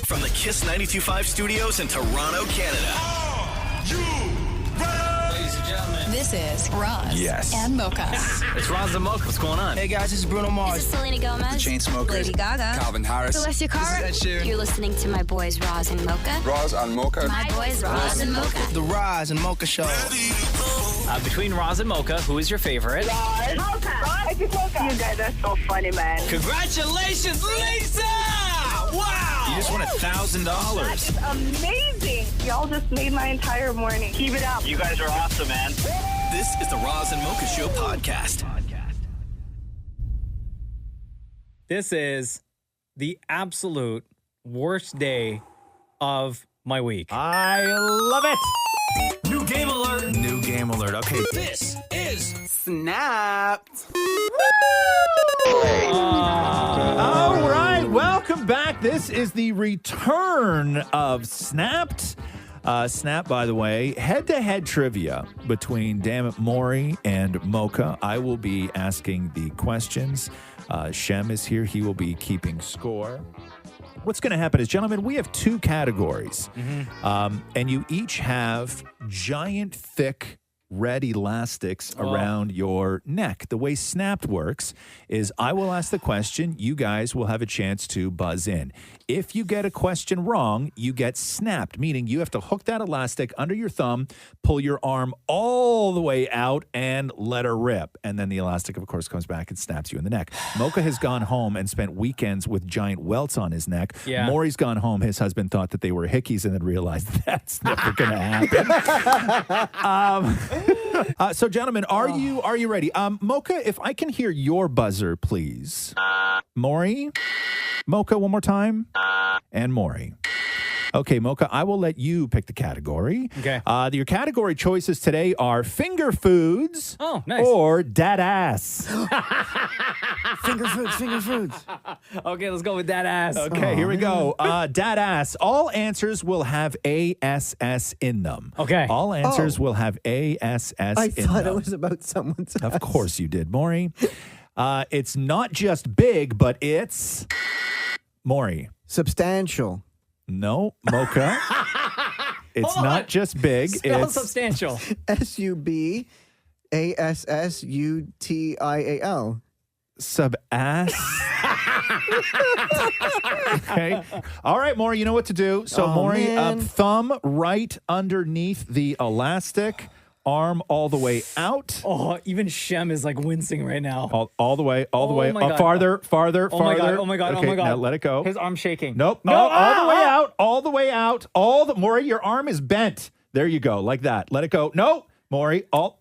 From the Kiss 92.5 studios in Toronto, Canada. Are you ready? Ladies and gentlemen, This is Roz and Mocha. it's Roz and Mocha. What's going on? Hey guys, this is Bruno Mars. This is Selena Gomez. The Chainsmokers. Lady Gaga. Calvin Harris. Celestia Cara. This is Ed Sheeran. You're listening to my boys Roz and Mocha. Roz and Mocha. My boys Roz and Mocha. The Roz and Mocha Show. Between Roz and Mocha, who is your favorite? Mocha. You guys are so funny, man. Congratulations, Lisa! Wow! You just won $1,000. It's amazing. Y'all just made my entire morning. Keep it up. You guys are awesome, man. This is the Roz and Mocha Show podcast. This is the absolute worst day of my week. I love it. New game alert. New game alert. Okay. This is Snapped. All right. Welcome back. This is the return of Snapped. Snap, by the way, head-to-head trivia between Dammit Maury and Mocha. I will be asking the questions. Shem is here. He will be keeping score. What's going to happen is, gentlemen, we have two categories. And you each have giant, thick, red elastics around your neck. The way Snapped works is I will ask the question. You guys will have a chance to buzz in. If you get a question wrong, you get snapped, meaning you have to hook that elastic under your thumb, pull your arm all the way out, and let her rip. And then the elastic, of course, comes back and snaps you in the neck. Mocha has gone home and spent weekends with giant welts on his neck. Yeah. Maury's gone home. His husband thought that they were hickeys and then realized that's never going to happen. So, gentlemen, are you ready? Mocha, if I can hear your buzzer, please. Maury? Mocha, one more time. And Maury. Okay, Mocha, I will let you pick the category. Okay. Your category choices today are finger foods or dad ass. Finger foods. Okay, let's go with that ass. Okay, here we go. Dad ass. All answers will have ASS in them. Okay. All answers will have ASS in them. I thought it was about someone's ass. Of course you did, Maury. It's not just big, but it's... Maury. Substantial. No, Mocha. It's Hold on. not just big. Spell It's substantial. SUBASSUTIAL. sub-ass. Okay. All right, Maury, you know what to do. So, Maury, thumb right underneath the elastic. Arm all the way out. Oh, even Shem is like wincing right now. All the way. Oh my God. Farther. Oh my God. Okay, now let it go. His arm's shaking. Nope. No. All the way out. All the way out. Maury, your arm is bent. There you go. Like that. Let it go. No, Maury. No.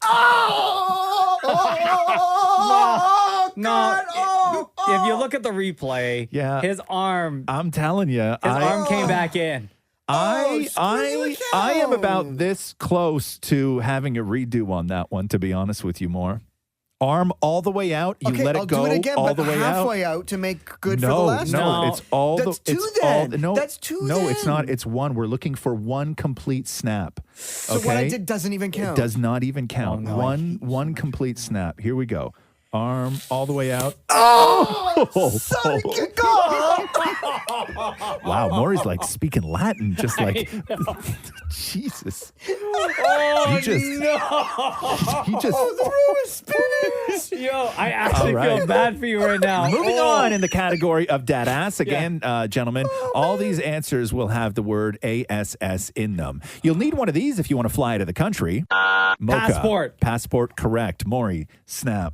If you look at the replay, his arm. I'm telling you. His arm came back in. I am about this close to having a redo on that one, to be honest with you, more. Arm all the way out. You let it go do it again, all but the way halfway out to make good for the last one. No, it's all That's the. two It's then. all, no, That's two No, then. it's not. It's one. We're looking for one complete snap. So okay? what I did doesn't even count. It does not even count. Oh, no. One complete snap. Here we go. Arm all the way out. Sorry, go! Wow, Maury's like speaking Latin, just like Jesus. Oh, You just The room is spinning. Yo, I actually All right. feel bad for you right now. Moving on in the category of dad ass. Again, gentlemen, all these answers will have the word ASS in them. You'll need one of these if you want to fly to the country. Mocha. Passport, correct. Maury, snap.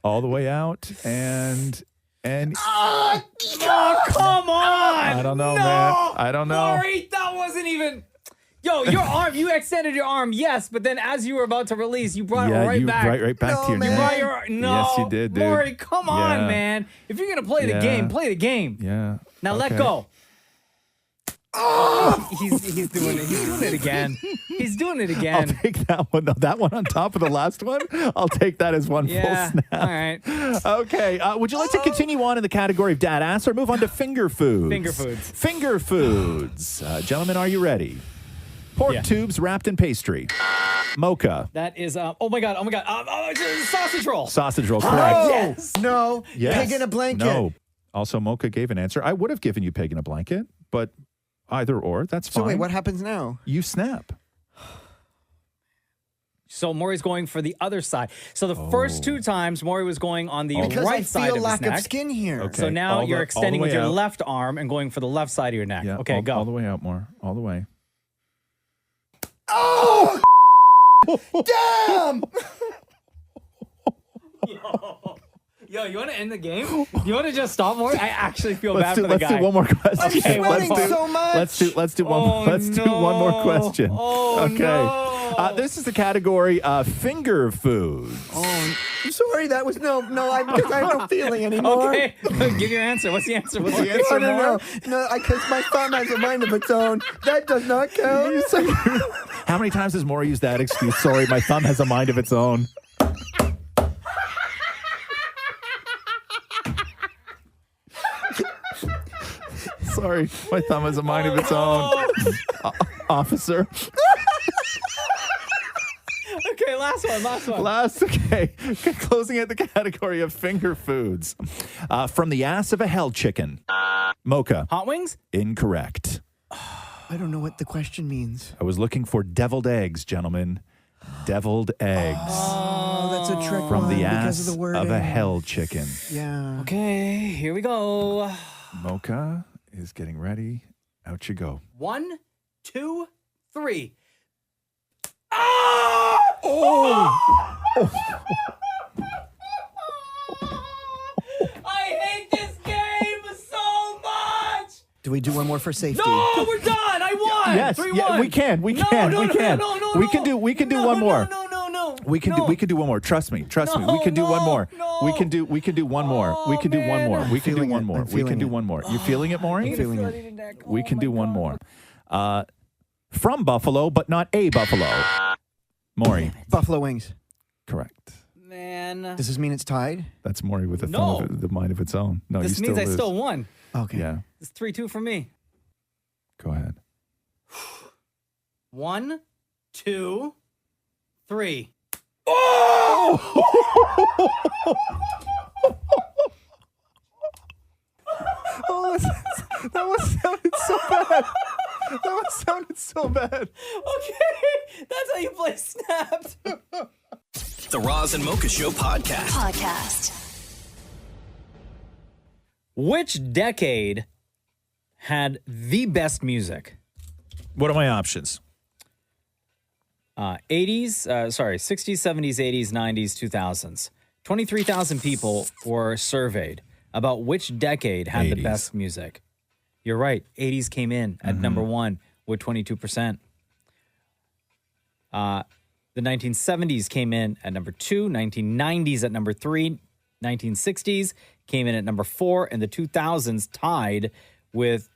All the way out and Oh, come on! I don't know, man. I don't know. Maury, that wasn't even. Yo, your arm. You extended your arm, yes, but then as you were about to release, you brought it right back. Right back to your man. neck. Brought your, no, Yes, you did, dude. Maury, come on, Yeah. man. If you're gonna play the game, play the game. Yeah. Now let Okay. go. Oh, he's doing it. He's doing it again. He's doing it I'll again. take that one. No, that one on top of the last one. I'll take that as one Yeah. full snap. All right. Okay. Would you like to continue on in the category of dad ass or move on to finger foods? Finger foods. Finger foods. Gentlemen, are you ready? Pork tubes wrapped in pastry. Mocha. That is, oh my God. Sausage roll. Sausage roll, correct. Oh, Yes. no. Yes. Pig in a blanket. No. Also, Mocha gave an answer. I would have given you pig in a blanket, but either or, that's fine. So wait, what happens now? You snap. So Maury's going for the other side. So the first two times, Maury was going on the Because right I side feel of lack his neck. of skin here. Okay. So now All you're the extending way with your out. left arm and going for the left side of your neck. Yeah, Okay, go. All the way out more. All the way. Oh! Damn! Yo, you want to end the game? You want to just stop, Maury? I actually feel bad for the let's guy. do one more question. Okay, sweating let's do- so much. Let's do one. Let's do one more question. Oh, okay. no. This is the category finger foods. Oh, I'm sorry. That was because I have no feeling anymore. Okay, give your answer. What's the answer? What's the No, because my thumb has a mind of its own. That does not count. How many times has Maury used that excuse? Sorry, my thumb has a mind of its own. Sorry, my thumb has a mind of its own. Officer. Okay, last one. Okay. Closing out the category of finger foods. From the ass of a hell chicken. Mocha. Hot wings? Incorrect. I don't know what the question means. I was looking for deviled eggs, gentlemen. Deviled eggs. Oh, that's a trick From one the because ass of the word. of a hell chicken. Yeah. Okay, here we go. Mocha is getting ready. Out you go. 1, 2, 3. I hate this game so much. Do we do one more for safety? No, we're done. I won. Yes, 3-1. yeah, we can. We No, can. no, we no, can. no, no, we no. can do. We can do No, one more. No. We can No. do. We can do one more. Trust me. No, We can do one more. no. We can do. We can do one more. We can do one man. more. We can do feeling one it. more. I'm We can feeling do it. one more. You feeling it, Maury? feeling it. We can do one more. From Buffalo, but not a Buffalo. Maury. Buffalo wings. Correct. Man. Does this mean it's tied? That's Maury with a No. thumb of the mind of its own. No, This you means still I lose. still won. Okay. Yeah. It's 3-2 for me. Go ahead. 1, 2, 3. Oh, that was sounded so bad. That was sounded so bad. Okay, that's how you play Snapped. The Roz and Mocha Show podcast. Which decade had the best music? What are my options? 60s, 70s, 80s, 90s, 2000s. 23,000 people were surveyed about which decade had the 80s. best music. You're right. 80s came in at number one with 22%. The 1970s came in at number 2, 1990s at number 3, 1960s came in at number 4, and the 2000s tied with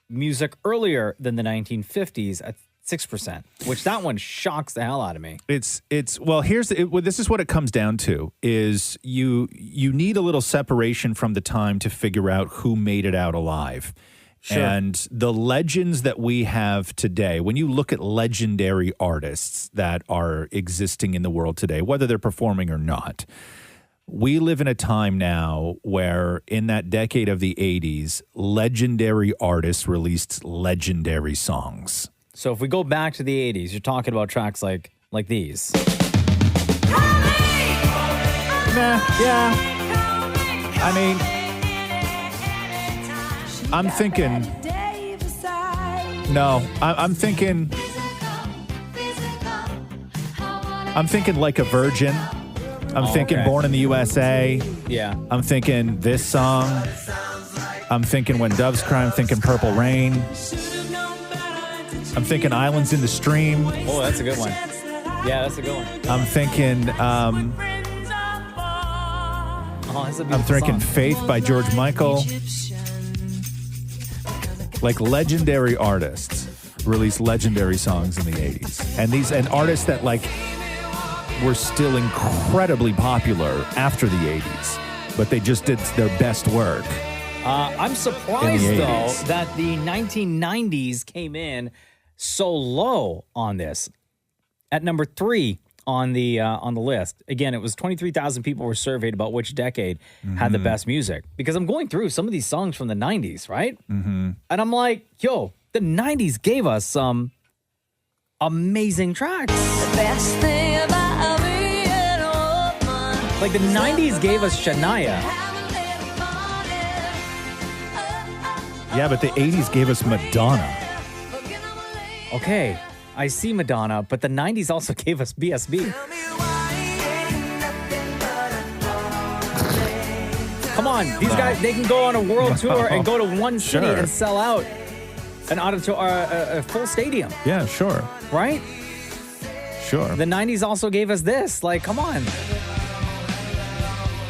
music earlier than the 1950s at 6%, which that one shocks the hell out of me. This is what it comes down to is you need a little separation from the time to figure out who made it out alive. Sure. And the legends that we have today, when you look at legendary artists that are existing in the world today, whether they're performing or not, we live in a time now where in that decade of the 80s, legendary artists released legendary songs. So if we go back to the 80s, you're talking about tracks like these. Yeah. I mean, I'm thinking. No, I'm thinking. I'm thinking Like a Virgin. I'm thinking okay. Born in the USA. Yeah. I'm thinking this song. I'm thinking When Doves Cry. I'm thinking Purple Rain. I'm thinking Islands in the Stream. Oh, that's a good one. Yeah, that's a good one. I'm thinking. That's a I'm beautiful thinking song. Faith by George Michael. Like legendary artists released legendary songs in the 80s. And artists that like were still incredibly popular after the 80s, but they just did their best work. I'm surprised, In the though, 80s. that the 1990s came in so low on this. At number 3, on the list. Again, it was 23,000 people were surveyed about which decade had the best music. Because I'm going through some of these songs from the 90s, right? And I'm like, yo, the 90s gave us some amazing tracks. The best thing about being a woman. Like the 90s gave us Shania. Yeah, but the 80s gave us Madonna. Okay, I see Madonna, but the 90s also gave us BSB. Come on, these guys, they can go on a world tour and go to one city and sell out an a full stadium. Yeah, sure. Right? Sure. The 90s also gave us this. Like, come on.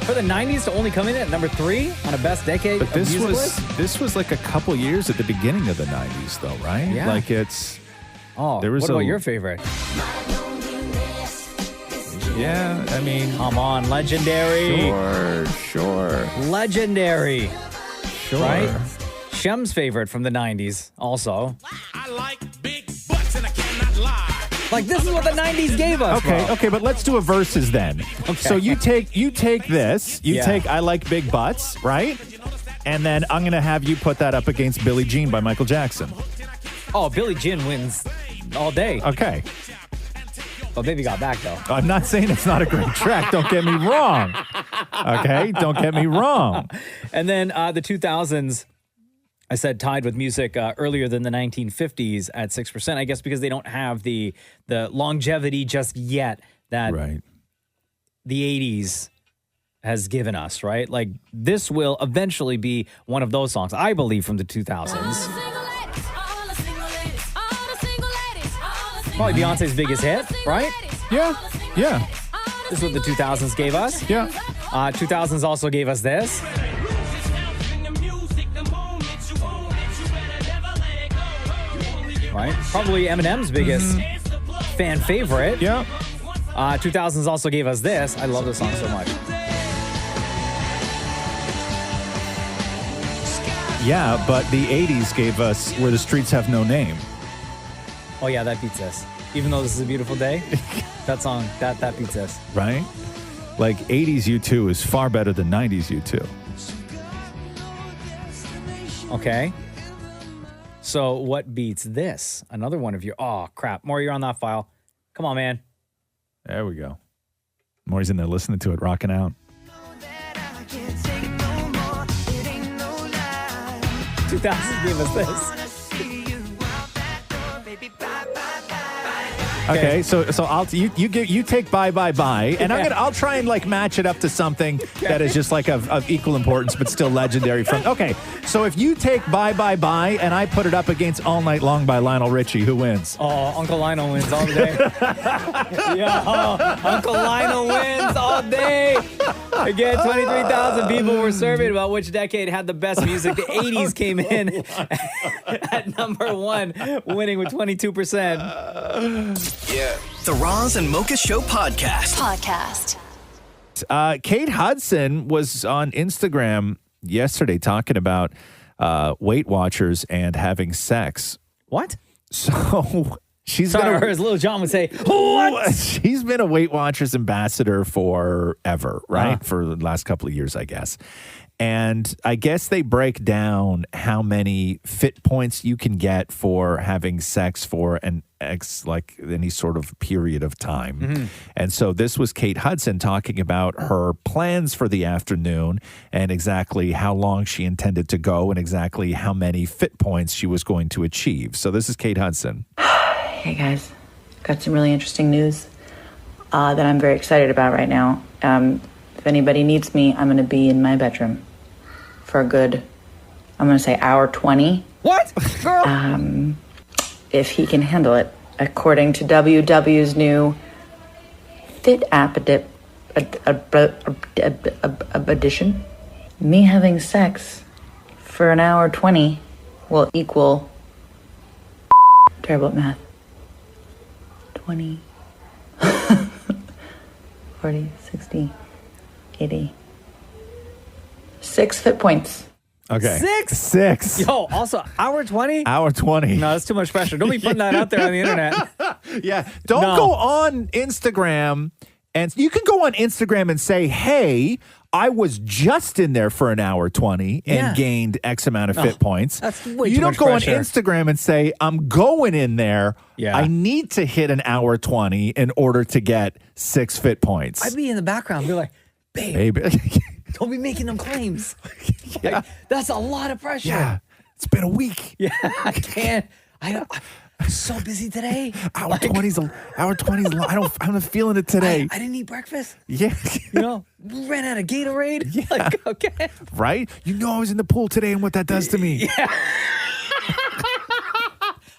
For the 90s to only come in at number 3 on a best decade But this music was list? this was like a couple years at the beginning of the 90s, though, right? Yeah. Like it's. Oh, there was what about your favorite? Yeah, I mean, come on, legendary. Sure. Legendary. Sure. Right? Shem's favorite from the 90s also. I like big butts and I cannot lie. Like, this is what the 90s gave us, bro. Okay, but let's do a versus then. Okay. So you take this, you Yeah. take I Like Big Butts, right? And then I'm going to have you put that up against Billie Jean by Michael Jackson. Oh, Billie Jean wins all day. Okay. But Baby Got Back, though. I'm not saying it's not a great track. Don't get me wrong. Okay? Don't get me wrong. And then the 2000s, I said tied with music earlier than the 1950s at 6%, I guess because they don't have the longevity just yet that the 80s has given us, right? Like, this will eventually be one of those songs, I believe, from the 2000s. Probably Beyonce's biggest hit, right? Yeah. This is what the 2000s gave us. Yeah. 2000s also gave us this. Right? Probably Eminem's biggest fan favorite. Yeah. 2000s also gave us this. I love this song so much. Yeah, but the 80s gave us Where the Streets Have No Name. Oh, yeah, that beats this. Even though this is a beautiful day, that song, that beats this. Right? Like 80s U2 is far better than 90s U2. Okay. So what beats this? Another one of your... Oh, crap. Maury, you're on that file. Come on, man. There we go. Maury's in there listening to it, rocking out. 2000 gave us this. Okay, so you take Bye Bye Bye, and I'll try and like match it up to something that is just like of equal importance but still legendary from. Okay, so if you take Bye Bye Bye and I put it up against All Night Long by Lionel Richie, who wins? Oh, Uncle Lionel wins all day. Uncle Lionel wins all day. Again, 23,000 people were surveyed about which decade had the best music. The 80s came in at number 1, winning with 22%. Yeah. The Roz and Mocha Show podcast. Kate Hudson was on Instagram yesterday talking about Weight Watchers and having sex. What? So she's Sorry, been as Little John would say, what? She's been a Weight Watchers ambassador forever, right? For the last couple of years, I guess. And I guess they break down how many fit points you can get for having sex for like any sort of period of time. Mm-hmm. And so this was Kate Hudson talking about her plans for the afternoon and exactly how long she intended to go and exactly how many fit points she was going to achieve. So this is Kate Hudson. Hey guys, got some really interesting news that I'm very excited about right now. If anybody needs me, I'm going to be in my bedroom for a good, I'm going to say hour 20. What? Girl? If he can handle it, according to WW's new Fit app edition. Me having sex for an hour 20 will equal terrible at math. 20, 40, 60, 80. 6 fit points. Okay. 6? 6. Yo, also, hour 20? Hour 20. No, that's too much pressure. Don't be putting that out there on the internet. Yeah. Don't go on Instagram. And you can go on Instagram and say, hey, I was just in there for an hour 20 and gained X amount of fit points. That's way you too don't much go pressure. on Instagram and say, I'm going in there. Yeah. I need to hit an hour 20 in order to get 6 fit points. I'd be in the background, be like, babe, don't be making them claims. Like, that's a lot of pressure. Yeah. It's been a week. Yeah, I can't. I'm so busy today. Hour 20's hour 20's long. I'm not feeling it today. I didn't eat breakfast. Yeah. You know, ran out of Gatorade. Yeah. Like, okay. Right? You know I was in the pool today and what that does to me. Yeah.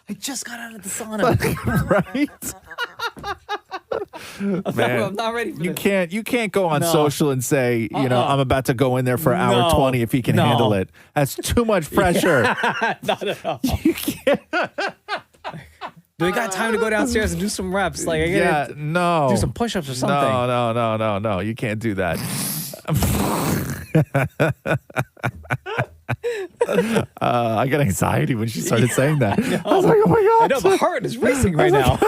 I just got out of the sauna. Right? Man, I'm not ready for you this. can't go on No. social and say, you know, I'm about to go in there for hour No. 20 if he can No. handle it. That's too much pressure. Not at all. You can't. Do we got time to go downstairs and do some reps? Like, I Yeah, gotta no. do some push-ups or something. No. You can't do that. I got anxiety when she started saying that. I was like, oh my God. I know, my heart is racing right now.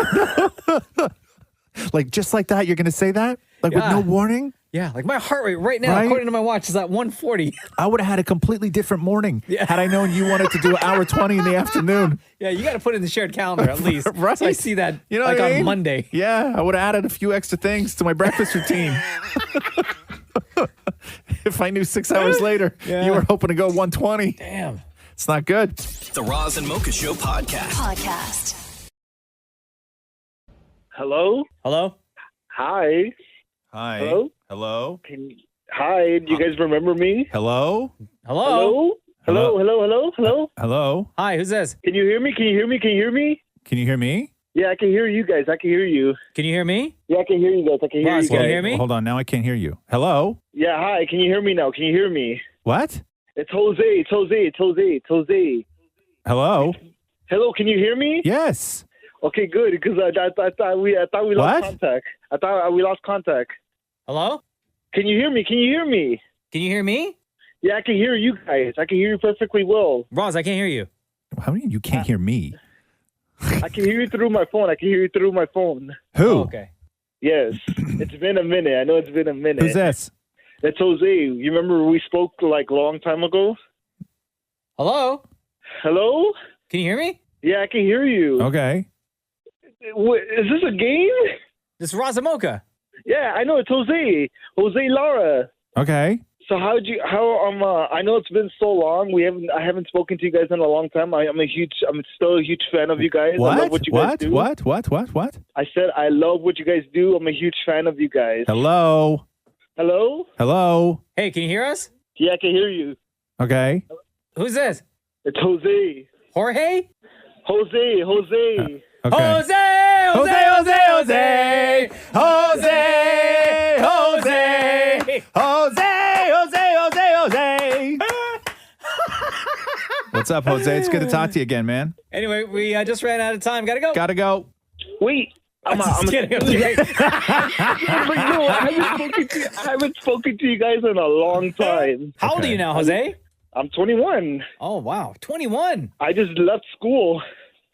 Like, just like that, you're going to say that? Like, with Yeah. no warning? Yeah, like my heart rate right now, Right? according to my watch, is at 140. I would have had a completely different morning Yeah. had I known you wanted to do hour 20 in the afternoon. Yeah, you got to put it in the shared calendar at least. Right. So I see that You know like what I on mean? Monday. Yeah, I would have added a few extra things to my breakfast routine. If I knew 6 hours later, Yeah. you were hoping to go 120. Damn. It's not good. The Roz and Mocha Show podcast. Hello? Hello? Hi. Hi. Hello? Hello? Hi, do you guys remember me? Hello? Hello? Hello? Hello? Hi, who's this? Can you hear me? Can you hear me? Can you hear me? Can you hear me? Yeah, I can hear you guys. I can hear you. Can you hear me? Yeah, I can hear you guys. I can hear Roz, you can guys. you hear me? Hold on, now I can't hear you. Hello? Yeah, hi. Can you hear me now? Can you hear me? What? It's Jose. It's Jose. It's Jose. It's Jose. Hello? Hello, can you hear me? Yes. Okay, good. Because I thought we What? lost contact. I thought we lost contact. Hello? Can you hear me? Can you hear me? Can you hear me? Yeah, I can hear you guys. I can hear you perfectly well. Roz, I can't hear you. How many? You can't hear me. I can hear you through my phone. I can hear you through my phone. Who? Oh, okay. Yes. It's been a minute. I know it's been a minute. Who's this? It's Jose. You remember we spoke like a long time ago? Hello? Hello? Can you hear me? Yeah, I can hear you. Okay. Is this a game? This is Roz and Mocha. Yeah, I know it's Jose. Jose Lara. Okay. So I know it's been so long. I haven't spoken to you guys in a long time. I'm still a huge fan of you guys. What? I love what you guys do. What? I said I love what you guys do. I'm a huge fan of you guys. Hello? Hello? Hello? Hey, can you hear us? Yeah, I can hear you. Okay. Who's this? It's Jose. Jorge? Jose. Okay. Jose! What's up, Jose? It's good to talk to you again, man. Anyway, we just ran out of time. Gotta go. Gotta go. Wait. I'm kidding. But no, I haven't spoken to you guys in a long time. How old are you now, Jose? I'm 21. Oh, wow. 21. I just left school.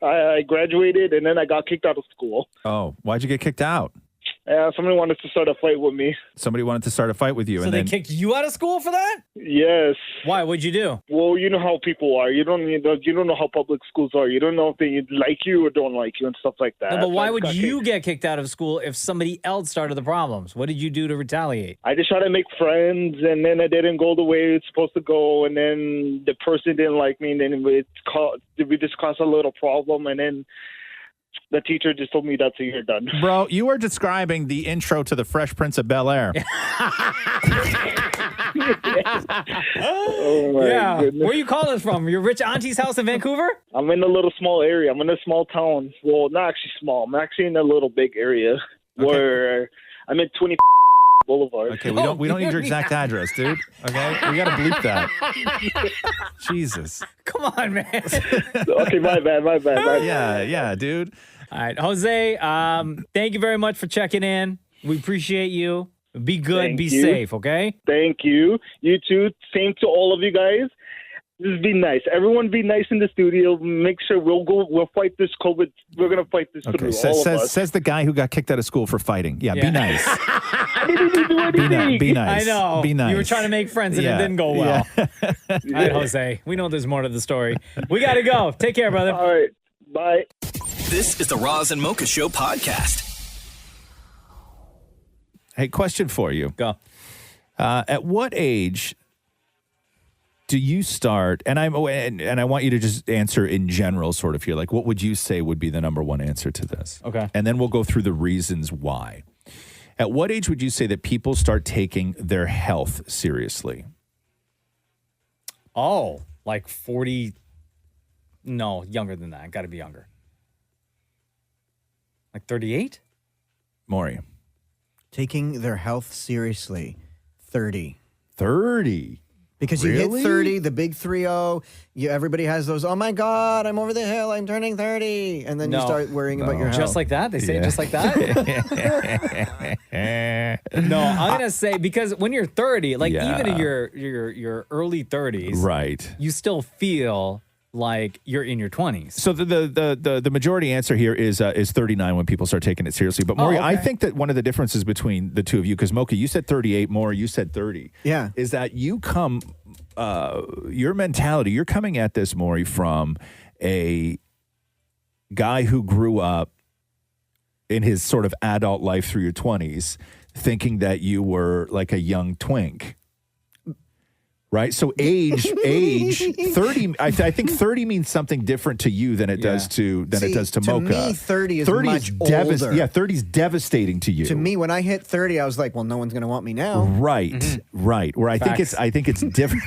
I graduated, and then I got kicked out of school. Oh, why'd you get kicked out? Somebody wanted to start a fight with me. Somebody wanted to start a fight with you. So and they then kicked you out of school for that? Yes. Why? What'd you do? Well, you know how people are. You don't know how public schools are. You don't know if they like you or don't like you and stuff like that. No, but why So I would got you kicked. get kicked out of school if somebody else started the problems? What did you do to retaliate? I just tried to make friends, and then it didn't go the way it's supposed to go, and then the person didn't like me, and then we just caused a little problem, and then the teacher just told me that's it, you're done. Bro, you are describing the intro to the Fresh Prince of Bel-Air. Oh my Yeah. goodness. Where are you calling from? Your rich auntie's house in Vancouver? I'm in a little small area. I'm in a small town. Well, not actually small. I'm actually in a little big area where I'm in 20 Boulevard. Okay, we don't need your exact address, dude. Okay? We gotta bleep that. Jesus. Come on, man. Okay, my bad. Yeah, dude. All right, Jose, thank you very much for checking in. We appreciate you. Be good, Thank be you. safe, okay? Thank you. You too. Same to all of you guys. Just be nice. Everyone be nice in the studio. Make sure we'll fight this COVID. We're going to fight this through, all of us. Says the guy who got kicked out of school for fighting. Yeah, be nice. I didn't even do anything. Be nice. I know. Be nice. You were trying to make friends and it didn't go well. All right, Jose. We know there's more to the story. We got to go. Take care, brother. All right. Bye. This is the Roz and Mocha Show podcast. Hey, question for you. Go. At what age do you start? And I want you to just answer in general, sort of here. Like, what would you say would be the number one answer to this? Okay. And then we'll go through the reasons why. At what age would you say that people start taking their health seriously? Oh, like 40. No, younger than that. Got to be younger. Like 38? Maury. Taking their health seriously. 30. 30? Because Really? you hit 30, the big 3-0, everybody has those, oh my God, I'm over the hill, I'm turning 30. And then you start worrying about your health. Just like that? They say it just like that? No, I'm going to say, because when you're 30, like even in your early 30s, right, you still feel like you're in your 20s. So the majority answer here is 39 when people start taking it seriously. But Maury, I think that one of the differences between the two of you, because Mocha, you said 38, Maury, you said 30. Yeah. Is that you come, your mentality, you're coming at this, Maury, from a guy who grew up in his sort of adult life through your 20s thinking that you were like a young twink. Right. So age 30. I think 30 means something different to you than it does to Mocha. To me, 30 is much older. Yeah, 30 is devastating to you. To me, when I hit 30, I was like, well, no one's going to want me now. Right. Right. Where I think it's different.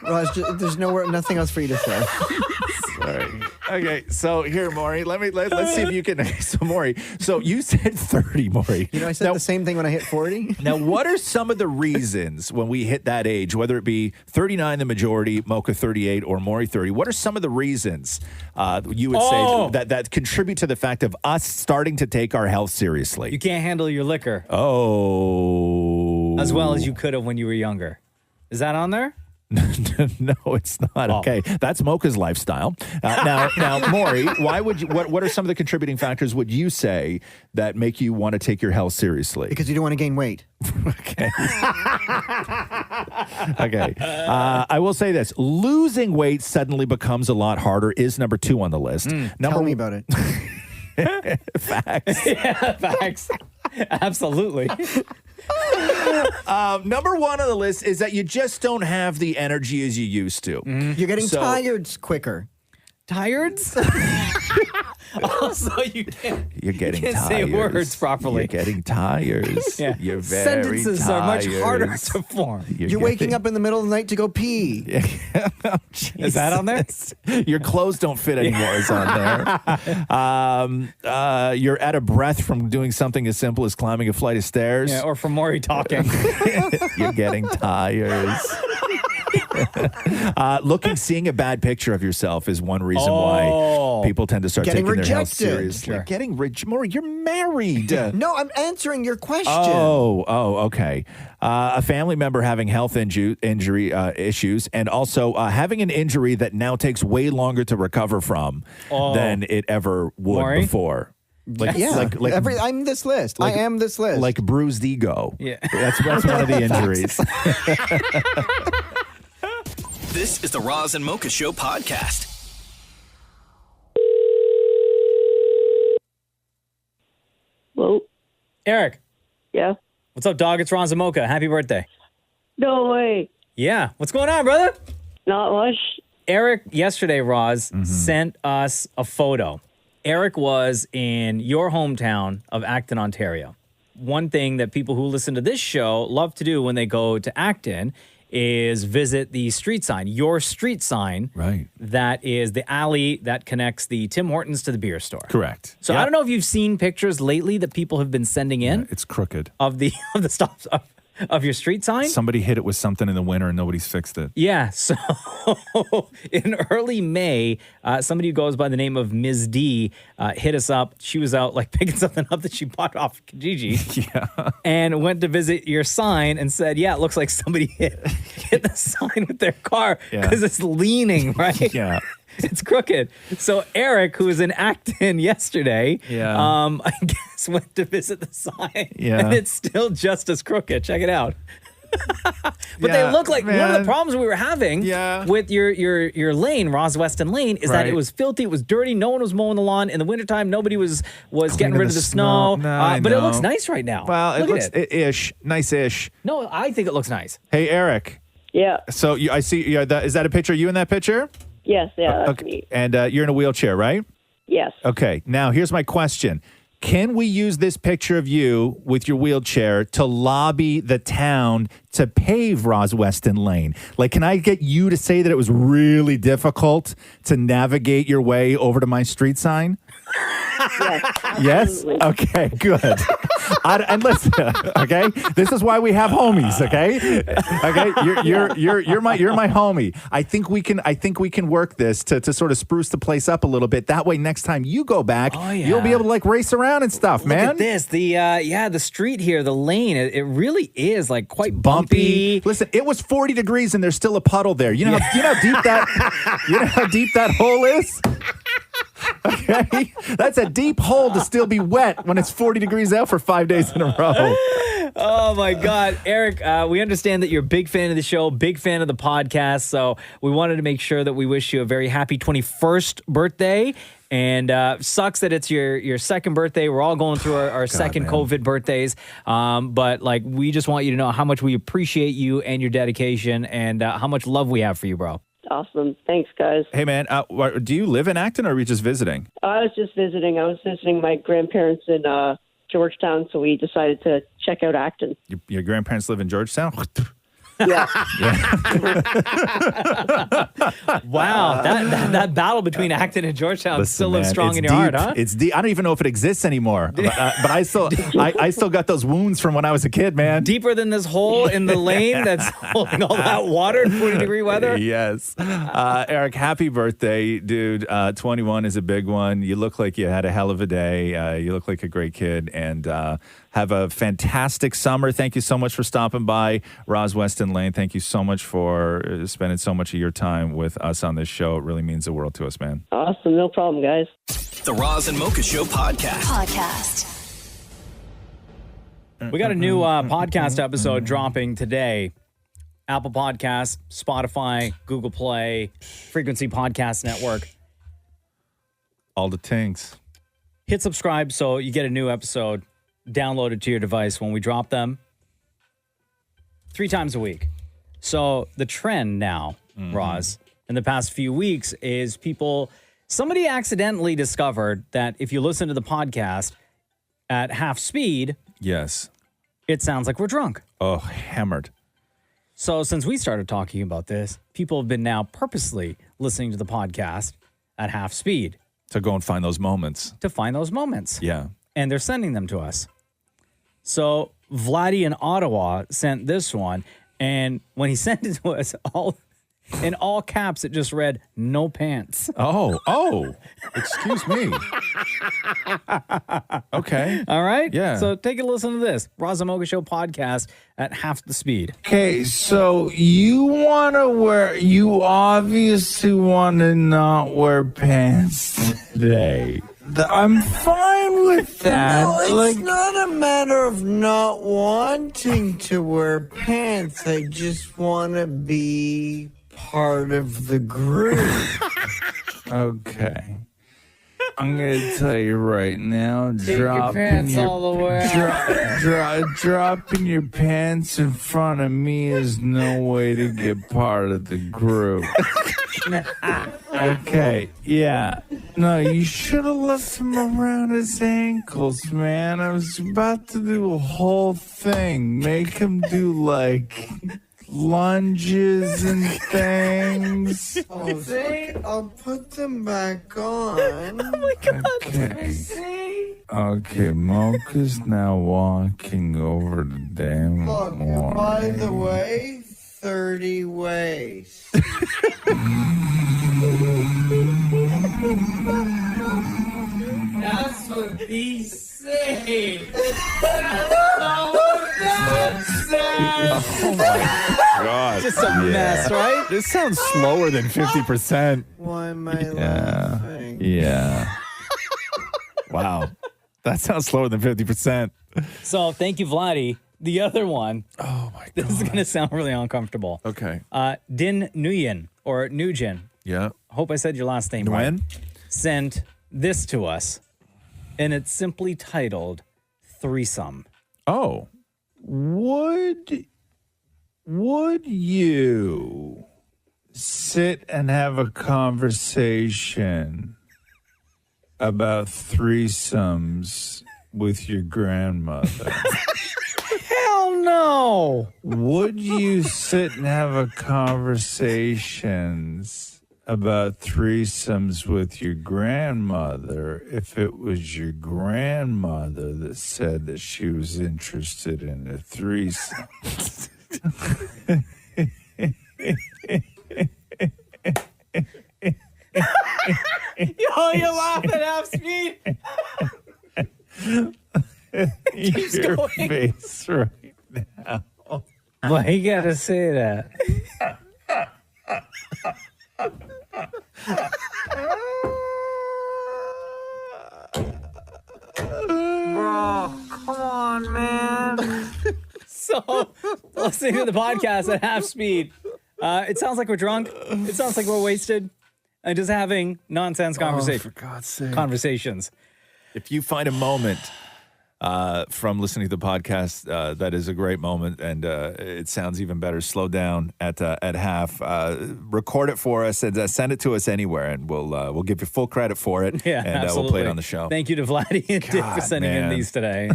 Well, there's nothing else for you to say. Sorry. Okay, so here, Maury, let's see if you can. So, Maury, so you said 30, Maury. You know, I said the same thing when I hit 40. Now, what are some of the reasons when we hit that age, whether it be 39, the majority, Mocha 38, or Maury 30? What are some of the reasons you would say that contribute to the fact of us starting to take our health seriously? You can't handle your liquor. Oh. As well as you could have when you were younger. Is that on there? No, it's not. Okay, that's Mocha's lifestyle. Now, Maury, why would you? What are some of the contributing factors? Would you say that make you want to take your health seriously? Because you don't want to gain weight. Okay. Okay. I will say this: losing weight suddenly becomes a lot harder. Is number 2 on the list. Tell me about it. Facts. Yeah, facts. Absolutely. Number 1 on the list is that you just don't have the energy as you used to. You're getting tired quicker. Tired? Also, you're getting can't tired. say words properly. You're getting tired. Yeah. You're very Sentences tired. are much harder to form. You're waking up in the middle of the night to go pee. Is that on there? Your clothes don't fit anymore is on there. You're out of breath from doing something as simple as climbing a flight of stairs. Yeah, or from Maury talking. You're getting tired. Seeing a bad picture of yourself is one reason why people tend to start taking their health seriously. Sure. Getting rich, Maury, you're married. No, I'm answering your question. Okay. A family member having health injury issues, and also having an injury that now takes way longer to recover from than it ever would Maury? Before. I'm this list. I am this list. Like bruised ego. Yeah. That's one of the injuries. This is the Roz and Mocha Show podcast. Hello? Eric. Yeah? What's up, dog? It's Roz and Mocha. Happy birthday. No way. Yeah. What's going on, brother? Not much. Eric, yesterday, Roz, sent us a photo. Eric was in your hometown of Acton, Ontario. One thing that people who listen to this show love to do when they go to Acton is visit the street sign, your street sign. Right. That is the alley that connects the Tim Hortons to the beer store. Correct. So I don't know if you've seen pictures lately that people have been sending in. It's crooked. Of the stops. of your street sign? Somebody hit it with something in the winter and nobody's fixed it. Yeah. So in early May, somebody who goes by the name of Ms. D hit us up. She was out like picking something up that she bought off Kijiji. Yeah. And went to visit your sign and said, yeah, it looks like somebody hit the sign with their car because it's leaning, right? Yeah. It's crooked. So Eric, who was in Acton yesterday, I guess went to visit the sign. Yeah. And it's still just as crooked. Check it out. But they look like one of the problems we were having with your lane, Ross Weston Lane, is that it was filthy, it was dirty, no one was mowing the lawn. In the wintertime, nobody was getting rid of the snow. But it looks nice right now. Well, it look looks at it. ish, nice-ish. No, I think it looks nice. Hey, Eric. Yeah. So I see, is that a picture of you in that picture? Yes, yeah, that's Okay. me. And you're in a wheelchair, right? Yes. Okay. Now, here's my question. Can we use this picture of you with your wheelchair to lobby the town to pave Ross Weston Lane? Like, can I get you to say that it was really difficult to navigate your way over to my street sign? Yes? Okay, good. And listen, okay? This is why we have homies, okay? Okay? You're my homie. I think we can work this to sort of spruce the place up a little bit. That way next time you go back, you'll be able to like race around and stuff, man. Look at this. The street here, the lane, it really is like quite bumpy. Listen, it was 40 degrees and there's still a puddle there. You know how deep that hole is? Okay, that's a deep hole to still be wet when it's 40 degrees out for 5 days in a row. Oh my God, Eric, we understand that you're a big fan of the show, big fan of the podcast. So we wanted to make sure that we wish you a very happy 21st birthday. And sucks that it's your second birthday. We're all going through our second COVID birthdays. But like, we just want you to know how much we appreciate you and your dedication and how much love we have for you, bro. Awesome. Thanks, guys. Hey, man, do you live in Acton or are we just visiting? I was just visiting. I was visiting my grandparents in Georgetown, so we decided to check out Acton. Your grandparents live in Georgetown? Yeah. Wow, that battle between Acton and Georgetown still lives strong in your heart, huh? It's deep. I don't even know if it exists anymore. But I still got those wounds from when I was a kid, man. Deeper than this hole in the lane that's holding all that water in 40-degree weather? Yes. Eric, happy birthday, dude. 21 is a big one. You look like you had a hell of a day. You look like a great kid. And have a fantastic summer. Thank you so much for stopping by Ross Weston Lane. Thank you so much for spending so much of your time with us on this show. It really means the world to us, man. Awesome. No problem, guys. The Roz and Mocha Show podcast. We got a new podcast episode dropping today. Apple Podcasts, Spotify, Google Play, Frequency Podcast Network. All the things. Hit subscribe so you get a new episode downloaded to your device when we drop them 3 times a week. So the trend now, Roz, in the past few weeks is somebody accidentally discovered that if you listen to the podcast at half speed, yes, it sounds like we're drunk. Oh, hammered. So since we started talking about this, people have been now purposely listening to the podcast at half speed. To go and find those moments. Yeah. And they're sending them to us. So Vladdy in Ottawa sent this one, and when he sent it to us, in all caps, it just read, "No pants." Oh, excuse me. Okay. All right? Yeah. So take a listen to this. Roz and Mocha Show podcast at half the speed. Okay, so you obviously want to not wear pants today. I'm fine with that. No, it's not a matter of not wanting to wear pants. I just want to be part of the group. Okay. I'm going to tell you right now, dropping your pants in front of me is no way to get part of the group. Okay, yeah. No, you should have left him around his ankles, man. I was about to do a whole thing. Make him do, like, lunges and things. Oh, see? I'll put them back on. Oh, my God. Okay. See? Okay, Mocha's now walking over to Dan. Look, by the way, 30 ways. That's what he said. Oh my God. Just a mess, right? This sounds slower than 50%. Why am I laughing? Yeah. Wow. That sounds slower than 50%. So thank you, Vladdy. The other one. Oh my God. This is going to sound really uncomfortable. Okay. Din Nguyen or Nugent. Yeah. Hope I said your last name right. Sent this to us, and it's simply titled Threesome. Oh. Would you sit and have a conversation about threesomes with your grandmother? Hell no. Would you sit and have a conversations about threesomes with your grandmother if it was your grandmother that said that she was interested in a threesome? Yo, you're laughing at half speed. Your face right now. Why you gotta say that? Bro, come on, man. So, listening to the podcast at half speed, it sounds like we're drunk. It sounds like we're wasted. And just having nonsense conversations. For God's sake. Conversations. If you find a moment from listening to the podcast that is a great moment, and it sounds even better, slow down at half. Record it for us and send it to us anywhere, and we'll give you full credit for it. Yeah, and absolutely. we'll play it on the show. Thank you to Vladdy and Dick for sending in these today.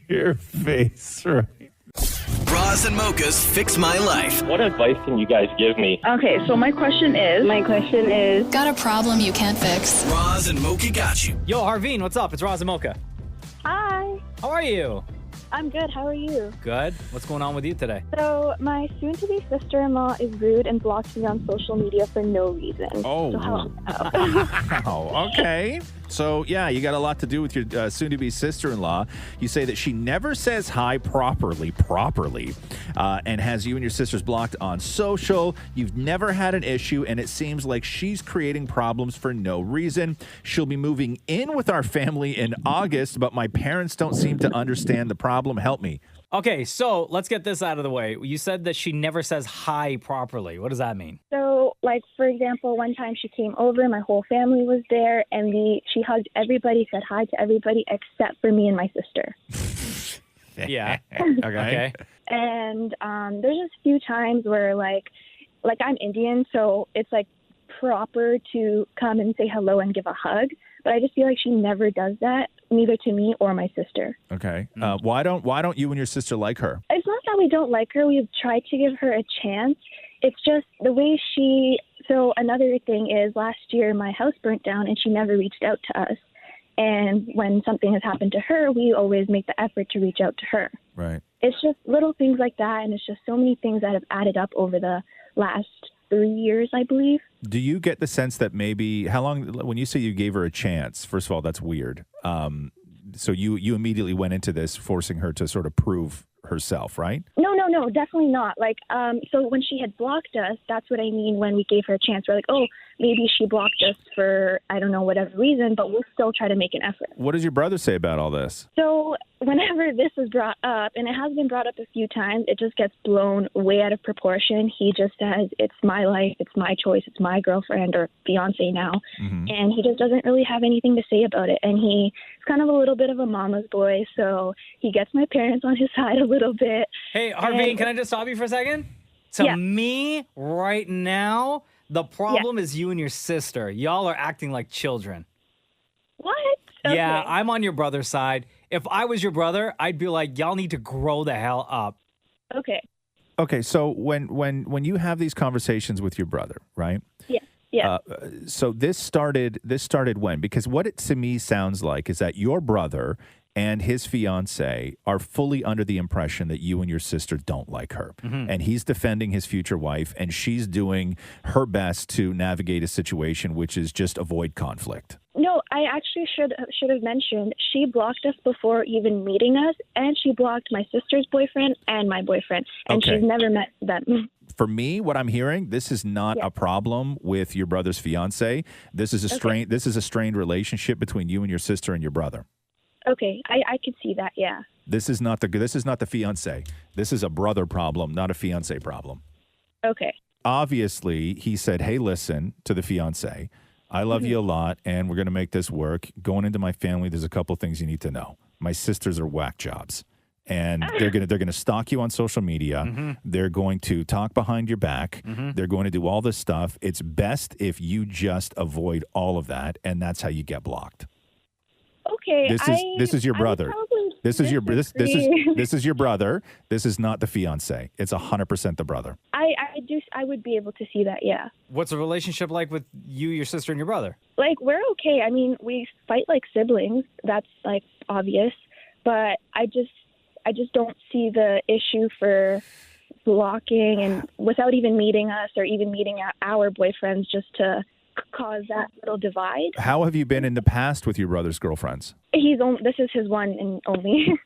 Your face right. Roz and Mocha's Fix My Life. What advice can you guys give me? Okay, so my question is, got a problem you can't fix? Roz and Mocha got you. Yo, Harveen, what's up? It's Roz and Mocha. Hi. How are you? I'm good. How are you? Good. What's going on with you today? So, my soon-to-be sister-in-law is rude and blocks me on social media for no reason. Oh. So how Oh, okay. So, yeah, you got a lot to do with your soon-to-be sister-in-law. You say that she never says hi properly, and has you and your sisters blocked on social. You've never had an issue, and it seems like she's creating problems for no reason. She'll be moving in with our family in August, but my parents don't seem to understand the problem. Help me. Okay, so let's get this out of the way. You said that she never says hi properly. What does that mean? So, like, for example, one time she came over, my whole family was there, and she hugged everybody, said hi to everybody except for me and my sister. Yeah. Okay. And there's just a few times where, like I'm Indian, so it's, like, proper to come and say hello and give a hug. But I just feel like she never does that, neither to me or my sister. Okay. Why don't you and your sister like her? It's not that we don't like her. We've tried to give her a chance. It's just the way so another thing is last year my house burnt down and she never reached out to us. And when something has happened to her, we always make the effort to reach out to her. Right. It's just little things like that. And it's just so many things that have added up over the last 3 years, I believe. Do you get the sense that maybe when you say you gave her a chance, first of all, that's weird. So you immediately went into this forcing her to sort of prove herself, right? No, definitely not. Like, so when she had blocked us, that's what I mean when we gave her a chance. We're like, oh, maybe she blocked us for, I don't know, whatever reason, but we'll still try to make an effort. What does your brother say about all this? So whenever this is brought up, and it has been brought up a few times, it just gets blown way out of proportion. He just says, it's my life, it's my choice, it's my girlfriend or fiance now. Mm-hmm. And he just doesn't really have anything to say about it. And he's kind of a little bit of a mama's boy, so he gets my parents on his side a little bit. Hey, Harveen, can I just stop you for a second? To me, right now, the problem is you and your sister. Y'all are acting like children. What? Okay. Yeah, I'm on your brother's side. If I was your brother, I'd be like, y'all need to grow the hell up. Okay. Okay, so when you have these conversations with your brother, right? Yeah. Yeah. So this started when? Because what it to me sounds like is that your brother and his fiance are fully under the impression that you and your sister don't like her. And he's defending his future wife, and she's doing her best to navigate a situation which is just avoid conflict. No, I actually should have mentioned she blocked us before even meeting us, and she blocked my sister's boyfriend and my boyfriend, and Okay. she's never met them. For me, what I'm hearing, this is not a problem with your brother's fiance. This is a strained relationship between you and your sister and your brother. Okay, I could see that. Yeah. This is not the fiance. This is a brother problem, not a fiance problem. Okay. Obviously, he said, "Hey, listen," to the fiance. "I love you a lot, and we're going to make this work. Going into my family, there's a couple things you need to know. My sisters are whack jobs, and they're gonna stalk you on social media. They're going to talk behind your back. They're going to do all this stuff. It's best if you just avoid all of that, and that's how you get blocked." Okay. This is your brother. This is your brother. This is not the fiance. It's 100% the brother. I would be able to see that. Yeah. What's the relationship like with you, your sister, and your brother? Like, we're okay. I mean, we fight like siblings. That's like obvious. But I just don't see the issue for blocking and without even meeting us or even meeting our boyfriends just to cause that little divide. How have you been in the past with your brother's girlfriends? This is his one and only.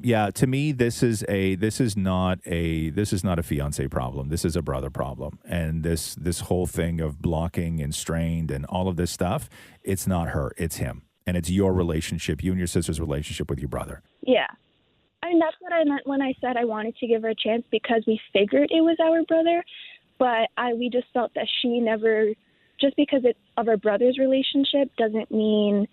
Yeah, to me, this is not a fiance problem. This is a brother problem, and this whole thing of blocking and strained and all of this stuff, it's not her, it's him, and it's your relationship, you and your sister's relationship with your brother. Yeah. I mean, that's what I meant when I said I wanted to give her a chance, because we figured it was our brother, but we just felt that she never, just because it's of our brother's relationship doesn't mean,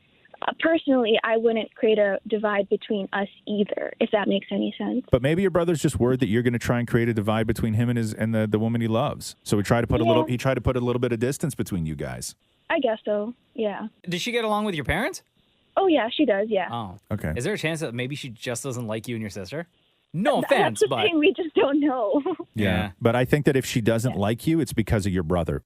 personally, I wouldn't create a divide between us either, if that makes any sense. But maybe your brother's just worried that you're going to try and create a divide between him and the woman he loves. So he tried to put a little bit of distance between you guys. I guess so, yeah. Does she get along with your parents? Oh, yeah, she does, yeah. Oh. Okay. Is there a chance that maybe she just doesn't like you and your sister? No That's offense, the but... thing, we just don't know. Yeah. But I think that if she doesn't like you, it's because of your brother.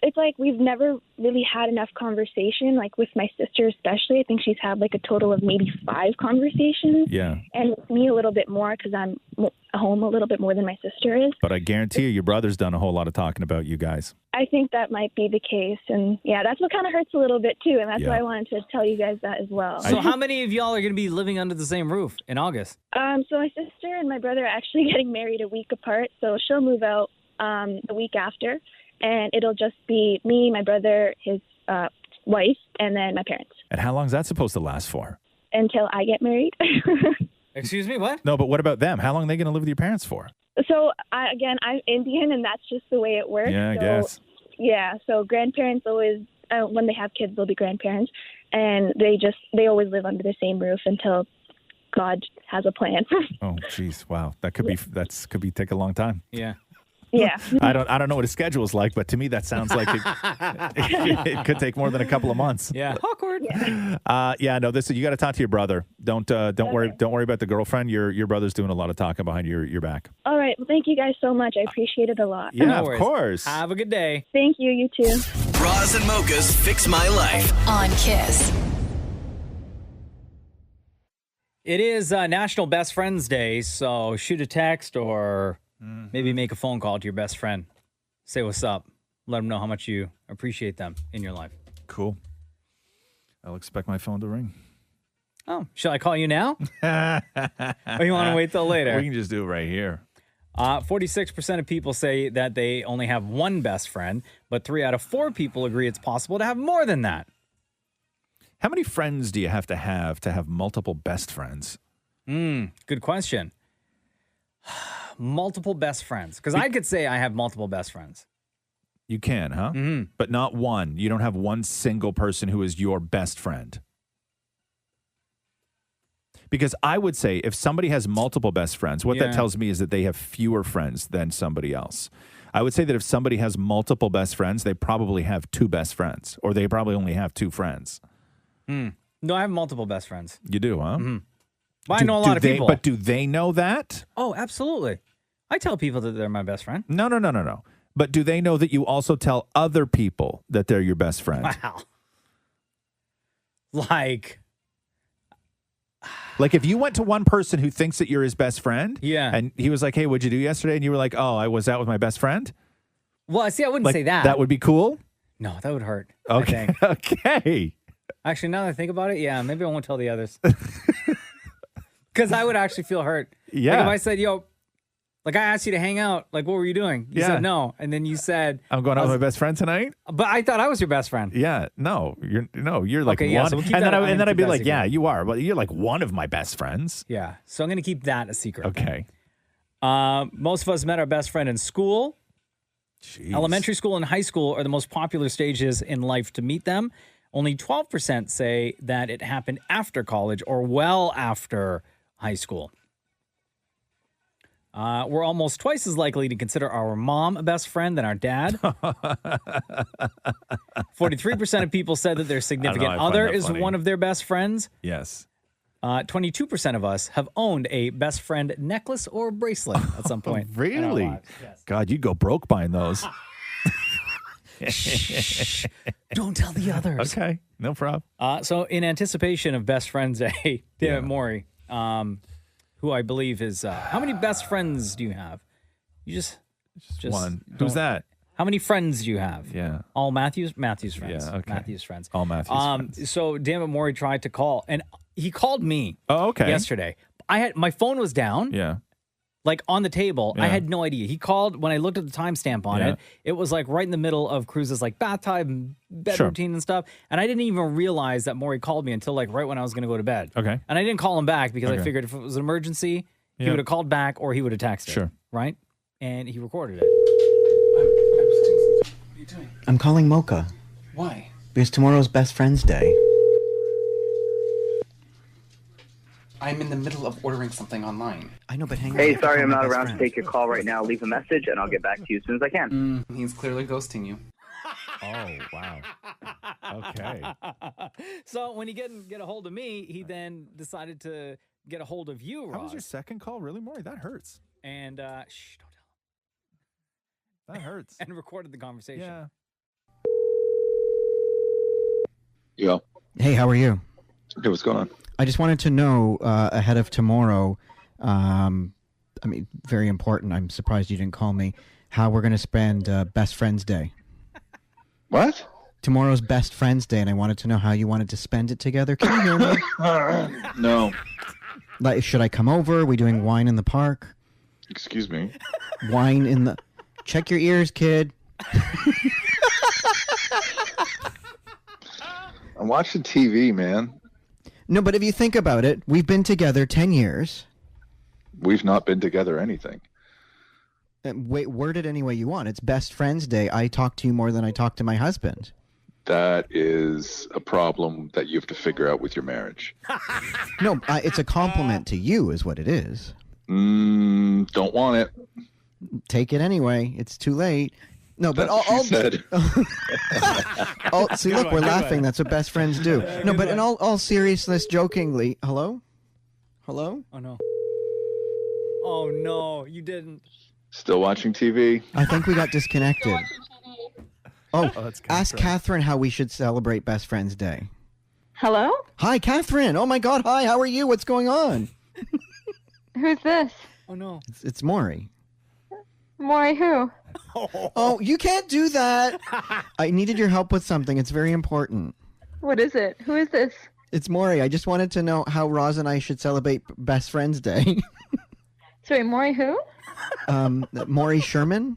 It's like we've never really had enough conversation, like with my sister especially. I think she's had like a total of maybe 5 conversations. Yeah. And with me a little bit more because I'm home a little bit more than my sister is. But I guarantee you, your brother's done a whole lot of talking about you guys. I think that might be the case. And yeah, that's what kind of hurts a little bit too. And that's why I wanted to tell you guys that as well. So how many of y'all are going to be living under the same roof in August? So my sister and my brother are actually getting married a week apart. So she'll move out the week after. And it'll just be me, my brother, his wife, and then my parents. And how long is that supposed to last for? Until I get married. Excuse me, what? No, but what about them? How long are they going to live with your parents for? So, I'm Indian, and that's just the way it works. Yeah, I guess. Yeah, so grandparents always, when they have kids, they'll be grandparents. And they always live under the same roof until God has a plan. Oh, geez, wow. That could be take a long time. Yeah. Yeah. I don't know what his schedule is like, but to me that sounds like it could take more than a couple of months. Yeah. Awkward. Yeah, no, you got to talk to your brother. Don't worry about the girlfriend. Your brother's doing a lot of talking behind your back. All right. Well, thank you guys so much. I appreciate it a lot. Yeah, No of worries. course. Have a good day. Thank you. You too. Roz and Mocha's Fix My Life. On Kiss. It is National Best Friends Day, so shoot a text or maybe make a phone call to your best friend. Say what's up. Let them know how much you appreciate them in your life. Cool. I'll expect my phone to ring. Oh, shall I call you now? Or you want to wait till later? We can just do it right here. 46% of people say that they only have one best friend, but 3 out of 4 people agree it's possible to have more than that. How many friends do you have to have multiple best friends? Good question. Multiple best friends. Because I could say I have multiple best friends. You can, huh? Mm-hmm. But not one. You don't have one single person who is your best friend. Because I would say if somebody has multiple best friends, what that tells me is that they have fewer friends than somebody else. I would say that if somebody has multiple best friends, they probably have 2 best friends, or they probably only have 2 friends. No, I have multiple best friends. You do, huh? Mm-hmm. Well, I know a lot of people. But do they know that? Oh, absolutely. I tell people that they're my best friend. No. But do they know that you also tell other people that they're your best friend? Wow. Like if you went to one person who thinks that you're his best friend, yeah, and he was like, "Hey, what'd you do yesterday?" And you were like, "Oh, I was out with my best friend." Well, see, I wouldn't say that. That would be cool. No, that would hurt. Okay. I think. Okay. Actually, now that I think about it, yeah, maybe I won't tell the others. Because I would actually feel hurt. Yeah. Like if I said, yo, like I asked you to hang out, like what were you doing? You Yeah. said no. And then you said, I'm going out with my best friend tonight. But I thought I was your best friend. Yeah. No, you're like Okay, one. yeah, so we'll keep and that- then, I'm and then gonna I'd be keep that like, secret. yeah, you are. But you're like one of my best friends. Yeah. So I'm going to keep that a secret. Okay. Most of us met our best friend in school. Jeez. Elementary school and high school are the most popular stages in life to meet them. Only 12% say that it happened after college or well after high school. We're almost twice as likely to consider our mom a best friend than our dad. 43% of people said that their significant I find other that is funny. one of their best friends. Yes. 22% of us have owned a best friend necklace or bracelet at some point. in our Really? lives. Yes. God, you'd go broke buying those. Shh. Don't tell the others. Okay. No problem. So in anticipation of Best Friends Day, Dammit Maury, who I believe is, how many best friends do you have? You just one. don't- Who's that? How many friends do you have? Yeah. All Matthews friends. Yeah, okay. Matthews friends. All Matthews friends. So Dammit Maury tried to call, and he called me. Oh, okay. Yesterday. My phone was down. Yeah. Like on the table. I Yeah. had no idea. He called when I looked at the timestamp on Yeah. it. It was like right in the middle of Cruz's like bathtub, bed Sure. routine and stuff. And I didn't even realize that Maury called me until like right when I was going to go to bed. Okay. And I didn't call him back because I Okay. figured if it was an emergency, he Yeah. would have called back or he would have texted. Sure. Right? And he recorded it. I'm calling Mocha Why? because tomorrow's Best Friends Day. I'm in the middle of ordering something online. I know, but hang on. Hey, sorry I'm not around to take your call right now. Leave a message and I'll get back to you as soon as I can. He's clearly ghosting you. Oh, wow. Okay. So when he get a hold of me, he then decided to get a hold of you, Ross. How was your second call? Really, Maury? That hurts. And don't tell That hurts. him. And recorded the conversation. Yeah. Yo. Hey, how are you? Hey, what's going on? I just wanted to know ahead of tomorrow. I mean, very important. I'm surprised you didn't call me. How we're going to spend Best Friends Day? What? Tomorrow's Best Friends Day, and I wanted to know how you wanted to spend it together. Can you hear me? No. Like, should I come over? Are we doing wine in the park? Excuse me. Wine in the. Check your ears, kid. I'm watching TV, man. No, but if you think about it, we've been together 10 years. We've not been together anything. Wait, word it any way you want. It's Best Friends Day. I talk to you more than I talk to my husband. That is a problem that you have to figure out with your marriage. No, it's a compliment to you is what it is. Don't want it. Take it anyway. It's too late. No, but That's what she said. See, look, we're laughing. That's what best friends do. No, but in all seriousness, jokingly, hello? Hello? Oh, no. Oh, no, you didn't. Still watching TV? I think we got disconnected. Oh, that's ask Catherine how we should celebrate Best Friends Day. Hello? Hi, Catherine. Oh, my God. Hi, how are you? What's going on? Who's this? Oh, no. It's Maury. Maury who? Oh, you can't do that. I needed your help with something. It's very important. What is it? Who is this? It's Maury. I just wanted to know how Roz and I should celebrate Best Friends Day. Sorry, Maury who? Maury Sherman?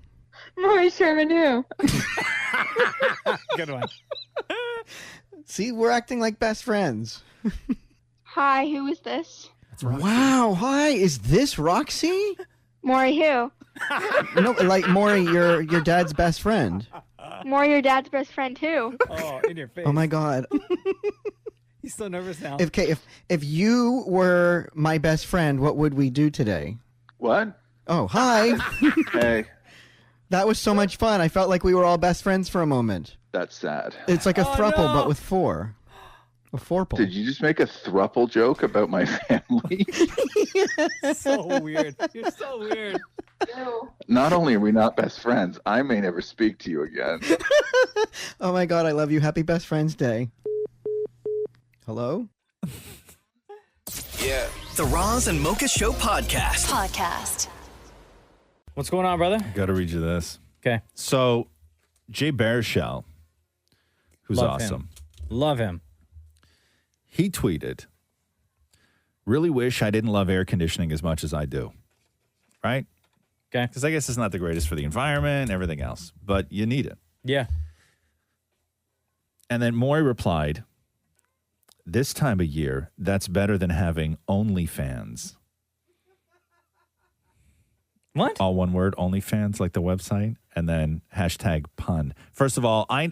Maury Sherman who? Good one. See, we're acting like best friends. Hi, who is this? Wow. Hi, is this Roxy? Maury who? No, like Maury, your dad's best friend. Maury, your dad's best friend too. Oh, in your face. Oh my God. He's so nervous now. If you were my best friend, what would we do today? What? Oh, hi. Hey. That was so much fun. I felt like we were all best friends for a moment. That's sad. It's like a throuple, but with four. A fourple. Did you just make a thruple joke about my family? So weird. You're so weird. Not only are we not best friends, I may never speak to you again. Oh my God, I love you. Happy Best Friends Day. Hello? Yeah. The Roz and Mocha Show podcast. What's going on, brother? Got to read you this. Okay. So, Jay Baruchel, who's Love awesome. Love him. He tweeted, really wish I didn't love air conditioning as much as I do. Right? Okay. Because I guess it's not the greatest for the environment and everything else, but you need it. Yeah. And then Maury replied, this time of year, that's better than having OnlyFans. What? All one word, OnlyFans, like the website, and then hashtag pun. First of all, I'm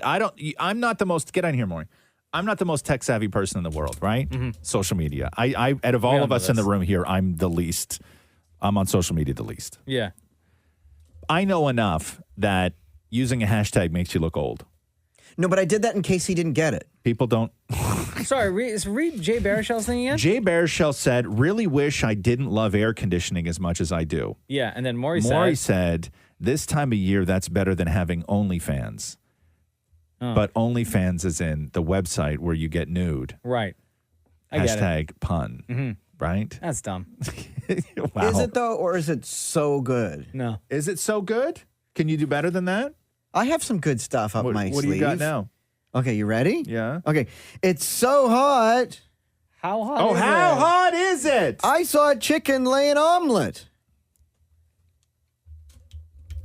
not the most, get on here, Maury. I'm not the most tech savvy person in the world, right? Mm-hmm. Social media. I out of all of us in the room here, I'm the least. I'm on social media the least. Yeah. I know enough that using a hashtag makes you look old. No, but I did that in case he didn't get it. People don't. Sorry, read Jay Baruchel's thing again? Jay Baruchel said, really wish I didn't love air conditioning as much as I do. Yeah, and then Maury said, this time of year, that's better than having OnlyFans. Oh. But OnlyFans is in the website where you get nude. Right. I get it. Hashtag pun. Mhm. Right? That's dumb. Wow. Is it though, or is it so good? No. Is it so good? Can you do better than that? I have some good stuff up my sleeve. What do you got now? Okay, you ready? Yeah. Okay. It's so hot. How hot Oh, is how it? hot is it? I saw a chicken lay an omelet.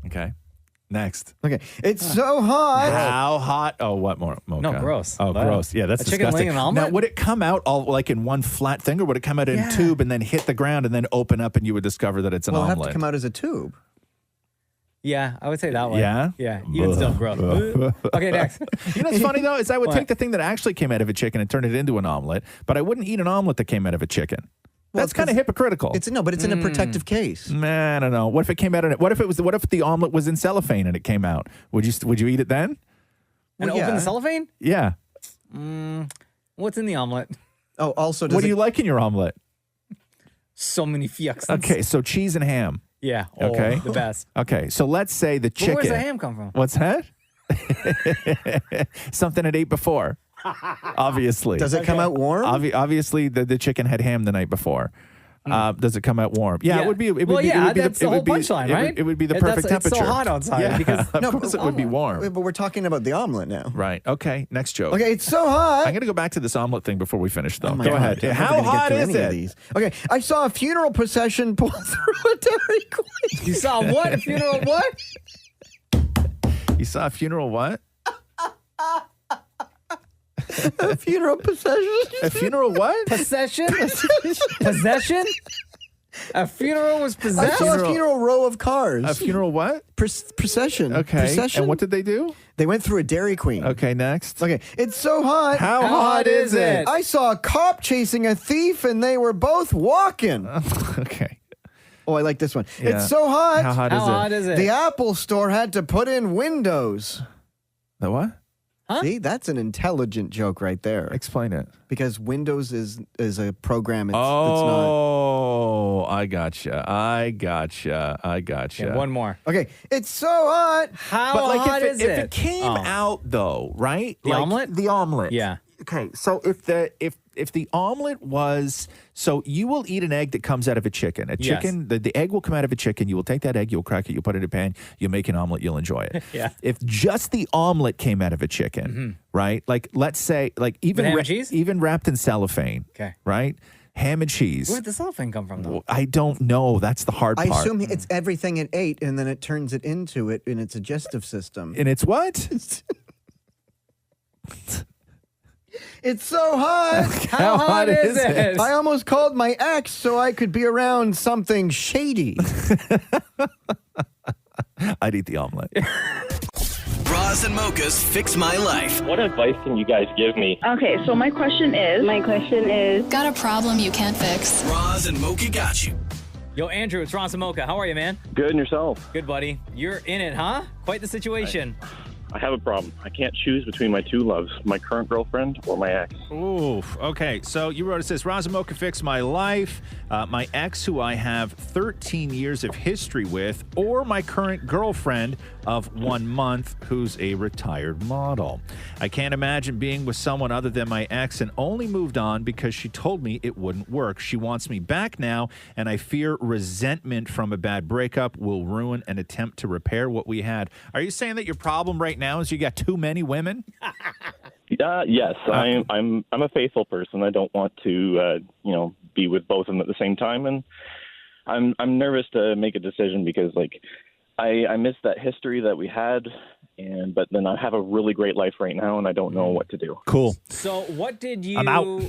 Okay. Next. Okay. It's so hot. How hot? Oh, what more? Mocha? No, gross. Oh, Wow. gross. Yeah, that's A chicken disgusting. laying an omelet? Now, would it come out all like in one flat thing, or would it come out in Yeah. a tube and then hit the ground and then open up and you would discover that it's an Well, it'll omelet? have to come out as a tube. Yeah, I would say that way. Yeah? Yeah, even still gross. Okay, next. You know what's funny, though, is I would What? take the thing that actually came out of a chicken and turn it into an omelet, but I wouldn't eat an omelet that came out of a chicken. Well, That's kind of hypocritical. But it's in a protective case. Man, I don't know. What if it came out in it? What if the omelet was in cellophane and it came out? Would you eat it then? And Well, open yeah. the cellophane? Yeah. What's in the omelet? Oh, also, What do you like in your omelet? So many fucks. Okay, so cheese and ham. Yeah. Oh, Okay. The best. Okay, so let's say the But chicken. where's the ham come from? What's that? Something it ate before. Obviously. Does it come out warm? Obviously, the chicken had ham the night before. Does it come out warm? Yeah, it would be. It would be. It would be that's the whole punchline, right? It would be the That's- perfect temperature. It's so hot outside. Yeah, Because of course it would be warm. But we're talking about the omelet now. Right. Okay. Next joke. Okay, it's so hot. I'm going to go back to this omelet thing before we finish, though. Oh my Go God, ahead. I'm never How gonna get hot through is any of it? these. Okay, I saw a funeral procession pull through a Dairy Queen. You saw what? A funeral what? You saw a funeral what? A funeral procession. A funeral what? Possession? Possession? A funeral was I possessed? saw a funeral row of cars. A funeral what? Procession. Okay. Procession. And what did they do? They went through a Dairy Queen. Okay, next. Okay, it's so hot. How hot is it? I saw a cop chasing a thief, and they were both walking. Okay. Oh, I like this one. Yeah. It's so hot. How hot How is it? hot is it? The Apple Store had to put in windows. The what? Huh? See, that's an intelligent joke right there. Explain it. Because Windows is a program. It's not. Oh, I gotcha. Okay, one more. Okay, it's so hot. How But like hot if is it, it? if it came Oh. out though, right? The omelet? The omelet. Yeah. Okay. So if the omelet was so you will eat an egg that comes out of a chicken. A Yes. chicken, the egg will come out of a chicken. You will take that egg, you'll crack it, you'll put it in a pan, you'll make an omelet, you'll enjoy it. Yeah. If just the omelet came out of a chicken, right? Like let's say like even ham and cheese? even wrapped in cellophane. Okay. Right? Ham and cheese. Where did the cellophane come from, though? I don't know. That's the hard I part. assume it's everything it ate, and then it turns it into it in its digestive system. And it's what? It's so hot. How hot is it? I almost called my ex so I could be around something shady. I'd eat the omelet. Roz and Mocha's Fix My Life. What advice can you guys give me? Okay, so my question is, got a problem you can't fix? Roz and Mocha got you. Yo, Andrew, it's Roz and Mocha. How are you, man? Good, and yourself? Good, buddy. You're in it, huh? Quite the situation. I have a problem. I can't choose between my two loves, my current girlfriend or my ex. Oof. Okay, so you wrote, it says, Roz and Mocha fix my life, my ex who I have 13 years of history with, or my current girlfriend of 1 month who's a retired model. I can't imagine being with someone other than my ex and only moved on because she told me it wouldn't work. She wants me back now, and I fear resentment from a bad breakup will ruin an attempt to repair what we had. Are you saying that your problem right now is you got too many women? Yes, I'm a faithful person. I don't want to, be with both of them at the same time, and I'm nervous to make a decision because, like, I miss that history that we had, but then I have a really great life right now, and I don't know what to do. Cool. So what did you... I'm out.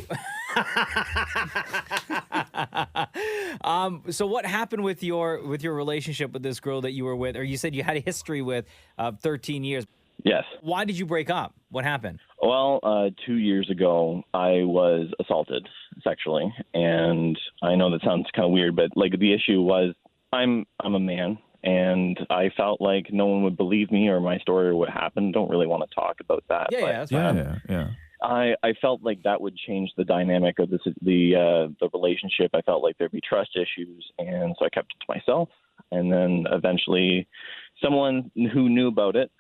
So what happened with your relationship with this girl that you were with, or you said you had a history with 13 years? Yes. Why did you break up? What happened? Well, 2 years ago, I was assaulted sexually, and I know that sounds kind of weird, but like the issue was I'm a man, and I felt like no one would believe me or my story or what happened. Don't really want to talk about that. Yeah, but, that's fine. I felt like that would change the dynamic of the relationship. I felt like there'd be trust issues, and so I kept it to myself. And then eventually, someone who knew about it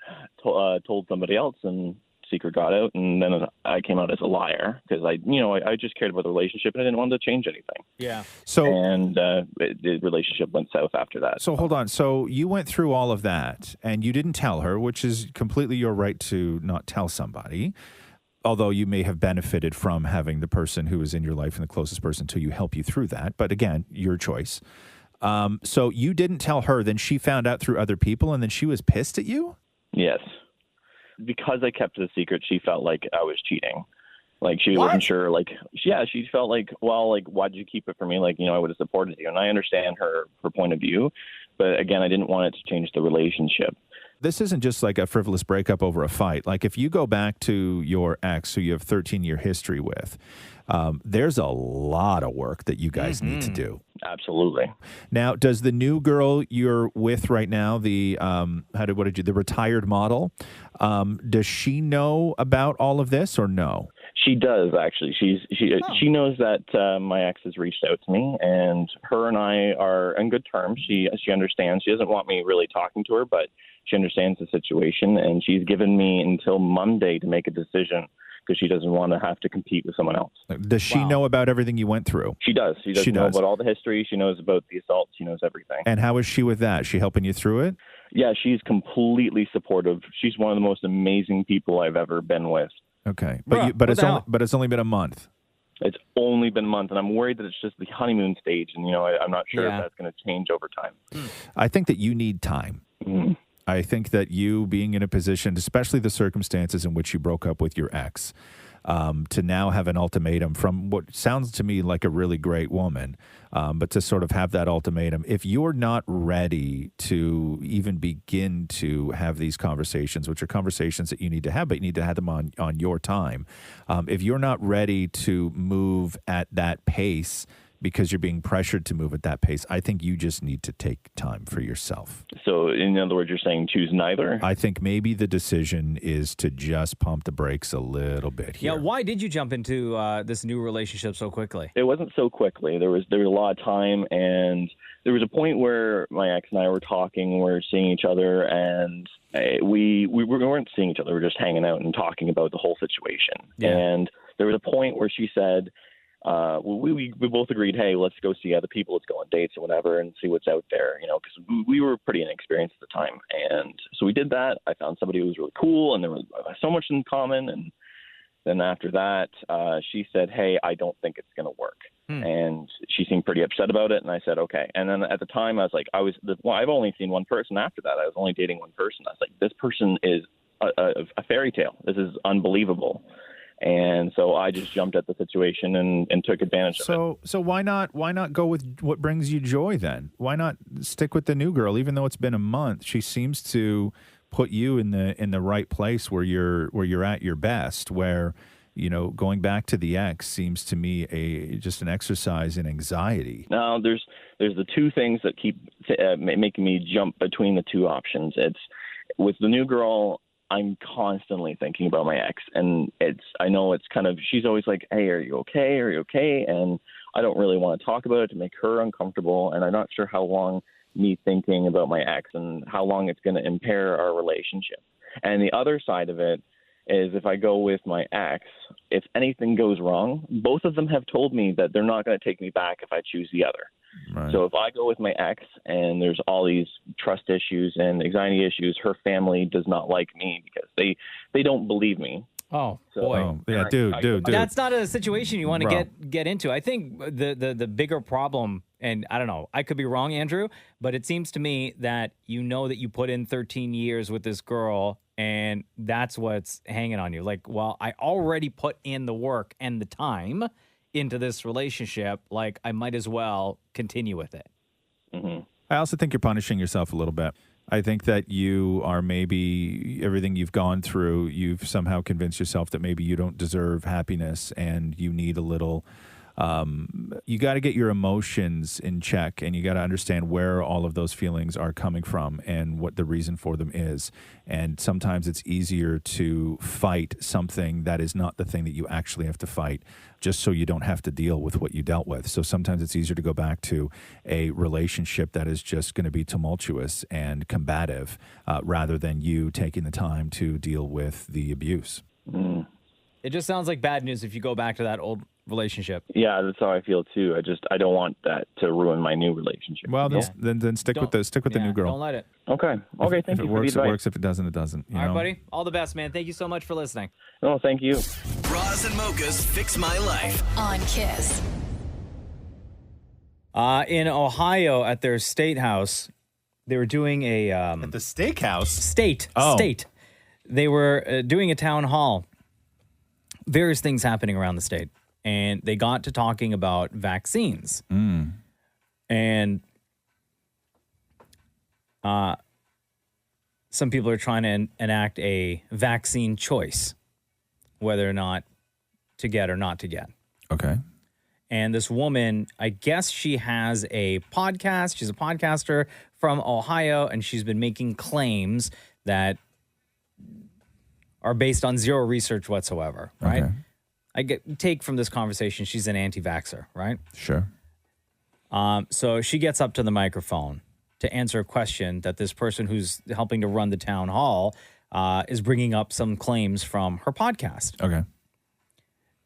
told somebody else, and secret got out. And then I came out as a liar because I just cared about the relationship and I didn't want to change anything. Yeah. And the relationship went south after that. So hold on. So you went through all of that, and you didn't tell her, which is completely your right to not tell somebody. Although you may have benefited from having the person who is in your life and the closest person to you help you through that. But again, your choice. So you didn't tell her, then she found out through other people, and then she was pissed at you? Yes. Because I kept it a secret, she felt like I was cheating. Like, she wasn't sure. Like, yeah, she felt like, well, like, why did you keep it from me? Like, I would have supported you. And I understand her point of view. But again, I didn't want it to change the relationship. This isn't just like a frivolous breakup over a fight. Like, if you go back to your ex who you have 13-year history with, there's a lot of work that you guys need to do. Absolutely. Now, does the new girl you're with right now, the the retired model, does she know about all of this or no? She does, actually. She knows that my ex has reached out to me, and her and I are in good terms. She understands. She doesn't want me really talking to her, but she understands the situation, and she's given me until Monday to make a decision because she doesn't want to have to compete with someone else. Does she know about everything you went through? She does. She knows about all the history. She knows about the assault. She knows everything. And how is she with that? Is she helping you through it? Yeah, she's completely supportive. She's one of the most amazing people I've ever been with. Okay, but it's only been a month. It's only been a month, and I'm worried that it's just the honeymoon stage, and I'm not sure if that's going to change over time. I think that you need time. I think that you being in a position, especially the circumstances in which you broke up with your ex, to now have an ultimatum from what sounds to me like a really great woman, but to sort of have that ultimatum. If you're not ready to even begin to have these conversations, which are conversations that you need to have, but you need to have them on your time. If you're not ready to move at that pace because you're being pressured to move at that pace, I think you just need to take time for yourself. So, in other words, you're saying choose neither? I think maybe the decision is to just pump the brakes a little bit here. Yeah, why did you jump into this new relationship so quickly? It wasn't so quickly. There was a lot of time, and there was a point where my ex and I were talking, we were seeing each other, and we weren't seeing each other. We were just hanging out and talking about the whole situation. Yeah. And there was a point where she said, we both agreed, hey, let's go see other people, let's go on dates or whatever and see what's out there, because we were pretty inexperienced at the time. And so we did that. I found somebody who was really cool, and there was so much in common. And then after that, she said, hey, I don't think it's going to work. And she seemed pretty upset about it. And I said, okay. And then at the time I was like, I've only seen one person after that. I was only dating one person. I was like, this person is a fairy tale. This is unbelievable. And so I just jumped at the situation and took advantage of it. So why not go with what brings you joy then? Why not stick with the new girl? Even though it's been a month, she seems to put you in the right place where you're at your best, where, going back to the ex seems to me just an exercise in anxiety. Now there's the two things that keep making me jump between the two options. It's with the new girl, I'm constantly thinking about my ex, and I know it's kind of, she's always like, hey, are you okay? Are you okay? And I don't really want to talk about it to make her uncomfortable. And I'm not sure how long me thinking about my ex and how long it's going to impair our relationship. And the other side of it is if I go with my ex, if anything goes wrong, both of them have told me that they're not going to take me back if I choose the other. Right. So if I go with my ex and there's all these trust issues and anxiety issues, her family does not like me because they don't believe me. Oh, So- boy. Oh, yeah, dude. That's not a situation you want to Bro. get into. I think the bigger problem, and I don't know, I could be wrong, Andrew, but it seems to me that you know that you put in 13 years with this girl, and that's what's hanging on you. Like, well, I already put in the work and the time into this relationship. Like, I might as well continue with it. Mm-hmm. I also think you're punishing yourself a little bit. I think that you are maybe everything you've gone through, you've somehow convinced yourself that maybe you don't deserve happiness and you need a little, you got to get your emotions in check and you got to understand where all of those feelings are coming from and what the reason for them is. And sometimes it's easier to fight something that is not the thing that you actually have to fight, just so you don't have to deal with what you dealt with. So sometimes it's easier to go back to a relationship that is just going to be tumultuous and combative rather than you taking the time to deal with the abuse. Mm. It just sounds like bad news if you go back to that old relationship. Yeah, that's how I feel too. I don't want that to ruin my new relationship. Well, then stick with the new girl. Don't let it. Okay. Okay. Thank If you it for works, the it advice. works. If it doesn't, it doesn't. You All right, know? buddy. All the best, man. Thank you so much for listening. No, thank you. Roz and Mocha's Fix My Life. On Kiss. In Ohio, at their state house, they were doing a At the steakhouse? State. They were doing a town hall. Various things happening around the state, and they got to talking about vaccines. And some people are trying to enact a vaccine choice, whether or not to get or not to get. Okay. And this woman, I guess she has a podcast. She's a podcaster from Ohio, and she's been making claims that are based on zero research whatsoever, right? Okay. Take from this conversation, she's an anti-vaxxer, right? Sure. So she gets up to the microphone to answer a question that this person who's helping to run the town hall is bringing up some claims from her podcast. Okay.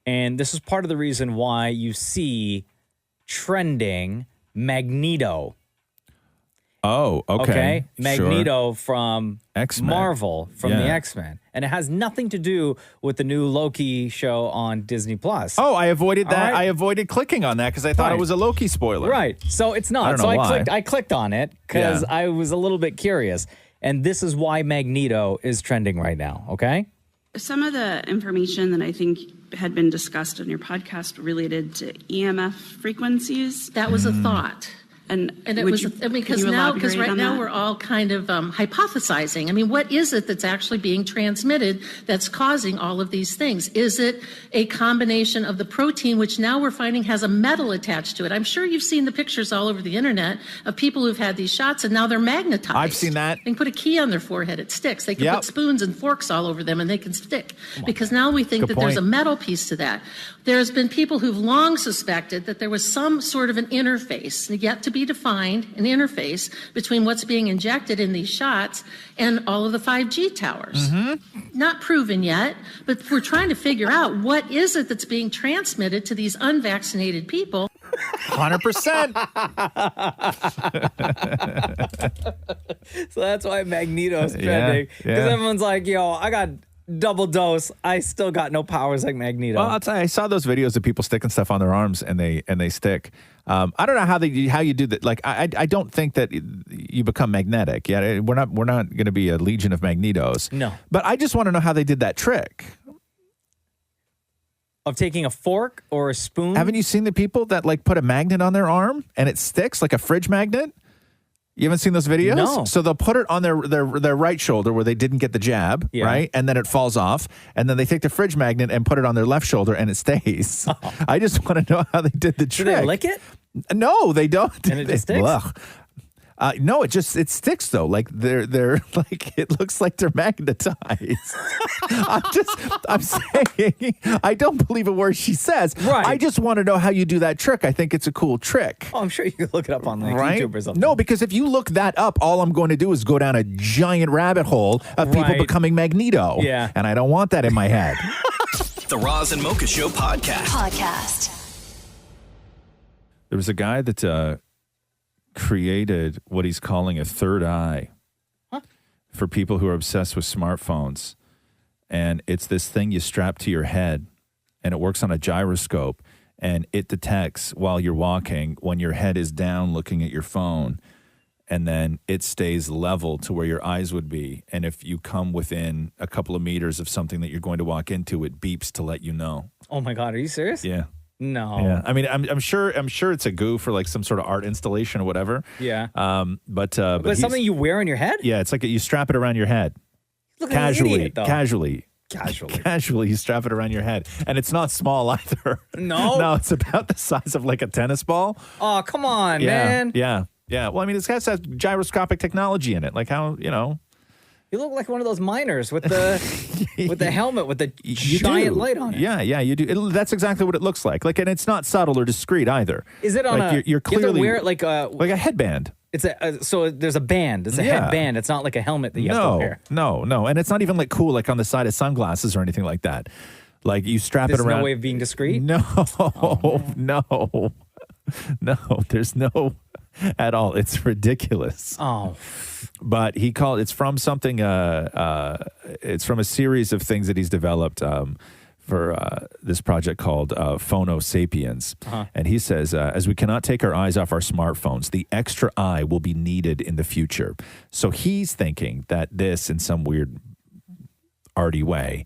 And this is part of the reason why you see trending Magneto. Oh, okay. Magneto from X-Men. Marvel, from the Yeah. X-Men. And it has nothing to do with the new Loki show on Disney Plus. Oh, I avoided All that. right? I avoided clicking on that because I thought Right. it was a Loki spoiler. Right. So it's not. I don't So know why. I clicked on it because Yeah. I was a little bit curious. And this is why Magneto is trending right now, okay? Some of the information that I think had been discussed on your podcast related to EMF frequencies. That was a thought. And it would was you- because can you now, because elaborate right on now that? we're all kind of hypothesizing. I mean, what is it that's actually being transmitted that's causing all of these things? Is it a combination of the protein, which now we're finding has a metal attached to it? I'm sure you've seen the pictures all over the internet of people who've had these shots and now they're magnetized. I've seen that. They can put a key on their forehead, it sticks. They can Yep. put spoons and forks all over them and they can stick. Because now we think Good that there's a point. metal piece to that. There's been people who've long suspected that there was some sort of an interface, yet to be defined, an interface between what's being injected in these shots and all of the 5G towers. Not proven yet, but we're trying to figure out what is it that's being transmitted to these unvaccinated people. 100%. So that's why Magneto's Yeah, trending. Because yeah. everyone's like, yo, I got double dose. I still got no powers like Magneto. Well, I'll tell you, I saw those videos of people sticking stuff on their arms and they stick. I don't know how you do that. Like I don't think that you become magnetic. Yeah, we're not going to be a legion of Magnetos. No. But I just want to know how they did that trick. Of taking a fork or a spoon? Haven't you seen the people that like put a magnet on their arm and it sticks like a fridge magnet? You haven't seen those videos? No. So they'll put it on their right shoulder where they didn't get the jab, Yeah. right? And then it falls off. And then they take the fridge magnet and put it on their left shoulder and it stays. I just want to know how they did the trick. Do they lick it? No, they don't. And it just sticks? Ugh. No, it sticks though. Like they're like, it looks like they're magnetized. I'm saying, I don't believe a word she says. Right. I just want to know how you do that trick. I think it's a cool trick. Oh, I'm sure you can look it up on like Right? YouTube or something. No, because if you look that up, all I'm going to do is go down a giant rabbit hole of people Right. becoming Magneto. Yeah. And I don't want that in my head. The Roz and Mocha Show podcast. There was a guy that created what he's calling a third eye for people who are obsessed with smartphones. And it's this thing you strap to your head, and it works on a gyroscope, and it detects while you're walking when your head is down looking at your phone, and then it stays level to where your eyes would be. And if you come within a couple of meters of something that you're going to walk into, it beeps to let you know. Oh my God, are you serious? Yeah. No. Yeah, I mean, I'm sure it's a goof for like some sort of art installation or whatever. Yeah. But But something you wear on your head? Yeah, it's like you strap it around your head. Look like an idiot, though. Casually, you strap it around your head, and it's not small either. No? It's about the size of like a tennis ball. Oh, come on, Yeah, man. yeah. Well, I mean, this guy has gyroscopic technology in it. Like how, You look like one of those miners with the helmet with the you giant do. light on it. Yeah, you do. That's exactly what it looks like. Like, and it's not subtle or discreet either. Is it on like you're clearly you have to wear it like a headband. It's so there's a band. It's a headband. It's not like a helmet that you have to wear. No, and it's not even like cool, like on the side of sunglasses or anything like that. Like you strap There's it around. no way of being discreet? No, no, there's no at all. It's ridiculous. Oh. But it's from something, it's from a series of things that he's developed for this project called Phono Sapiens. And he says, as we cannot take our eyes off our smartphones, the extra eye will be needed in the future. So he's thinking that this, in some weird arty way,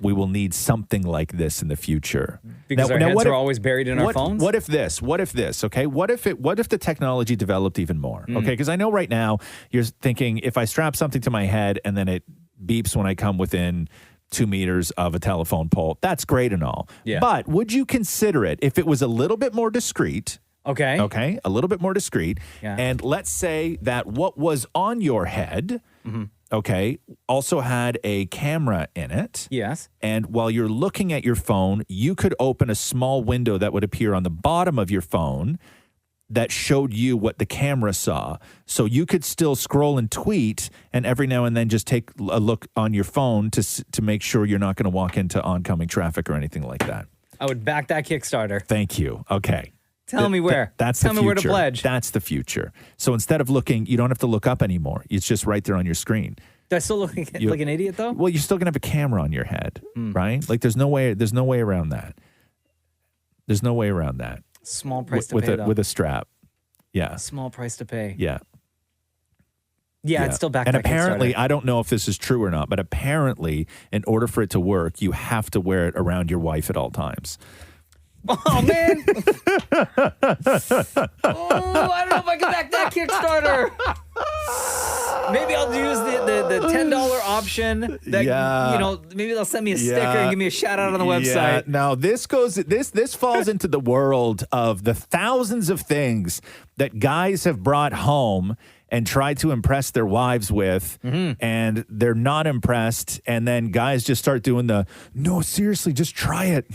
we will need something like this in the future. Because our heads are always buried in our phones? What if this, okay? What if the technology developed even more? Okay, because I know right now you're thinking, if I strap something to my head and then it beeps when I come within 2 meters of a telephone pole, that's great and all. Yeah. But would you consider it if it was a little bit more discreet? Okay. Okay, a little bit more discreet. Yeah. And let's say that what was on your head, okay, also had a camera in it. Yes. And while you're looking at your phone, you could open a small window that would appear on the bottom of your phone that showed you what the camera saw. So you could still scroll and tweet, and every now and then just take a look on your phone to make sure you're not going to walk into oncoming traffic or anything like that. I would back that Kickstarter. Thank you. Okay. Tell me where. That's Tell the me future. where to pledge. That's the future. So instead of looking, you don't have to look up anymore. It's just right there on your screen. Do I still look like an idiot though? Well, you're still gonna have a camera on your head, right? Like there's no way around that. There's no way around that. Small price to pay though. With a strap. Yeah. Small price to pay. Yeah. Yeah, it's still back. And that apparently, Kickstarter. I don't know if this is true or not, but apparently, in order for it to work, you have to wear it around your wife at all times. Oh man! I don't know if I can back that Kickstarter. Maybe I'll use the $10 option. That maybe they'll send me a sticker and give me a shout out on the website. Now this falls into the world of the thousands of things that guys have brought home and tried to impress their wives with, and they're not impressed, and then guys just start doing no, seriously, just try it.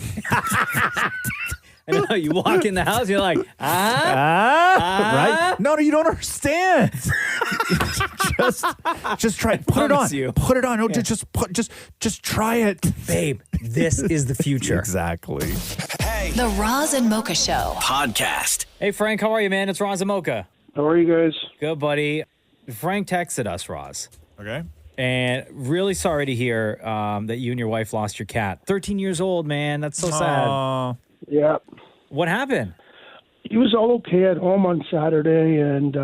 I know, you walk in the house, you're like, right? No, you don't understand. just try it. Put it on. Put it on. No, just try it, babe. This is the future. Exactly. The Roz and Mocha Show podcast. Hey Frank, how are you, man? It's Roz and Mocha. How are you guys? Good, buddy. Frank texted us, Roz. Okay. And really sorry to hear that you and your wife lost your cat. 13 years old, man. That's so sad. Yeah. What happened? He was all okay at home on Saturday, and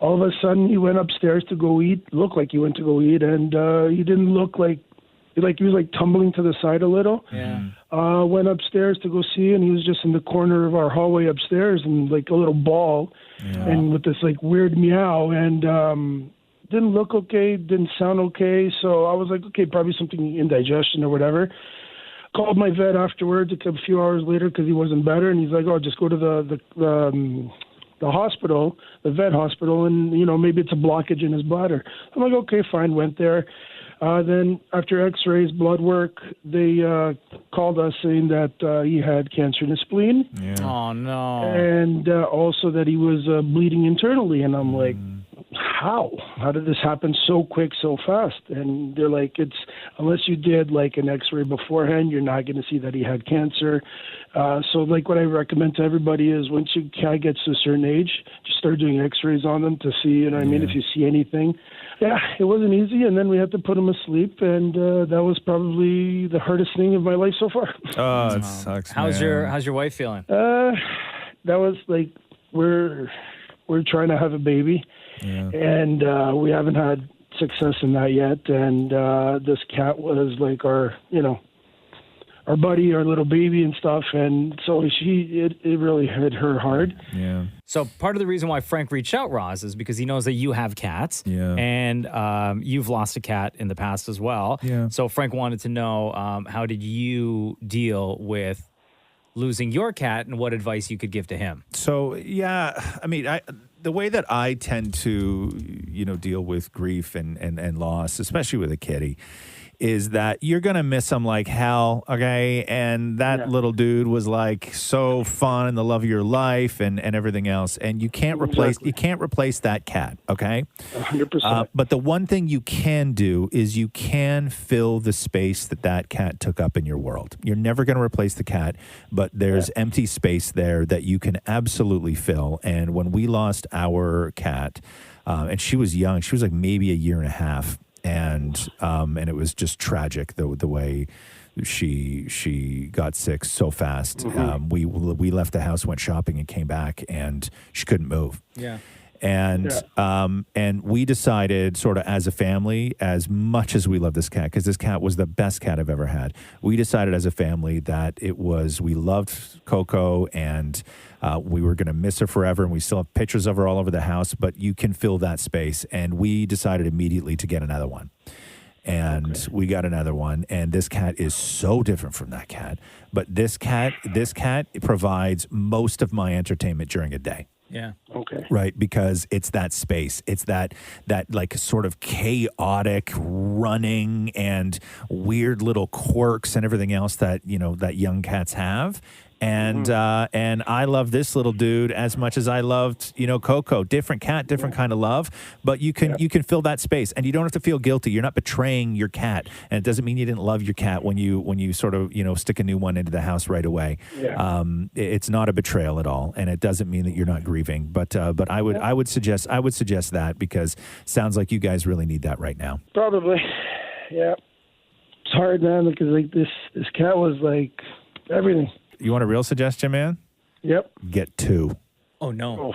all of a sudden he went upstairs to go eat. Looked like he went to go eat, and he didn't look like he was tumbling to the side a little. Yeah. Went upstairs to go see, and he was just in the corner of our hallway upstairs, and like a little ball, and with this like weird meow, and didn't look okay, didn't sound okay. So I was like, okay, probably something indigestion or whatever. Called my vet afterwards. It's a few hours later because he wasn't better, and he's like, "Oh, just go to the the hospital, the vet hospital, and, maybe it's a blockage in his bladder. I'm like, okay, fine, went there. Then after x-rays, blood work, they called us saying that he had cancer in his spleen. Yeah. Oh, no. And also that he was bleeding internally. And I'm like, how? How did this happen so quick, so fast? And they're like, unless you did like an x-ray beforehand, you're not going to see that he had cancer. So like what I recommend to everybody is once your cat gets to a certain age, just start doing x-rays on them to see, if you see anything. Yeah, it wasn't easy. And then we had to put him asleep. And that was probably the hardest thing of my life so far. Oh, it sucks. How's your wife feeling? That was like, we're trying to have a baby. Yeah. And we haven't had success in that yet. And this cat was like our buddy, our little baby and stuff. And so it really hit her hard. Yeah. So part of the reason why Frank reached out, Roz, is because he knows that you have cats. Yeah. And you've lost a cat in the past as well. Yeah. So Frank wanted to know, how did you deal with losing your cat and what advice you could give to him? So, yeah, I mean, the way that I tend to, deal with grief and loss, especially with a kitty, is that you're going to miss them like hell, okay? And that little dude was like so fun and the love of your life and everything else. And you can't replace that cat, okay? 100%. But the one thing you can do is you can fill the space that cat took up in your world. You're never going to replace the cat, but there's empty space there that you can absolutely fill. And when we lost our cat, and she was young, she was like maybe a year and a half, and it was just tragic the way she got sick so fast. Mm-hmm. We left the house, went shopping, and came back, and she couldn't move. Yeah. And we decided, sort of as a family, as much as we love this cat, because this cat was the best cat I've ever had, we decided as a family that we loved Coco, and we were going to miss her forever, and we still have pictures of her all over the house, but you can fill that space. And we decided immediately to get another one. And we got another one, and this cat is so different from that cat. But this cat provides most of my entertainment during a day. Yeah. Okay. Right, because it's that space. It's that like sort of chaotic running and weird little quirks and everything else that, that young cats have. And I love this little dude as much as I loved, Coco. Different cat, different kind of love, but you can fill that space, and you don't have to feel guilty. You're not betraying your cat, and it doesn't mean you didn't love your cat when you sort of stick a new one into the house right away. Yeah. It's not a betrayal at all, and it doesn't mean that you're not grieving. But I would suggest that, because it sounds like you guys really need that right now. Probably. Yeah. It's hard, man, because like this cat was like everything. You want a real suggestion, man? Yep. Get 2. Oh, no.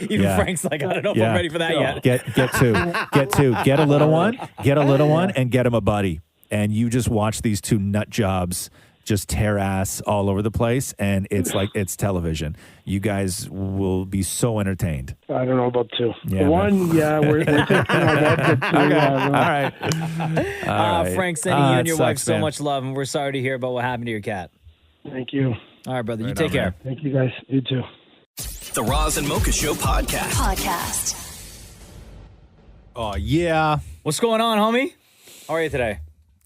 Even Frank's like, I don't know if I'm ready for that yet. Get 2. Get 2. Get a little one. Get a little one, and get him a buddy. And you just watch these 2 nut jobs just tear ass all over the place, and it's like it's television. You guys will be so entertained. I don't know about 2. Yeah, one, we're thinking about that. All right. Frank, sending you and your wife sucks, so man. much love, and we're sorry to hear about what happened to your cat. Thank you. All right, brother. You Right take on, care. man. Thank you, guys. You too. The Roz and Mocha Show podcast. Oh, yeah. What's going on, homie? How are you today?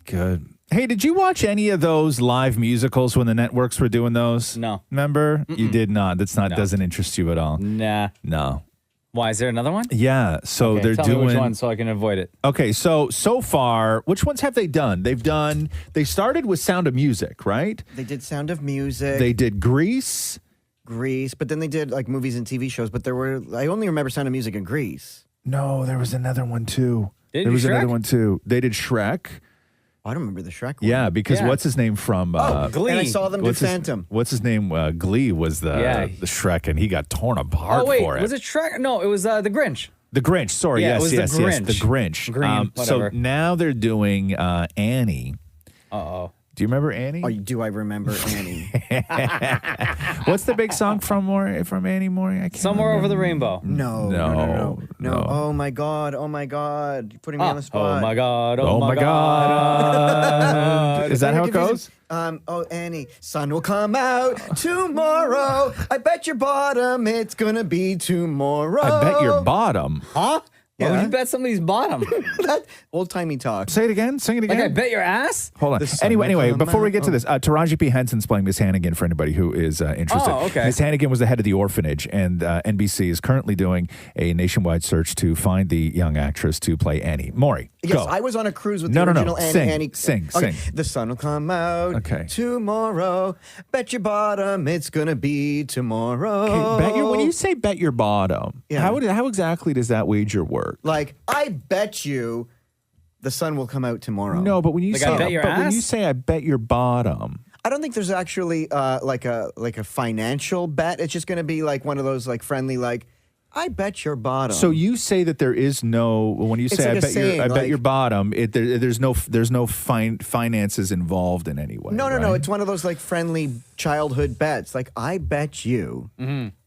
Good. Hey, did you watch any of those live musicals when the networks were doing those? No. Remember? You did not. Doesn't interest you at all. Nah. No. Why? Is there another one? Yeah. So Okay, they're tell doing me which one so I can avoid it. Okay, so far, which ones have they done? They started with Sound of Music, right? They did Sound of Music. They did Grease, but then they did like movies and TV shows. But I only remember Sound of Music and Grease. No, there was another one too. They There was did Shrek? another one too. They did Shrek. I don't remember the Shrek one. Yeah, because what's his name from Glee. And I saw them do Phantom. What's his name? Glee was the Shrek, and he got torn apart Oh, wait. for it. Was it Shrek? No, it was The Grinch. The Grinch, sorry. Yeah, it yes, was yes, The yes. Grinch. The Grinch. Green, So whatever. now they're doing Annie. Uh-oh. Do you remember Annie? Oh, do I remember Annie? What's the big song from Annie Maury? I can't Somewhere remember. Over the Rainbow. No. Oh my God. You're putting me on the spot. Oh my God. Oh my God. Is that how it goes? Annie, sun will come out tomorrow. I bet your bottom it's gonna be tomorrow. I bet your bottom. Huh? Why would you bet somebody's bottom? That old-timey talk. Say it again. Sing it again. Like I bet your ass? Hold on. Anyway, before we get to this, Taraji P. Henson's playing Miss Hannigan for anybody who is interested. Oh, okay. Miss Hannigan was the head of the orphanage, and NBC is currently doing a nationwide search to find the young actress to play Annie. Maury, Yes, go. I was on a cruise with No, the no, original no. Annie. Sing. The sun will come out Okay. tomorrow. Bet your bottom it's gonna be tomorrow. Okay, when you say bet your bottom, how exactly does that wager work? Like, I bet you the sun will come out tomorrow. No, but when you say I bet your ass? when you say I bet your bottom, I don't think there's actually like a financial bet. It's just gonna be like one of those like friendly like, I bet your bottom. so you say that there is no when you It's say like a saying, I bet like- your bottom, there's no finances involved in any way. No. right? It's one of those like friendly childhood bets. Like, I bet you.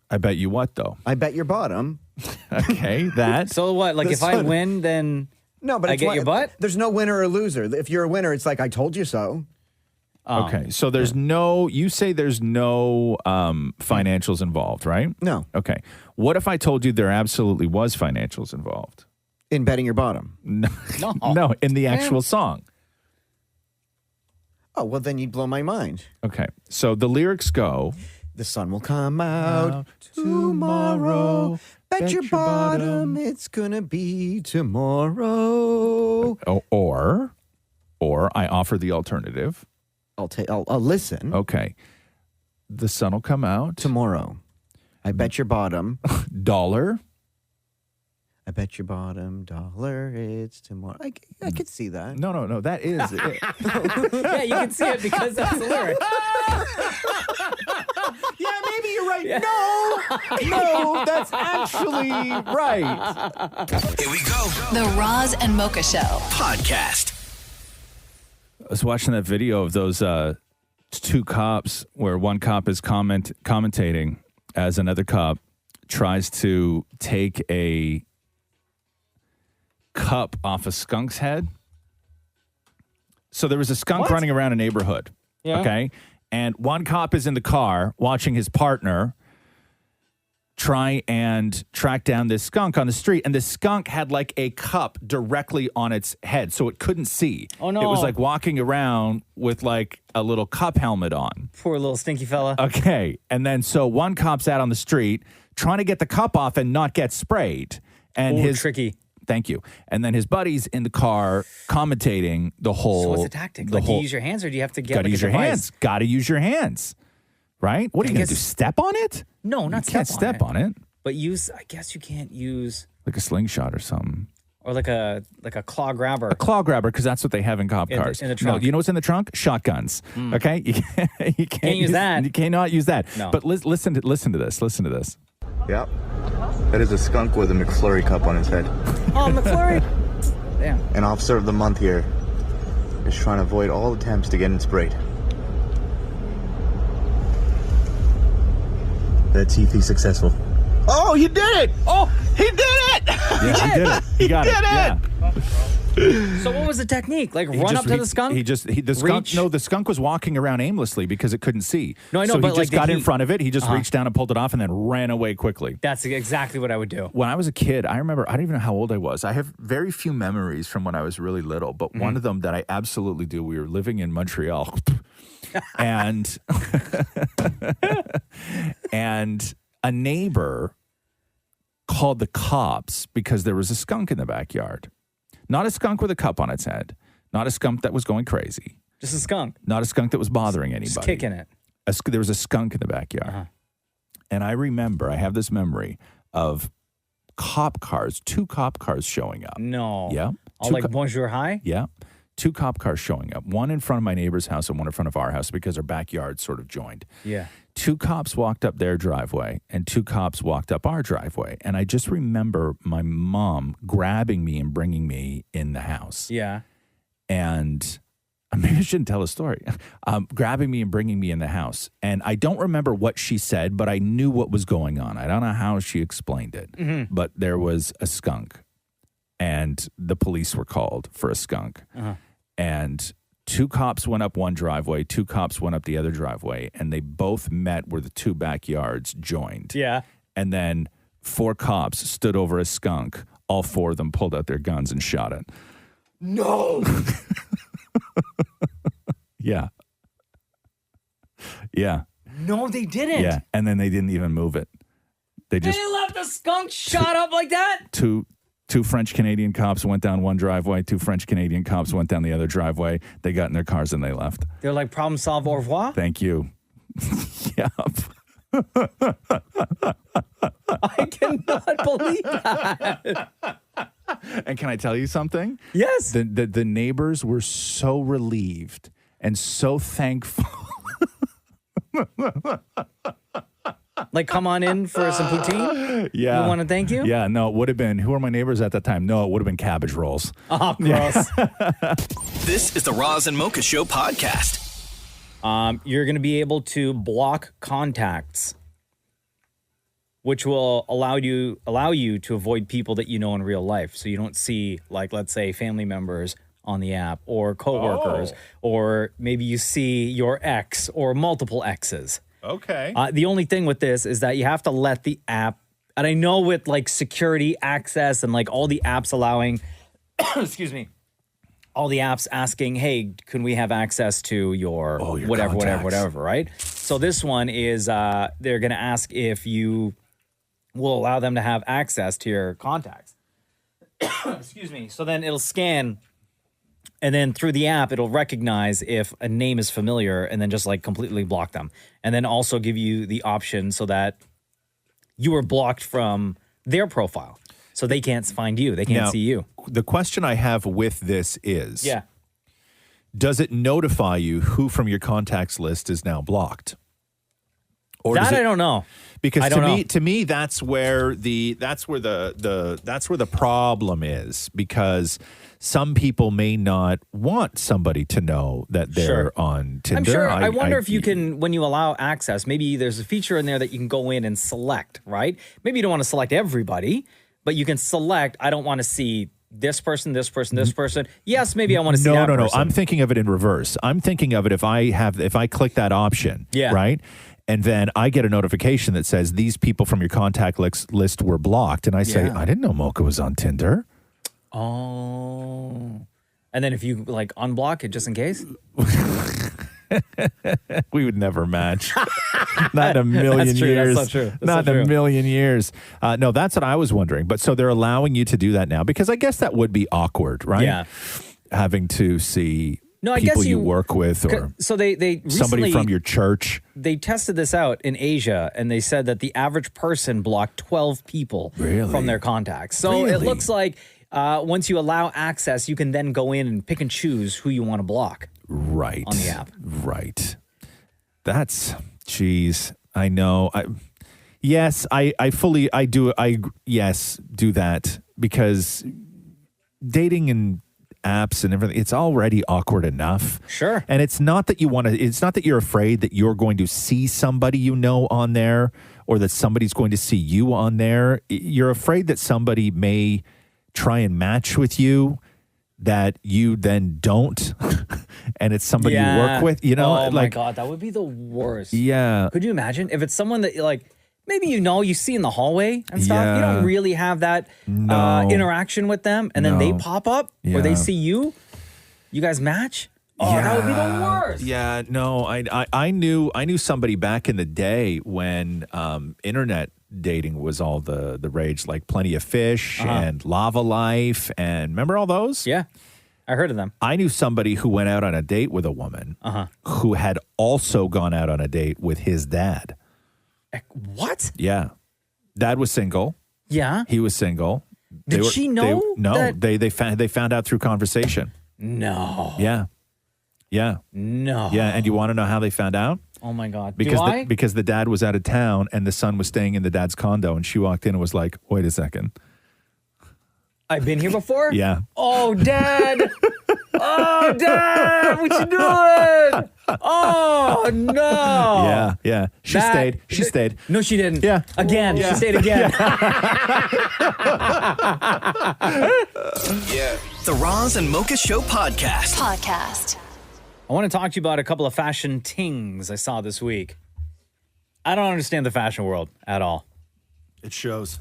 I bet you what though? I bet your bottom. Okay, that. So what? Like The if I sun- win, then No, but I it's get your butt? There's no winner or loser. If you're a winner, it's like, I told you so. Okay, so there's no. You say there's no financials involved, right? No. Okay. What if I told you there absolutely was financials involved? In betting your bottom. No, no, in the actual song. Oh, well, then you'd blow my mind. Okay, so the lyrics go. The sun will come out tomorrow. Bet your bottom it's gonna be tomorrow. Or I offer the alternative. I'll listen. Okay. The sun will come out tomorrow. I bet your bottom. Dollar. I bet your bottom dollar it's tomorrow. I could see that. No. That is it. yeah, you can see it because that's the lyric. Yeah, maybe you're right. No, that's actually right. Here we go. The Roz and Mocha Show Podcast. I was watching that video of those two cops where one cop is commentating as another cop tries to take a cup off a skunk's head. So there was a skunk running around a neighborhood. Yeah. Okay. And one cop is in the car watching his partner try and track down this skunk on the street. And the skunk had like a cup directly on its head, so it couldn't see. Oh, no. It was like walking around with like a little cup helmet on. Poor little stinky fella. Okay. And then so one cop's out on the street trying to get the cup off and not get sprayed. And Ooh, tricky. Thank you. And then his buddy's in the car commentating the whole. So what's the tactic? Like, do you use your hands or do you have to get Gotta like use a your device? hands. Gotta use your hands. Right? What are you going to do? Step on it? No, not You can't step on it. But I guess you can't use Like a slingshot or something. or like a claw grabber. A claw grabber, because that's what they have in cop In the- cars. in the trunk. No, you know what's in the trunk? Shotguns. Okay? You can't use that. You cannot use that. No. But listen to this. Listen to this. Yep. That is a skunk with a McFlurry cup on his head. Oh, McFlurry. Damn. An officer of the month here is trying to avoid all attempts to get it sprayed. Let's see if he's successful. Oh, you did it! Oh, he did it! Yeah, he did it. He got it. Yeah. So what was the technique? Like He run just- up to the skunk? The skunk. Reach? No, the skunk was walking around aimlessly because it couldn't see. No, I know, So but he like, just did got he- in front of it. He just Uh-huh. reached down and pulled it off, and then ran away quickly. That's exactly what I would do. When I was a kid, I remember, I don't even know how old I was. I have very few memories from when I was really little, but Mm-hmm. one of them that I absolutely do, we were living in Montreal and and a neighbor called the cops because there was a skunk in the backyard. Not a skunk with a cup on its head, not a skunk that was going crazy, Just a skunk. not a skunk that was bothering anybody. Just kicking it. There was a skunk in the backyard. And I remember, I have this memory of cop cars, 2 cop cars showing up. No. Yeah. All like bonjour hi? Yeah. 2 cop cars showing up, one in front of my neighbor's house and one in front of our house because our backyards sort of joined. Yeah. 2 cops walked up their driveway and 2 cops walked up our driveway. And I just remember my mom grabbing me and bringing me in the house. Yeah. And maybe I shouldn't tell a story, grabbing me and bringing me in the house. And I don't remember what she said, but I knew what was going on. I don't know how she explained it, but there was a skunk, and the police were called for a skunk. And 2 cops went up one driveway, 2 cops went up the other driveway, and they both met where the 2 backyards joined. Yeah. And then 4 cops stood over a skunk. All 4 of them pulled out their guns and shot it. No. Yeah. Yeah. No, they didn't. Yeah. And then they didn't even move it. They just They left the skunk shot up like that? two French Canadian cops went down one driveway, 2 French Canadian cops went down the other driveway. They got in their cars and they left. They're like, problem solved, au revoir? Thank you. Yeah. I cannot believe that. And can I tell you something? Yes. The neighbors were so relieved and so thankful. Like, come on in for some poutine? Yeah. We want to thank you? Yeah, no, it would have been, who were my neighbors at that time? No, it would have been cabbage rolls. Oh, gross. This is the Roz and Mocha Show podcast. You're going to be able to block contacts, which will allow you to avoid people that you know in real life. So you don't see, like, let's say, family members on the app or coworkers, or maybe you see your ex or multiple exes. Okay. The only thing with this is that you have to let the app, and I know with like security access and like all the apps allowing, excuse me, all the apps asking, hey, can we have access to your whatever, right? So this one is they're going to ask if you will allow them to have access to your contacts. Excuse me. So then it'll scan, and then through the app, it'll recognize if a name is familiar and then just like completely block them. And then also give you the option so that you are blocked from their profile. So they can't find you. They can't see you. The question I have with this is, Yeah. does it notify you who from your contacts list is now blocked? Or That does it, I don't know. Because I don't know. to me that's where the problem is, because some people may not want somebody to know that they're on Tinder. I'm sure. I wonder if you can, when you allow access, maybe there's a feature in there that you can go in and select, right? Maybe you don't want to select everybody, but you can select, I don't want to see this person, this person, this person. Yes, maybe I want to see that person. No. I'm thinking of it in reverse. I'm thinking of it if I click that option, right? And then I get a notification that says these people from your contact list were blocked. And I say, I didn't know Mocha was on Tinder. Oh. And then if you like unblock it just in case? We would never match. Not in a million That's true. years. That's not true. That's Not not in a true. million years. No, that's what I was wondering. But so they're allowing you to do that now, because I guess that would be awkward, right? Yeah. Having to see No, I people guess you work with, or So they recently, somebody from your church. They tested this out in Asia, and they said that the average person blocked 12 people from their contacts. So it looks like once you allow access, you can then go in and pick and choose who you want to block. Right. On the app. Right. That's, geez, I know. Yes, I do that, because dating and apps and everything, it's already awkward enough. Sure. And it's not that it's not that you're afraid that you're going to see somebody you know on there, or that somebody's going to see you on there. You're afraid that somebody may try and match with you that you then don't, and it's somebody you work with, Oh my God, that would be the worst. Yeah. Could you imagine if it's someone that like, maybe you see in the hallway and stuff. You Yeah. don't really have that interaction with them, and then they pop up or they Yeah. see you. You guys match. Oh, that would be the worst. Yeah, no, I knew somebody back in the day when internet dating was all the rage, like Plenty of Fish and Lava Life, and remember all those? Yeah, I heard of them. I knew somebody who went out on a date with a woman who had also gone out on a date with his dad. What? Yeah, dad was single. Yeah, he was single. Did she know? No, that- they found out through conversation. No. Yeah. No. Yeah, and you want to know how they found out? Oh my God. Because Do I? because the dad was out of town and the son was staying in the dad's condo, and she walked in and was like, "Wait a second." I've been here before? Yeah. Oh, Dad. Oh, Dad, what you doing? Oh, no. Yeah. She stayed. No, she didn't. Yeah. Again. Yeah. She stayed again. The Roz and Mocha Show podcast. I want to talk to you about a couple of fashion tings I saw this week. I don't understand the fashion world at all. It shows.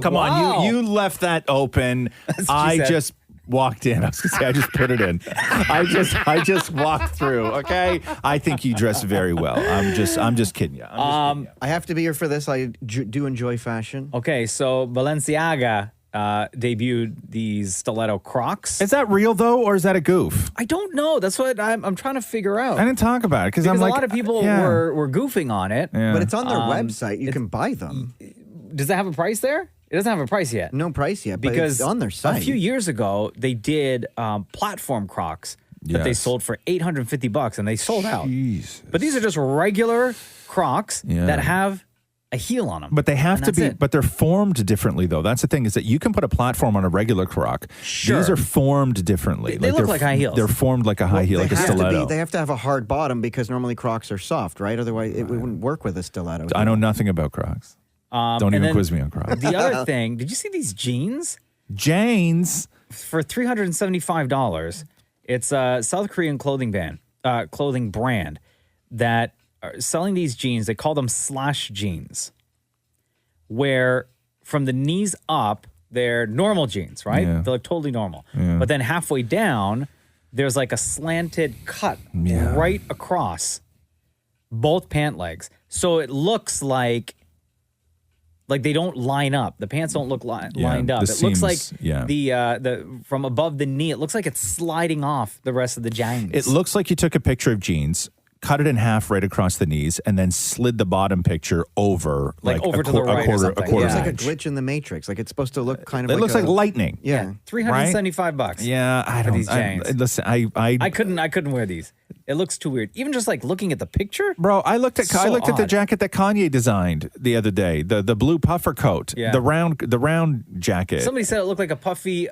Come on, you left that open. I said. just walked in. I was gonna say I just put it in. I just walked through. Okay, I think you dress very well. I'm just kidding you. I have to be here for this. I do enjoy fashion. Okay, so Balenciaga debuted these stiletto Crocs. Is that real though, or is that a goof? I don't know. That's what I'm trying to figure out. I didn't talk about it because I'm a like, lot of people yeah. were goofing on it. Yeah. But it's on their website. You can buy them. Does it have a price there? It doesn't have a price yet. No price yet, but Because it's on their site. a few years ago, they did platform Crocs that they Yes. sold for $850, and they sold out. Jesus. But these are just regular Crocs Yeah. that have a heel on them. But they have And to that's be, it. but they're formed differently though. That's the thing is that you can put a platform on a regular Croc. Sure. These are formed differently. They look they're like high heels. They're formed like a high heel, like a stiletto. They have to have a hard bottom because normally Crocs are soft, right? Otherwise, it wouldn't work with a stiletto. I know nothing about Crocs. Don't and even then quiz me on Crocs. The other thing, did you see these jeans? Janes For $375. It's a South Korean clothing brand that are selling these jeans. They call them slash jeans, where from the knees up, they're normal jeans, right? Yeah. They're like totally normal. Yeah. But then halfway down, there's like a slanted cut right across both pant legs. So it looks like they don't line up. The pants don't look lined up. the It looks like seams, yeah. the from above the knee, it looks like it's sliding off the rest of the jeans. It looks like you took a picture of jeans, cut it in half right across the knees, and then slid the bottom picture over Like over a to the right or quarter, something. a quarter It's like a inch. glitch in the Matrix. Like it's supposed to look kind of. It looks like lightning. Yeah, $375. Yeah, I for don't. these jeans. Listen, I couldn't wear these. It looks too weird. Even just like looking at the picture, bro. I looked at So the odd. jacket that Kanye designed the other day. The blue puffer coat. Yeah. The round jacket. somebody said it looked like a puffy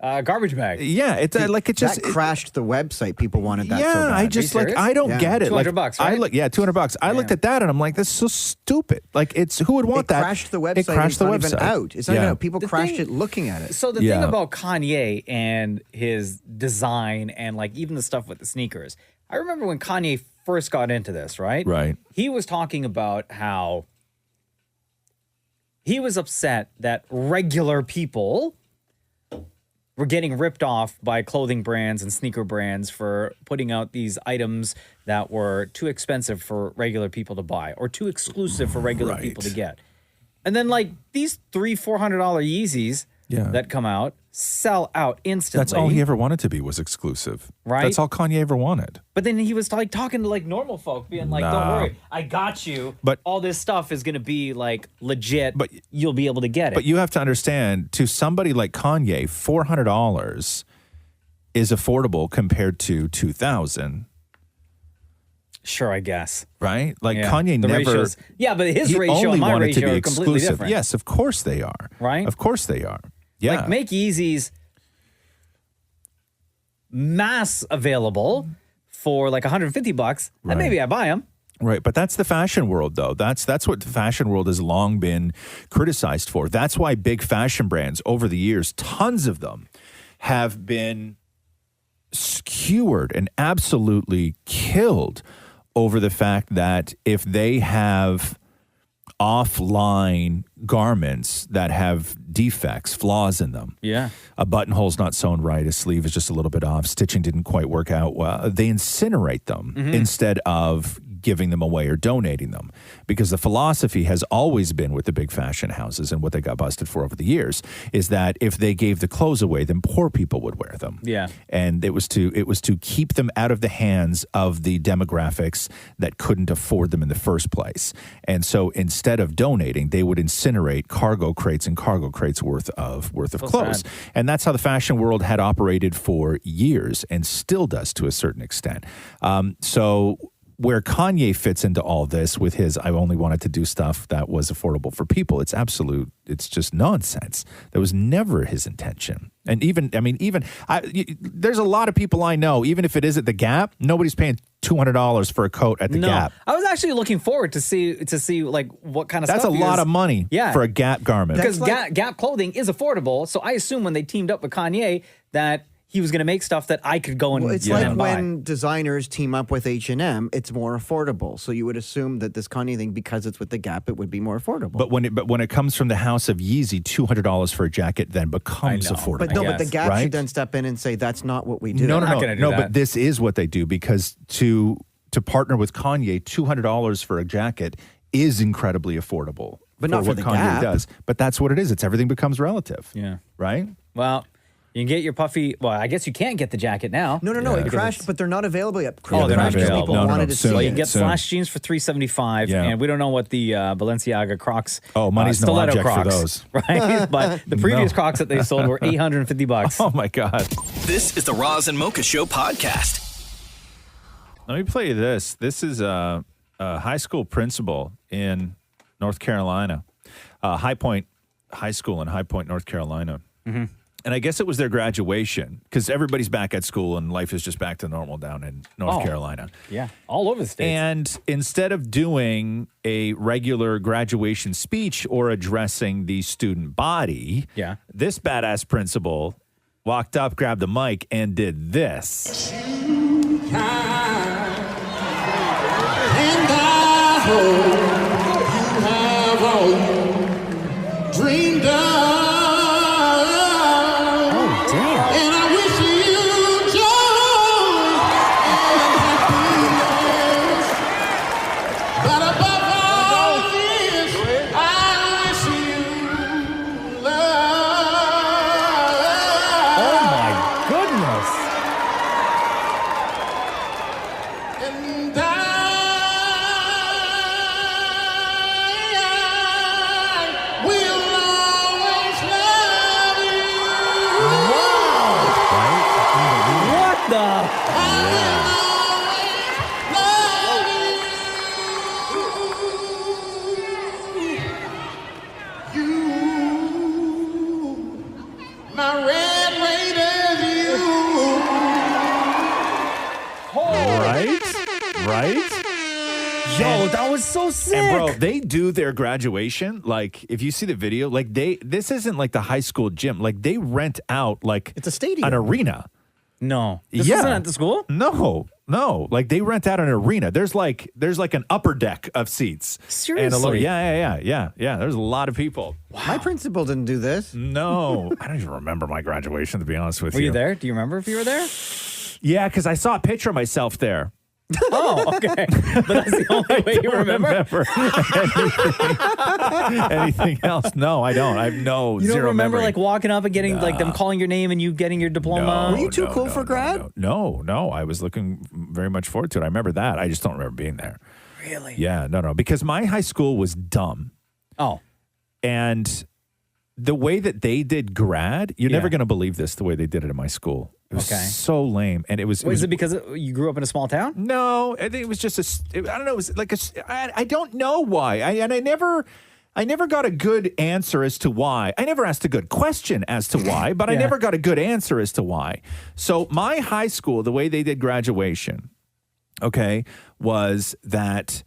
garbage bag. Yeah, it's like it just that crashed the website. People wanted that. yeah, so bad. I just like I don't get it. Like $200, I right? look, yeah, $200. I looked at that and I'm like, this is so stupid. Like it's who would want It that? crashed the website. It crashed It's the not website. even out. It's not even Yeah. out. People The crashed thing- it looking at it. So the thing Yeah. about Kanye and his design and like even the stuff with the sneakers, I remember when Kanye first got into this, right? Right. He was talking about how he was upset that regular people were getting ripped off by clothing brands and sneaker brands for putting out these items that were too expensive for regular people to buy or too exclusive for regular people to get. And then like these $300-$400 Yeezys that come out sell out instantly. That's all he ever wanted to be was exclusive. Right? That's all Kanye ever wanted. But then he was like talking to like normal folk, being like, "Don't Nah. worry, I got you. But all this stuff is going to be like legit. But you'll be able to get it." But you have to understand, to somebody like Kanye, $400 is affordable compared to $2,000. Sure, I guess. Right? Like Yeah, Kanye the never. ratios- yeah, but his he ratio only and my wanted ratio to be are completely exclusive. different. Yes, of course they are. Right? Of course they are. Yeah. Like make Yeezys mass available for like $150, Right. and maybe I buy them. Right, but that's the fashion world, though. That's what the fashion world has long been criticized for. That's why big fashion brands over the years, tons of them, have been skewered and absolutely killed over the fact that if they have offline garments that have defects, flaws in them. Yeah. A buttonhole's not sewn right, a sleeve is just a little bit off, stitching didn't quite work out well. They incinerate them instead of giving them away or donating them, because the philosophy has always been with the big fashion houses and what they got busted for over the years is that if they gave the clothes away, then poor people would wear them. Yeah. And it was to keep them out of the hands of the demographics that couldn't afford them in the first place. And so instead of donating, they would incinerate cargo crates and cargo crates worth of So clothes. sad. And that's how the fashion world had operated for years and still does to a certain extent. So where Kanye fits into all this with his, I only wanted to do stuff that was affordable for people. It's just nonsense. That was never his intention. And there's a lot of people I know, even if it is at the Gap, nobody's paying $200 for a coat at the Gap. I was actually looking forward to see like what kind of That's stuff. a lot of money for a Gap garment. Because Gap clothing is affordable. So I assume when they teamed up with Kanye that he was going to make stuff that I could go and It's buy. like when designers team up with H&M, it's more affordable. So you would assume that this Kanye thing, because it's with the Gap, it would be more affordable. But when it comes from the house of Yeezy, $200 for a jacket then becomes affordable. But the Gap should then step in and say, that's not what we do. No, but this is what they do, because to partner with Kanye, $200 for a jacket is incredibly affordable. But not for what the Kanye Gap. does. But that's what it is. It's everything becomes relative. Yeah. Right? Well, you can get your puffy. Well, I guess you can't get the jacket now. No, it crashed, but they're not available yet. Oh, they're not Crashed because available. People wanted to see Well, you it. get Slash jeans for $375, and we don't know what the Balenciaga Crocs. Oh, money's no stiletto object for Crocs, those. right? But the previous Crocs that they sold were $850. Oh my God! This is the Roz and Mocha Show podcast. Let me play you this. This is a high school principal in North Carolina, High Point High School in High Point, North Carolina. Mm-hmm. And I guess it was their graduation, because everybody's back at school and life is just back to normal down in North Carolina. Yeah, all over the states. And instead of doing a regular graduation speech or addressing the student body, this badass principal walked up, grabbed the mic, and did this. And I hope you have all you dreamed of. And I wish you joy and happiness. But above all this, I wish you love. Oh my goodness! And I will always love you. What the? My red Raiders, you. Right? Yo, that was so sick. And bro, they do their graduation, like, if you see the video, like, this isn't like the high school gym. Like, they rent out, like, it's a stadium, an arena. No. This isn't at the school? No. Like, they rent out an arena. There's like an upper deck of seats. Seriously? And a little, yeah. There's a lot of people. My principal didn't do this. No. I don't even remember my graduation, to be honest with Were you. you there? Do you remember if you were there? Yeah, because I saw a picture of myself there. Oh, okay. But that's the only way you remember? Anything else? No, I don't. I have You don't zero remember memory. like walking up and getting like them calling your name and you getting your diploma? Were you too cool for grad? No. I was looking very much forward to it. I remember that. I just don't remember being there. Really? Yeah, no. Because my high school was dumb. Oh. And the way that they did grad, you're never going to believe this, the way they did it in my school. It was so lame. And it was... Was it because you grew up in a small town? No, I think it was just I don't know. It was like I don't know why. I never got a good answer as to why. I never asked a good question as to why, but I never got a good answer as to why. So my high school, the way they did graduation, was that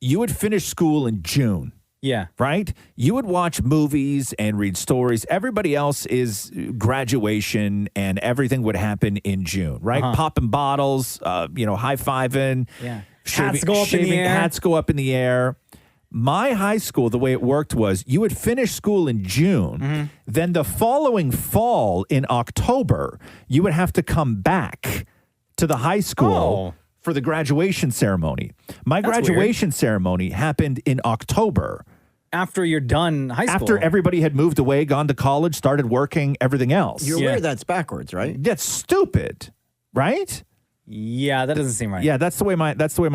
you would finish school in June. Yeah. Right? You would watch movies and read stories. Everybody else is graduation and everything would happen in June, right? Popping bottles, high-fiving. Yeah. Hats go up in the air. Hats go up in the air. My high school, the way it worked was you would finish school in June. Then the following fall in October, you would have to come back to the high school for the graduation ceremony. My graduation ceremony happened in October. After you're done high school. After everybody had moved away, gone to college, started working, everything else. You're aware that's backwards, right? That's stupid, right? Yeah, that doesn't seem right. Yeah, that's the way my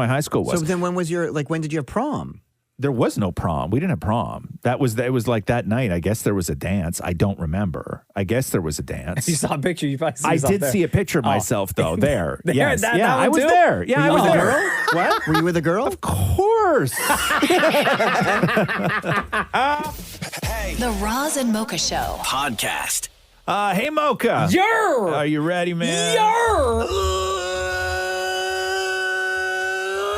high school was. So then when did you have prom? There was no prom. We didn't have prom. It was like that night. I guess there was a dance. I don't remember. I guess there was a dance. You saw a picture. You probably I did see a picture of myself though. There. There, Yes. that yeah, one I was too? there. Yeah, I Were was you with a there. girl? What? Were you with a girl? Of course. The Roz and Mocha Show. Podcast. Hey, Mocha. Yer! Are you ready, man? Yer!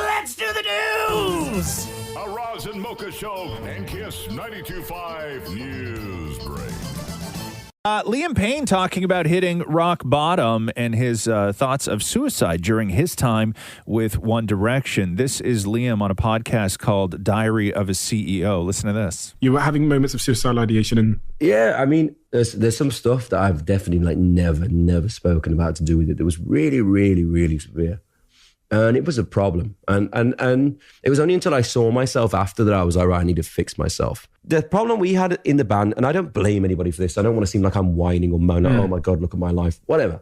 Let's do the news. A Roz and Mocha Show and Kiss 92.5 News Break. Liam Payne talking about hitting rock bottom and his thoughts of suicide during his time with One Direction. This is Liam on a podcast called Diary of a CEO. Listen to this. You were having moments of suicidal ideation, and yeah, I mean, there's some stuff that I've definitely never spoken about to do with it that was really, really, really severe. And it was a problem. And it was only until I saw myself after that I was like, right, I need to fix myself. The problem we had in the band, and I don't blame anybody for this. I don't want to seem like I'm whining or moaning, oh my God, look at my life, whatever.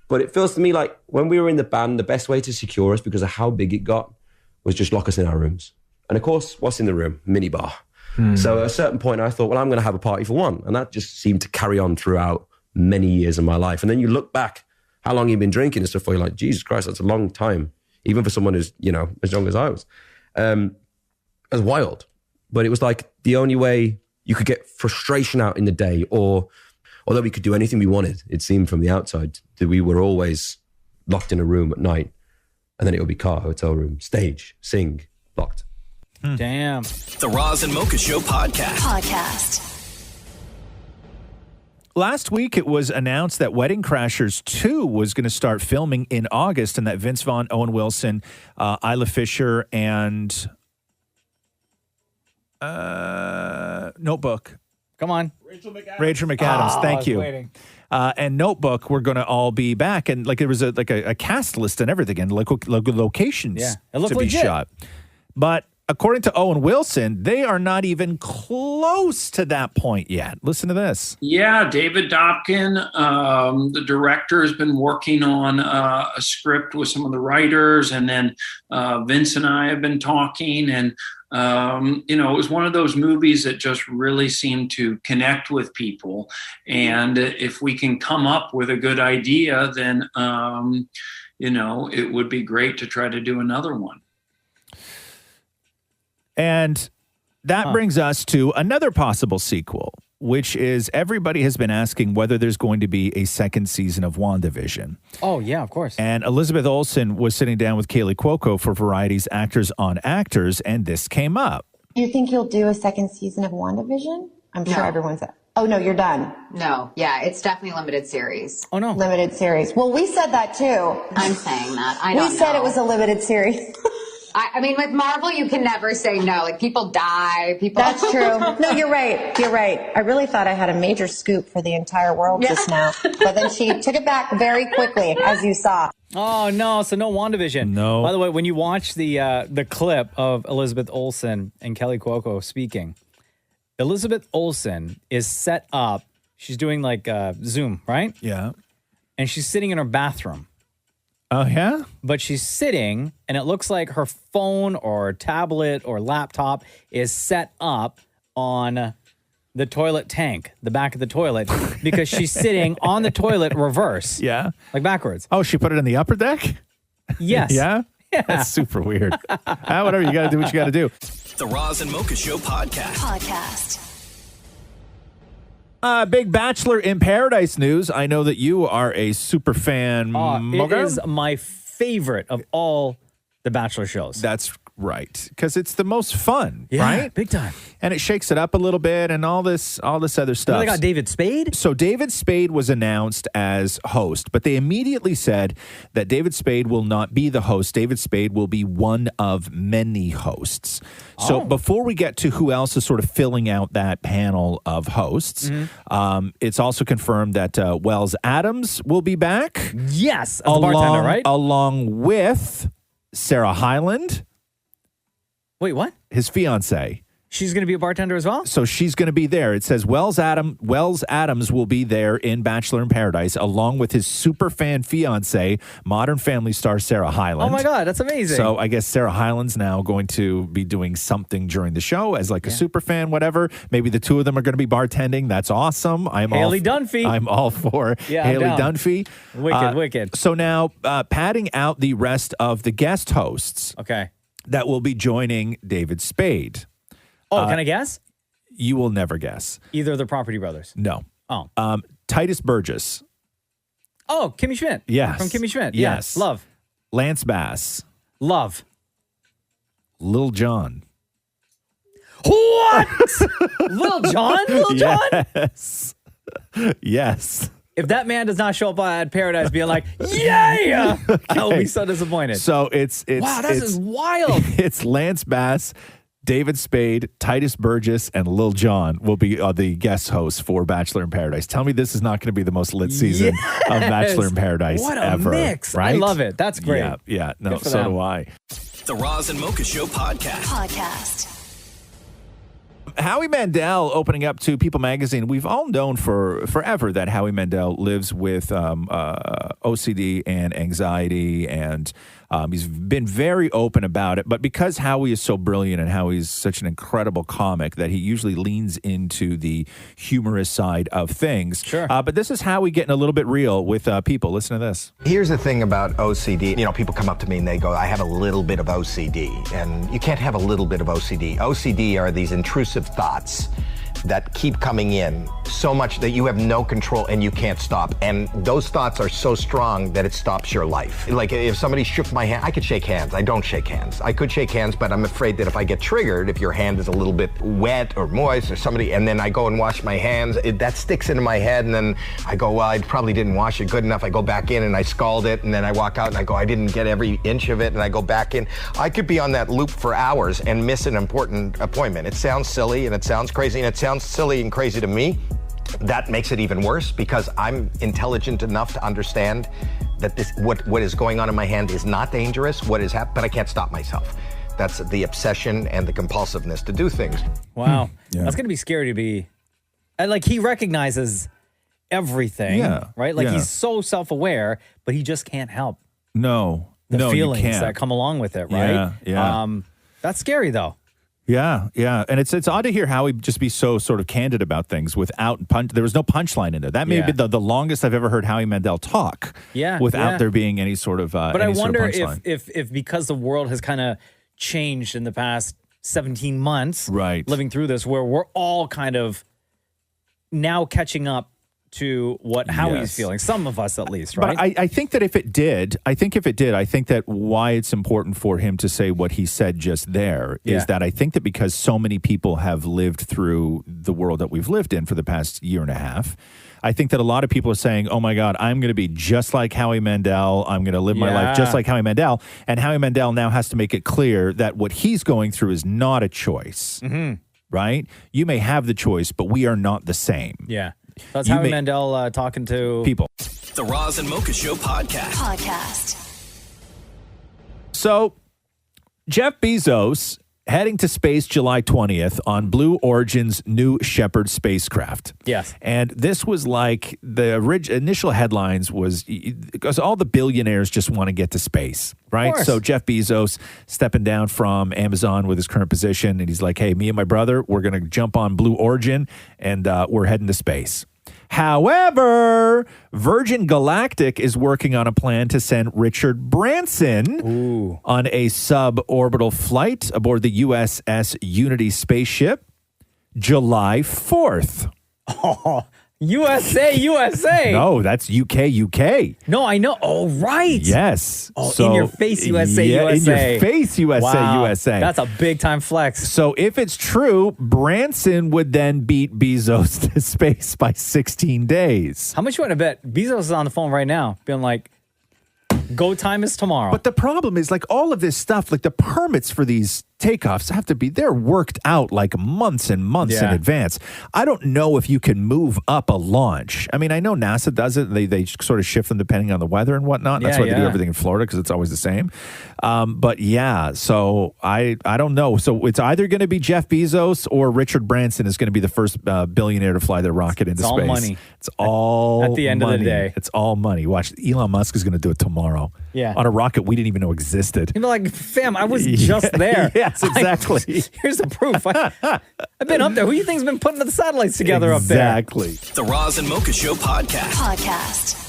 But it feels to me like when we were in the band, the best way to secure us, because of how big it got, was just lock us in our rooms. And of course, what's in the room? Minibar. So at a certain point, I thought, well, I'm going to have a party for one. And that just seemed to carry on throughout many years of my life. And then you look back, how long you've been drinking and stuff, you're like, Jesus Christ, that's a long time. Even for someone who's, as young as I was. It was wild. But it was like the only way you could get frustration out in the day, or although we could do anything we wanted, it seemed from the outside that we were always locked in a room at night. And then it would be car, hotel room, stage, sing, locked. Damn. The Roz and Mocha Show podcast. Last week, it was announced that Wedding Crashers 2 was going to start filming in August, and that Vince Vaughn, Owen Wilson, Isla Fisher, and Notebook. Come on. Rachel McAdams. Thank you. And Notebook were going to all be back, and like there was a cast list and everything, and locations Yeah, it looked to be legit. shot. But according to Owen Wilson, they are not even close to that point yet. Listen to this. Yeah, David Dobkin, the director, has been working on a script with some of the writers, and then Vince and I have been talking, and it was one of those movies that just really seemed to connect with people. And if we can come up with a good idea, then it would be great to try to do another one. And that brings us to another possible sequel, which is everybody has been asking whether there's going to be a second season of WandaVision. Oh, yeah, of course. And Elizabeth Olsen was sitting down with Kaylee Cuoco for Variety's Actors on Actors, and this came up. Do you think you'll do a second season of WandaVision? I'm sure everyone's... Oh, no, you're done. No, yeah, it's definitely a limited series. Oh, no. Limited series. Well, we said that too. I'm saying that. I don't know. We said it was a limited series. I mean, with Marvel, you can never say no. Like, people die. That's true. No, you're right. You're right. I really thought I had a major scoop for the entire world just now. But then she took it back very quickly, as you saw. Oh, no. So no WandaVision. No. By the way, when you watch the clip of Elizabeth Olsen and Kelly Cuoco speaking, Elizabeth Olsen is set up. She's doing like Zoom, right? Yeah. And she's sitting in her bathroom. Oh, yeah? But she's sitting, and it looks like her phone or tablet or laptop is set up on the toilet tank, the back of the toilet, because she's sitting on the toilet reverse. Yeah. Like backwards. Oh, she put it in the upper deck? Yes. Yeah? Yeah. That's super weird. Whatever, you got to do what you got to do. The Roz and Mocha Show podcast. Big Bachelor in Paradise news. I know that you are a super fan. It is my favorite of all the Bachelor shows. That's right, because it's the most fun, Yeah, right? big time. And it shakes it up a little bit, and all this other stuff. They got David Spade. So David Spade was announced as host, but they immediately said that David Spade will not be the host. David Spade will be one of many hosts. So before we get to who else is sort of filling out that panel of hosts, it's also confirmed that Wells Adams will be back. Yes, as the bartender, right? Along with Sarah Hyland. Wait, what? His fiance. She's going to be a bartender as well? So she's going to be there. It says Wells Adams will be there in Bachelor in Paradise along with his super fan fiance, Modern Family star Sarah Hyland. Oh my God, that's amazing. So I guess Sarah Hyland's now going to be doing something during the show as like a super fan, whatever. Maybe the two of them are going to be bartending. That's awesome. Haley Dunphy. I'm all for Haley Dunphy. Wicked. So now padding out the rest of the guest hosts. Okay. That will be joining David Spade. Oh, can I guess? You will never guess. Either of the Property Brothers. No. Oh. Titus Burgess. Oh, Kimmy Schmidt. Yes. From Kimmy Schmidt. Yes. Yeah. Love. Lance Bass. Love. Lil Jon. What? Lil Jon? Lil Jon? Yes. Yes. If that man does not show up at Paradise being like, yeah, I will be so disappointed. So it's wow, this is wild. It's Lance Bass, David Spade, Titus Burgess, and Lil Jon will be the guest hosts for Bachelor in Paradise. Tell me this is not going to be the most lit season of Bachelor in Paradise what a ever. Mix. Right? I love it. That's great. Yeah. No, Good for so them. do I. The Roz and Mocha Show podcast. Howie Mandel opening up to People Magazine. We've all known for forever that Howie Mandel lives with OCD and anxiety, and he's been very open about it. But because Howie is so brilliant and Howie's such an incredible comic that he usually leans into the humorous side of things. Sure. But this is Howie getting a little bit real with people. Listen to this. Here's the thing about OCD. You know, people come up to me and they go, I have a little bit of OCD. And you can't have a little bit of OCD. OCD are these intrusive thoughts that keep coming in so much that you have no control and you can't stop. And those thoughts are so strong that it stops your life. Like if somebody shook my hand, I could shake hands. I don't shake hands. I could shake hands, but I'm afraid that if I get triggered, if your hand is a little bit wet or moist or somebody, and then I go and wash my hands, that sticks into my head. And then I go, well, I probably didn't wash it good enough. I go back in and I scald it. And then I walk out and I go, I didn't get every inch of it. And I go back in. I could be on that loop for hours and miss an important appointment. It sounds silly and it sounds crazy and it sounds silly and crazy to me. That makes it even worse because I'm intelligent enough to understand that what is going on in my hand is not dangerous, what is happening, but I can't stop myself. That's the obsession and the compulsiveness to do things. Wow. That's going to be scary to be. And like he recognizes everything, right? Like he's so self-aware, but he just can't help No, the feelings you can't. that come along with it, right? Yeah. That's scary though. Yeah. And it's odd to hear Howie just be so sort of candid about things without there was no punchline in there. That may have been the longest I've ever heard Howie Mandel talk. Without there being any sort of But I wonder punchline. if because the world has kind of changed in the past 17 months, right, living through this, where we're all kind of now catching up to what Howie's feeling. Some of us, at least, right? But I think that if it did, I think that why it's important for him to say what he said just there is that I think that because so many people have lived through the world that we've lived in for the past year and a half, I think that a lot of people are saying, oh my God, I'm going to be just like Howie Mandel. I'm going to live my life just like Howie Mandel. And Howie Mandel now has to make it clear that what he's going through is not a choice, right? You may have the choice, but we are not the same. Yeah. That's Howie Mandel talking to people. The Roz and Mocha Show podcast. So, Jeff Bezos heading to space July 20th on Blue Origin's New Shepard spacecraft. Yes. And this was like the initial headlines was because all the billionaires just want to get to space, right? So Jeff Bezos stepping down from Amazon with his current position. And he's like, hey, me and my brother, we're going to jump on Blue Origin and we're heading to space. However, Virgin Galactic is working on a plan to send Richard Branson on a suborbital flight aboard the USS Unity spaceship July 4th. Oh, USA. No, that's UK. No, I know. Oh, right. Yes. Oh, so, in your face, USA. In your face, Wow. USA. That's a big time flex. So if it's true, Branson would then beat Bezos to space by 16 days. How much you want to bet? Bezos is on the phone right now being like, go time is tomorrow. But the problem is like all of this stuff, like the permits for these takeoffs have to be, they're worked out like months and months in advance. I don't know if you can move up a launch. I mean, I know NASA does it. They sort of shift them depending on the weather and whatnot. That's why they do everything in Florida, because it's always the same. But yeah, so I don't know. So it's either going to be Jeff Bezos or Richard Branson is going to be the first billionaire to fly their rocket into space. All money. It's all at the end money. of the day. It's all money. Watch, Elon Musk is going to do it tomorrow. Yeah. On a rocket we didn't even know existed. You'd be like, fam, I was just there. Yes, exactly. Here's the proof. I've been up there. Who do you think's been putting the satellites together up there? Exactly. The Roz and Mocha Show podcast.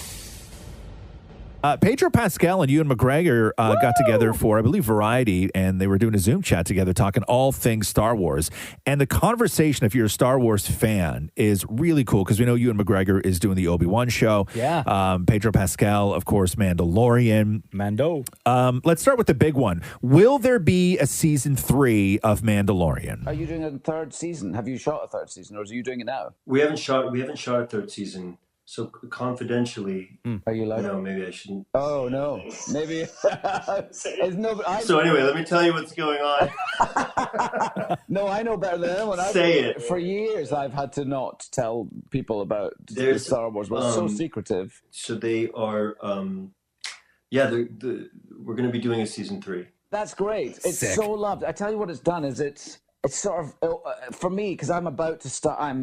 Pedro Pascal and Ewan McGregor got together for, I believe, Variety, and they were doing a Zoom chat together talking all things Star Wars. And the conversation, if you're a Star Wars fan, is really cool because we know Ewan McGregor is doing the Obi-Wan show. Yeah. Pedro Pascal, of course, Mandalorian. Mando. Let's start with the big one. Will there be a season 3 of Mandalorian? Are you doing a third season? Have you shot a third season, or are you doing it now? We haven't shot a third season. So confidentially, are you allowed? No, maybe I shouldn't. Oh no, maybe. So anyway, let me tell you what's going on. No, I know better than anyone. Say it. For years, I've had to not tell people about the Star Wars. It's so secretive. So they are. We're going to be doing a season 3. That's great. It's so loved. I tell you what it's done is it's sort of for me, because I'm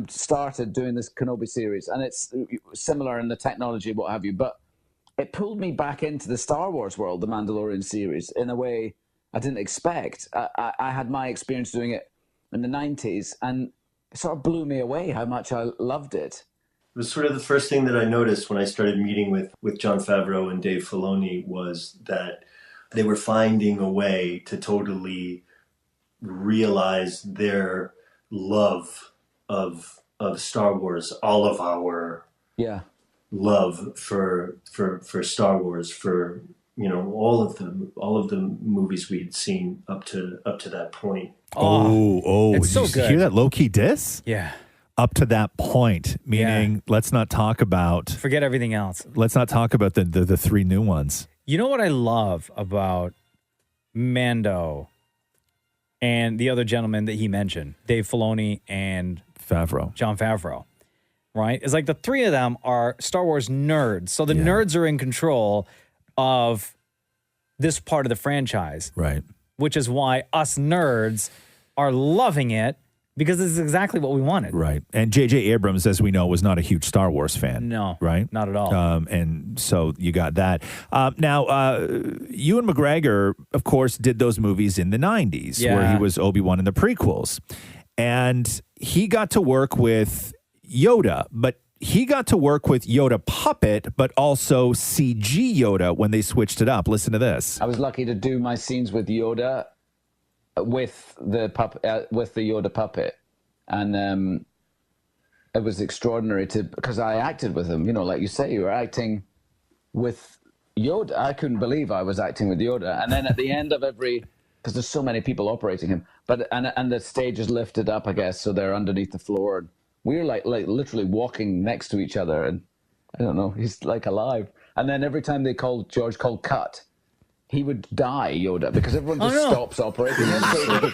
started doing this Kenobi series, and it's similar in the technology, what have you, but it pulled me back into the Star Wars world, the Mandalorian series, in a way I didn't expect. I had my experience doing it in the 90s, and it sort of blew me away how much I loved it. It was sort of the first thing that I noticed when I started meeting with Jon Favreau and Dave Filoni, was that they were finding a way to totally realize their love of Star Wars, all of our love for Star Wars, for all of the movies we had seen up to that point. It's so good. Hear that low key diss? Yeah. Up to that point, meaning let's not talk about, forget everything else. Let's not talk about the 3 new ones. You know what I love about Mando and the other gentleman that he mentioned, Dave Filoni and Jon Favreau, right? It's like the 3 of them are Star Wars nerds. So the nerds are in control of this part of the franchise. Right. Which is why us nerds are loving it, because this is exactly what we wanted. Right. And J.J. Abrams, as we know, was not a huge Star Wars fan. No. Right? Not at all. And so you got that. Now, Ewan McGregor, of course, did those movies in the 90s where he was Obi-Wan in the prequels. And he got to work with Yoda, but he got to work with Yoda puppet, but also CG Yoda when they switched it up. Listen to this. I was lucky to do my scenes with Yoda with the Yoda puppet, and it was extraordinary because I acted with him. Like you say, you were acting with Yoda. I couldn't believe I was acting with Yoda. And then at the end of because there's so many people operating him, and the stage is lifted up, I guess, so they're underneath the floor. And we were like literally walking next to each other, and I don't know, he's like alive. And then every time George called cut, he would die, Yoda, because everyone just stops operating him. Like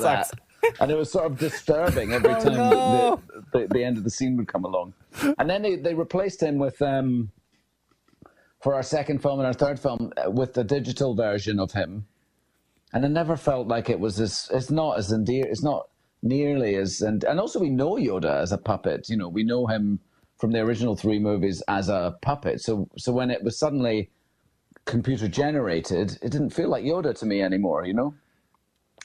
that. And it was sort of disturbing every time the end of the scene would come along. And then they replaced him with, for our second film and our third film, with the digital version of him. And I never felt like it was it's not as endearing, it's not nearly as, and also we know Yoda as a puppet. We know him from the original 3 movies as a puppet. So when it was suddenly computer generated, it didn't feel like Yoda to me anymore.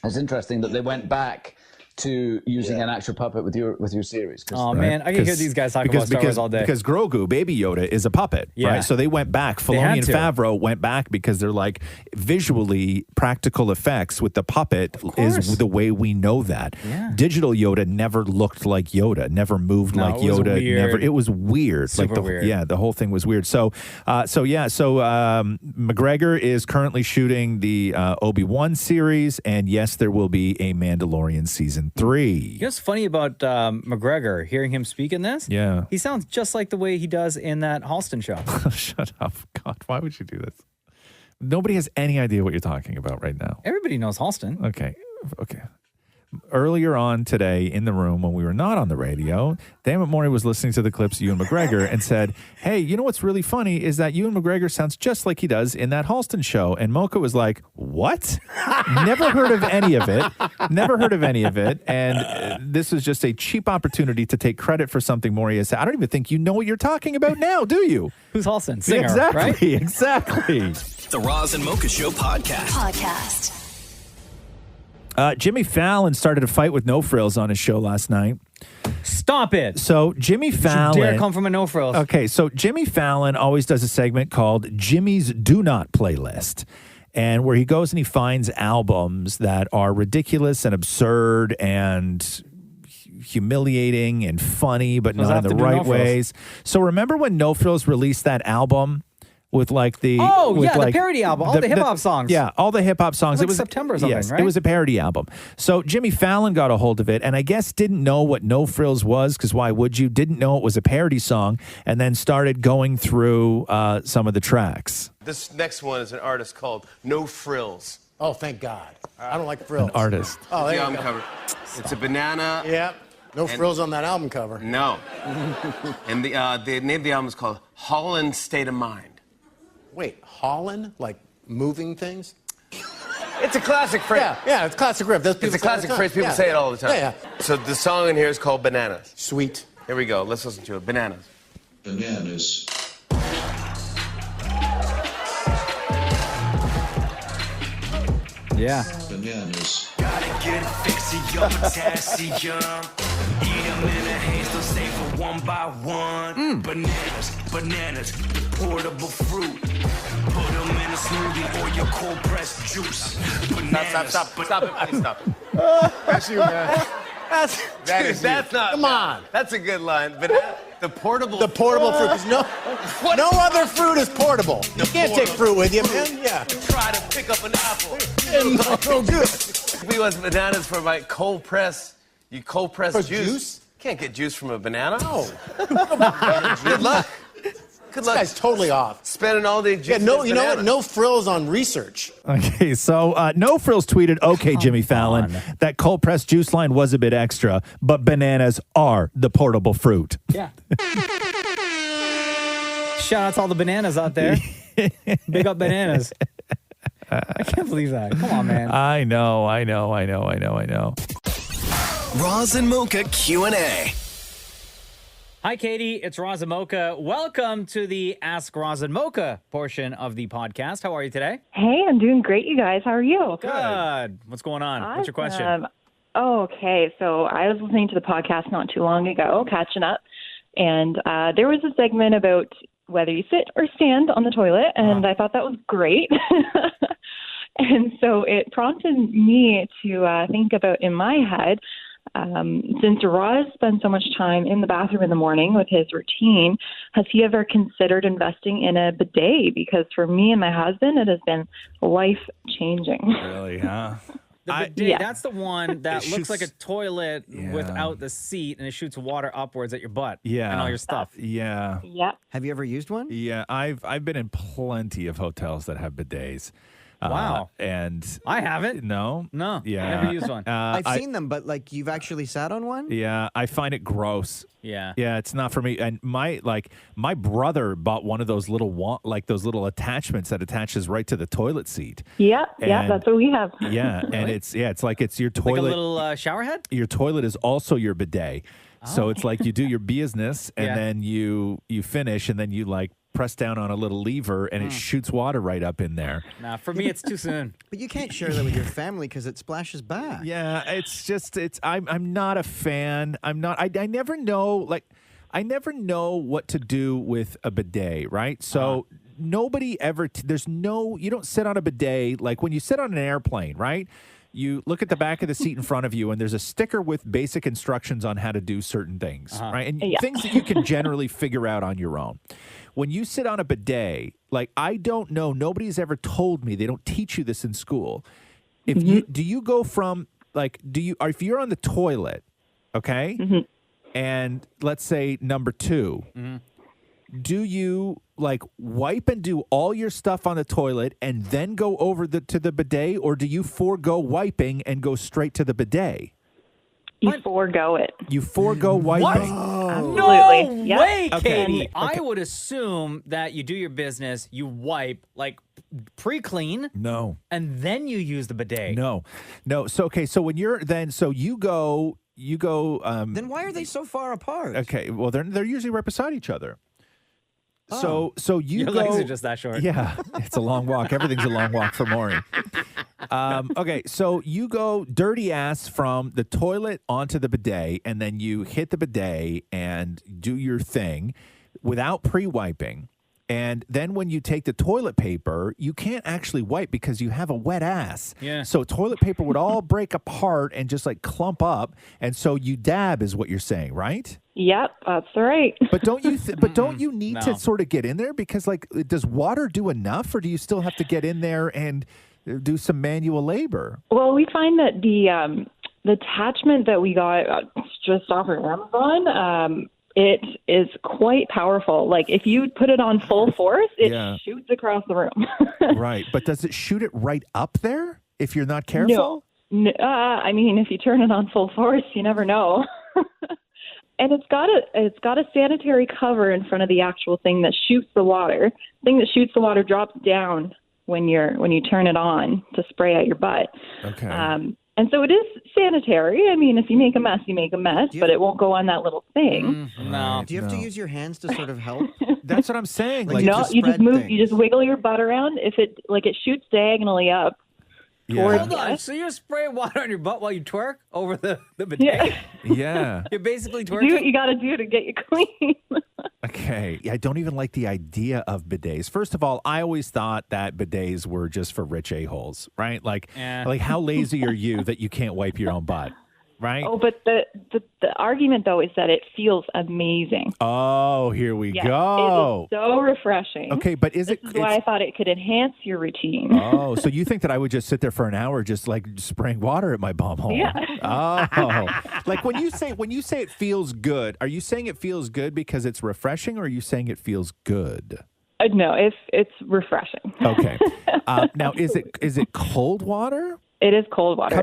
It's interesting that they went back to using an actual puppet with your series. Oh man, I can hear these guys talking about Star Wars all day. Because Grogu, Baby Yoda, is a puppet, right? So they went back. Filoni and Favreau went back because they're like, visually practical effects with the puppet is the way we know that. Yeah. Digital Yoda never looked like Yoda, never moved like Yoda. It was weird. Super weird. Yeah, the whole thing was weird. So McGregor is currently shooting the Obi-Wan series, and yes, there will be a Mandalorian season 3. You know what's funny about McGregor, hearing him speak in this? Yeah. He sounds just like the way he does in that Halston show. Shut up. God, why would you do this? Nobody has any idea what you're talking about right now. Everybody knows Halston. Okay. Earlier on today in the room when we were not on the radio, Dammit Maury was listening to the clips of Ewan McGregor and said, hey, you know what's really funny is that Ewan McGregor sounds just like he does in that Halston show. And Mocha was like, what? Never heard of any of it. Never heard of any of it. And this was just a cheap opportunity to take credit for something Maury has said. I don't even think you know what you're talking about now, do you? Who's Halston? Singer, exactly, right? Exactly. The Roz and Mocha Show podcast. Jimmy Fallon started a fight with No Frills on his show last night. Stop it. So Jimmy Fallon... You dare come from a No Frills. Okay, so Jimmy Fallon always does a segment called Jimmy's Do Not Playlist, and where he goes and he finds albums that are ridiculous and absurd and humiliating and funny, but not in the right ways. So remember when No Frills released that album with like the... the parody album, all the hip-hop songs. Yeah, all the hip-hop songs. Like it was September or something, yes, right? It was a parody album. So Jimmy Fallon got a hold of it and I guess didn't know what No Frills was, because why would you? Didn't know it was a parody song, and then started going through some of the tracks. This next one is an artist called No Frills. Oh, thank God. I don't like frills. An artist. Oh, there the you album go. cover. It's a banana. Yep. No frills on that album cover. No. And the name of the album is called Holland State of Mind. Wait, Holland? Like moving things? It's a classic phrase. Yeah, it's a classic riff. It's a classic phrase. People say it all the time. Yeah. So the song in here is called Bananas. Sweet. Here we go. Let's listen to it. Bananas. Bananas. Yeah. Bananas. Gotta get a fix of your potassium. Eat them in a haste, they'll save for one by one. Bananas, the portable fruit. Put them in a smoothie or your cold pressed juice. Bananas. Stop it. That's you, man. That's not. Come on. That's a good line. The portable fruit, because no other fruit is portable. You can't take fruit with you, man. Yeah. Try to pick up an apple. No good. We was bananas for my cold press. You cold press juice? Can't get juice from a banana. No. Good luck. This guy's totally off. Spending all day juice. Yeah, you know what? No frills on research. Okay, so No Frills tweeted, okay, Jimmy Fallon, that cold pressed juice line was a bit extra, but bananas are the portable fruit. Yeah. Shout out to all the bananas out there. Big up bananas. I can't believe that. Come on, man. I know. Roz and Mocha Q&A. Hi, Katie. It's Roz and Mocha. Welcome to the Ask Roz and Mocha portion of the podcast. How are you today? Hey, I'm doing great, you guys. How are you? Good. What's going on? What's your question? Oh, okay. So I was listening to the podcast not too long ago, catching up, and there was a segment about whether you sit or stand on the toilet, and I thought that was great. And so it prompted me to think about in my head, since Roz spends so much time in the bathroom in the morning with his routine, has he ever considered investing in a bidet? Because for me and my husband, it has been life-changing. Really, huh? The bidet, that's the one that looks like a toilet without the seat, and it shoots water upwards at your butt and all your stuff. Yeah. Yeah. Have you ever used one? Yeah, I've been in plenty of hotels that have bidets. Wow. And I haven't. No. Yeah. Never used one. I've seen them, but like you've actually sat on one? Yeah, I find it gross. Yeah. Yeah, it's not for me. And my brother bought one of those little those little attachments that attaches right to the toilet seat. Yeah, that's what we have. Yeah, and it's like it's your toilet. Like a little shower head? Your toilet is also your bidet. So it's like you do your business and then you finish and then you like press down on a little lever and it shoots water right up in there. Nah, for me it's too soon. But you can't share that with your family because it splashes back. Yeah, I'm not a fan. I never know I never know what to do with a bidet, right? So nobody ever you don't sit on a bidet like when you sit on an airplane, right? You look at the back of the seat in front of you, and there's a sticker with basic instructions on how to do certain things, right? And things that you can generally figure out on your own. When you sit on a bidet, like I don't know, nobody's ever told me, they don't teach you this in school. If do you go from if you're on the toilet, okay, and let's say number 2, do you like wipe and do all your stuff on the toilet and then go over to the bidet, or do you forego wiping and go straight to the bidet? You forego it. You forego wiping. No Yep. way, Okay. Katie. Okay. I would assume that you do your business, you wipe, like pre-clean, No. and then you use the bidet. No. So okay, so when you're then so you go Then why are they so far apart? okay, well they're usually right beside each other. So you Your go legs are just that short. Yeah, it's a long walk. Everything's a long walk for Maury. Okay, so you go dirty ass from the toilet onto the bidet, and then you hit the bidet and do your thing without pre-wiping. And then when you take the toilet paper, you can't actually wipe because you have a wet ass. Yeah. So toilet paper would all break apart and just like clump up. And so you dab is what you're saying, right? Yep, that's right. But don't you don't you need No. to sort of get in there? Because like, does water do enough, or do you still have to get in there and do some manual labor? Well, we find that the attachment that we got just off of Amazon, it is quite powerful. Like if you put it on full force, it Yeah. shoots across the room. Right. But does it shoot it right up there if you're not careful? No. I mean, if you turn it on full force, you never know. And it's got a sanitary cover in front of the actual thing that shoots the water. The thing that shoots the water drops down when you turn it on to spray out your butt. Okay. And so it is sanitary. I mean, if you make a mess, you make a mess, but it won't go on that little thing. No. Do you have to use your hands to sort of help? That's what I'm saying. Like, No, you just spread move. things. You just wiggle your butt around. If it shoots diagonally up. Yeah. Hold on. So you're spraying water on your butt while you twerk over the bidet? Yeah. You're basically Do twerking? what you got to do to get you clean. Okay. I don't even like the idea of bidets. First of all, I always thought that bidets were just for rich a-holes, right? Like, like how lazy are you that you can't wipe your own butt, right? Oh, but the argument though is that it feels amazing. Oh, here we Yes, go. It is so refreshing. Okay, but is This it? is why I thought it could enhance your routine. Oh, so you think that I would just sit there for an hour just like spraying water at my bum hole? Yeah. Oh, like when you say it feels good, are you saying it feels good because it's refreshing, or are you saying it feels good? No, it's refreshing. Okay. Now, is it cold water? It is cold water.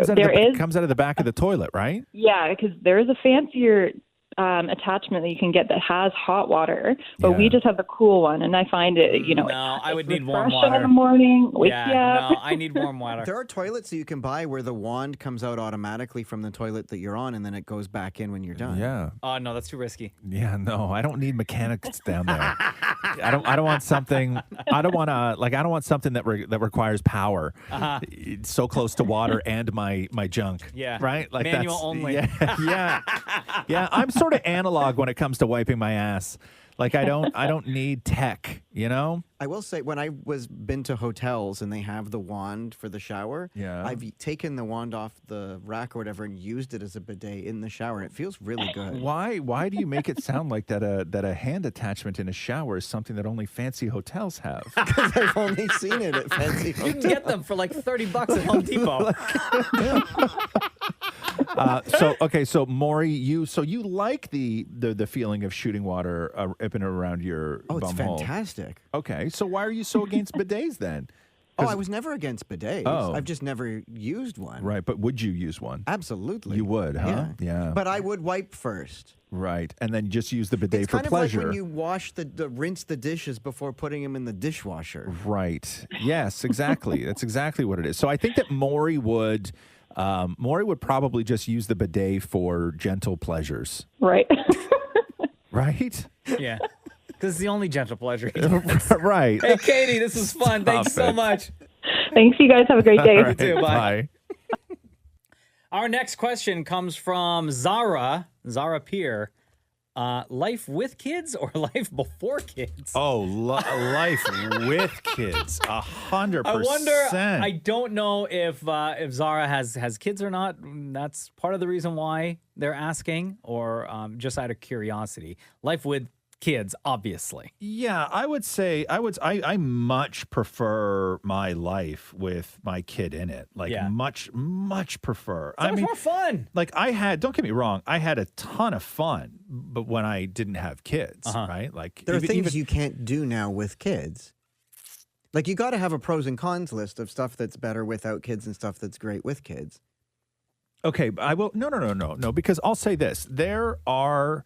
Comes out of the back of the toilet, right? Yeah, because there is a fancier attachment that you can get that has hot water, but we just have the cool one, and I find it, No, I would need warm refreshing water. in the morning. Wakes you Yeah, up. no, I need warm water. There are toilets that you can buy where the wand comes out automatically from the toilet that you're on, and then it goes back in when you're done. Yeah. Oh, no, that's too risky. Yeah, no, I don't need mechanics down there. I don't want something. I don't want something that requires power. It's so close to water and my junk. Yeah. Right. Like Manual that's, only. Yeah. Yeah. I'm sort of analog when it comes to wiping my ass. Like I don't need tech. You know. I will say, when I been to hotels and they have the wand for the shower, I've taken the wand off the rack or whatever and used it as a bidet in the shower, and it feels really good. Why do you make it sound like that a hand attachment in a shower is something that only fancy hotels have? Because I've only seen it at fancy You hotels. can get them for like $30 at Home Depot. So Maury, you like the feeling of shooting water up and around your Oh, it's bum hole. fantastic. Okay, so why are you so against bidets then? Oh, I was never against bidets. Oh. I've just never used one. Right, but would you use one? Absolutely. You would, huh? Yeah. But I would wipe first. Right, and then just use the bidet It's for kind pleasure. of like when you wash rinse the dishes before putting them in the dishwasher. Right. Yes, exactly. That's exactly what it is. So I think that Maury would probably just use the bidet for gentle pleasures. Right. Right? Yeah. Because it's the only gentle pleasure. Right. Hey, Katie, this was fun. Thanks so much. Thanks, you guys. Have a great day. All right, You too. Bye. Bye. Our next question comes from Zara Peer. Life with kids or life before kids? Oh, life with kids, 100%. I wonder. I don't know if Zara has kids or not. That's part of the reason why they're asking, or just out of curiosity. Life with kids, obviously. Yeah, I would say I much prefer my life with my kid in it. Like much prefer. So much more fun. Like don't get me wrong, I had a ton of fun, but when I didn't have kids, right? Like There are things you can't do now with kids. Like you got to have a pros and cons list of stuff that's better without kids and stuff that's great with kids. Okay, I will. No, because I'll say this: there are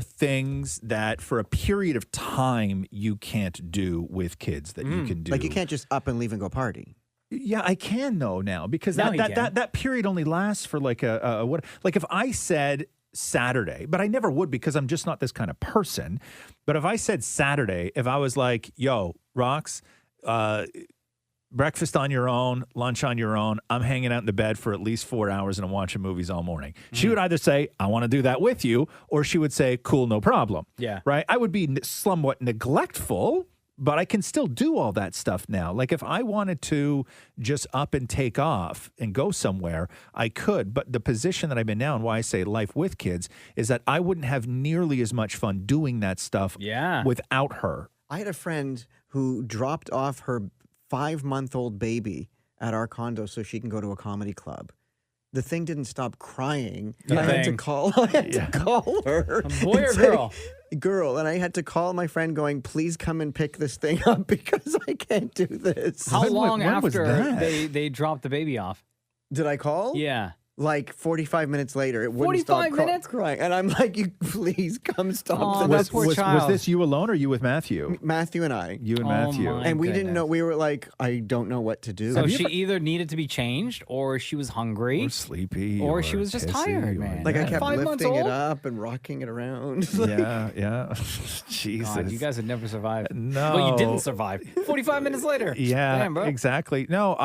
things that for a period of time you can't do with kids that you can do. Like you can't just up and leave and go party. Yeah, I can though now because Now you can. that period only lasts for like what? Like if I said Saturday, but I never would because I'm just not this kind of person. But if I said Saturday, if I was like, "Yo, Rox, breakfast on your own, lunch on your own. I'm hanging out in the bed for at least 4 hours and I'm watching movies all morning." She would either say, "I want to do that with you," or she would say, "Cool, no problem." Yeah. Right? I would be somewhat neglectful, but I can still do all that stuff now. Like if I wanted to just up and take off and go somewhere, I could. But the position that I'm in now and why I say life with kids is that I wouldn't have nearly as much fun doing that stuff without her. I had a friend who dropped off her 5-month-old baby at our condo so she can go to a comedy club. The thing didn't stop crying. I had to call her. A boy or girl? Girl. And I had to call my friend going, "Please come and pick this thing up because I can't do this." How long when was after that? they dropped the baby off? Did I call? Yeah. Like 45 minutes later, it wouldn't stop 45 minutes? crying. And I'm like, "You please come stop Oh, this." that poor Was child. this you alone or you with Matthew? Matthew and I. You and Oh, Matthew. my And we didn't goodness. know. We were like, I don't know what to do. So she either needed to be changed, or she was hungry, Or sleepy. or she was just pissy, tired, or- man. Like I kept 5 months lifting it old? up and rocking it around. Yeah. Jesus. God, you guys would never survive. No. Well, you didn't survive. 45 minutes later. Yeah, Damn, bro. exactly. No,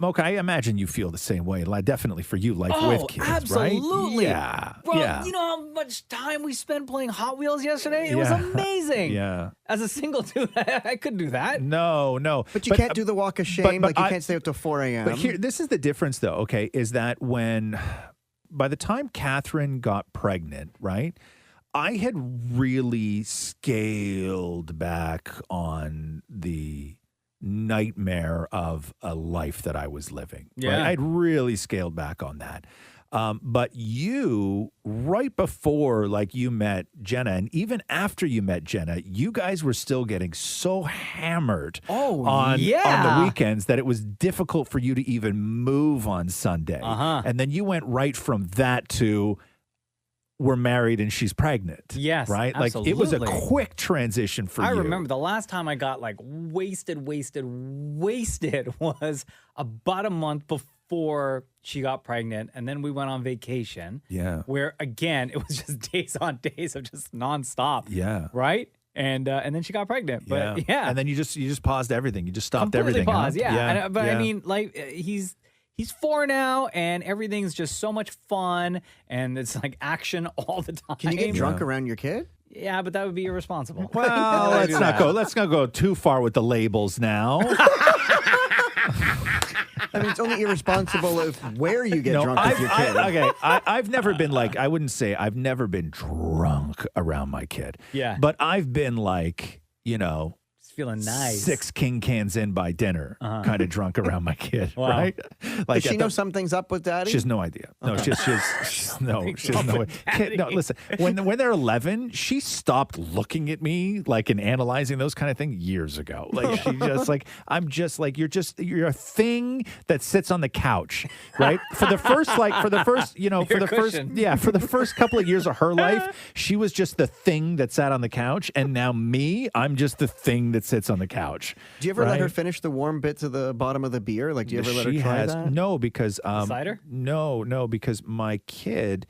Mocha, I imagine you feel the same way. Like, definitely for you, life with kids, absolutely. right? Yeah. Bro, yeah. you know how much time we spent playing Hot Wheels yesterday? It was amazing. Yeah. As a single dude, I couldn't do that. No. But you can't do the walk of shame. but You I- can't stay up till 4 a.m. But here, this is the difference, though, okay, is that by the time Catherine got pregnant, right, I had really scaled back on the nightmare of a life that I was living. Right? Yeah. I'd really scaled back on that. But you, right before like you met Jenna, and even after you met Jenna, you guys were still getting so hammered on the weekends that it was difficult for you to even move on Sunday. And then you went right from that to we're married and she's pregnant. Yes, right? Like it was a absolutely. quick transition for you. I remember the last time I got like wasted was about a month before she got pregnant, and then we went on vacation. Yeah. Where again it was just days on days of just nonstop. Yeah. Right. And then she got pregnant. But yeah. And then you just paused everything. You just stopped Completely everything. paused. Huh? Yeah. And, but I yeah. mean, like he's 4 now, and everything's just so much fun, and it's like action all the time. Can you get drunk around your kid? Yeah, but that would be irresponsible. Well, let's not go too far with the labels now. I mean, it's only irresponsible of where you get drunk with your kid. I've never been like, I wouldn't say I've never been drunk around my kid. Yeah. But I've been like, Just feeling nice. 6 King Cans in by dinner, kind of drunk around my kid, Wow. right? Like Does she know something's up with daddy? She has no idea. No, Okay. she has no idea. No, listen. When they're 11, she stopped looking at me like and analyzing those kind of things years ago. Like she just like I'm just like you're a thing that sits on the couch, right? For the first couple of years of her life, she was just the thing that sat on the couch, and now me, I'm just the thing that sits on the couch. Do you ever let right? her finish the warm bits of the bottom of the beer? Like, do you ever let her She try has that? no, because Cider? No, because my kid,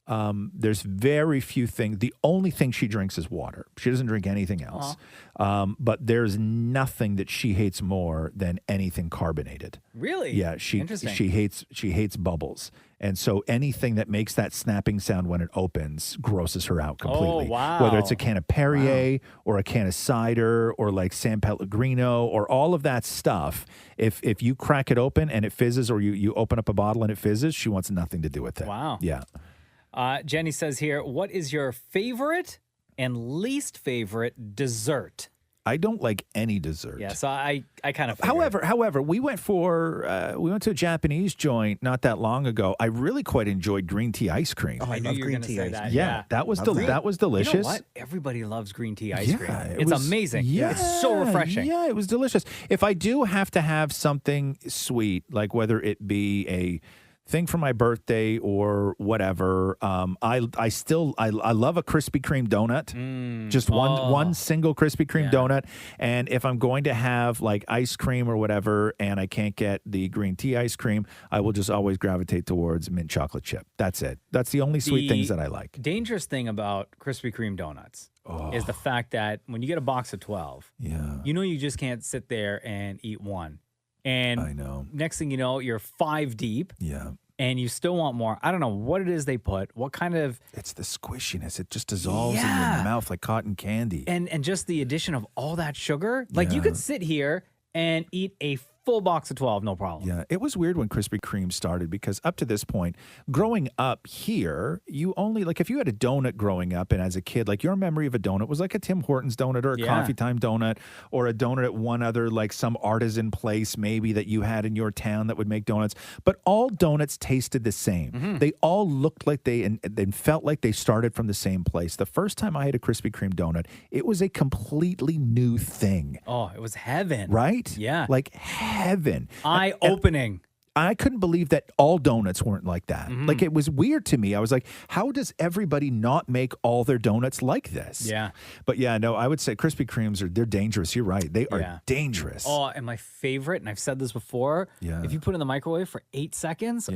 there's very few things. The only thing she drinks is water. She doesn't drink anything else. But there's nothing that she hates more than anything carbonated. Really? Yeah, she Interesting. hates bubbles, and so anything that makes that snapping sound when it opens grosses her out completely. Oh, wow. Whether it's a can of Perrier or a can of cider or like San Pellegrino or all of that stuff, if you crack it open and it fizzes, or you open up a bottle and it fizzes, she wants nothing to do with it. Wow. Yeah. Jenny says here, what is your favorite and least favorite dessert. I don't like any dessert. Yeah, so I kind of. However, we went to a Japanese joint not that long ago. I really quite enjoyed green tea ice cream. Oh, I knew you were going to say that. Yeah, that was delicious. You know what? Everybody loves green tea ice cream. It It's was- amazing. Yeah, It's so refreshing. Yeah, it was delicious. If I do have to have something sweet, like whether it be a thing for my birthday or whatever, I love a Krispy Kreme donut. Just one single Krispy Kreme donut. And if I'm going to have like ice cream or whatever, and I can't get the green tea ice cream, I will just always gravitate towards mint chocolate chip. That's it. That's the only sweet things that I like. Dangerous thing about Krispy Kreme donuts is the fact that when you get a box of 12, you know you just can't sit there and eat one. And I know. Next thing you know, you're 5 deep. Yeah. And you still want more. I don't know what it is they put. What kind of... It's the squishiness. It just dissolves in your mouth like cotton candy. And just the addition of all that sugar. Like you could sit here and eat a full box of 12, no problem. Yeah, it was weird when Krispy Kreme started because up to this point, growing up here, you only, like if you had a donut growing up and as a kid, like your memory of a donut was like a Tim Hortons donut or a Coffee Time donut or a donut at one other, like some artisan place maybe that you had in your town that would make donuts. But all donuts tasted the same. They all looked like and felt like they started from the same place. The first time I had a Krispy Kreme donut, it was a completely new thing. Oh, it was heaven. Right? Yeah. Like heaven. Eye-opening. I couldn't believe that all donuts weren't like that. Like it was weird to me. I was like, how does everybody not make all their donuts like this? Yeah. But yeah, no, I would say Krispy Kremes they're dangerous. You're right. They are dangerous. Oh, and my favorite, and I've said this before, if you put it in the microwave for 8 seconds,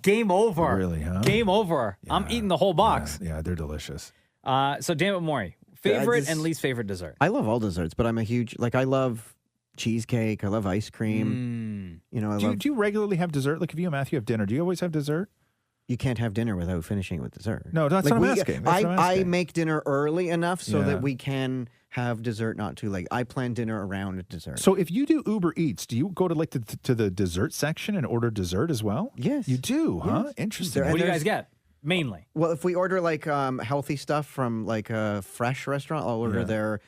game over. Really, huh? Game over. I'm eating the whole box. Yeah, they're delicious. So Dammit Maury, favorite and least favorite dessert? I love all desserts, but I'm a huge, I love cheesecake. I love ice cream. You know, Do you regularly have dessert? Like if you and Matthew have dinner, do you always have dessert? You can't have dinner without finishing with dessert. No, that's what I'm asking. I make dinner early enough so that we can have dessert not too late. I plan dinner around a dessert. So if you do Uber Eats, do you go to like to the dessert section and order dessert as well? Yes. You do, huh? Yes. Interesting. What do you guys get? Mainly. Well, if we order like healthy stuff from like a fresh restaurant, I'll order their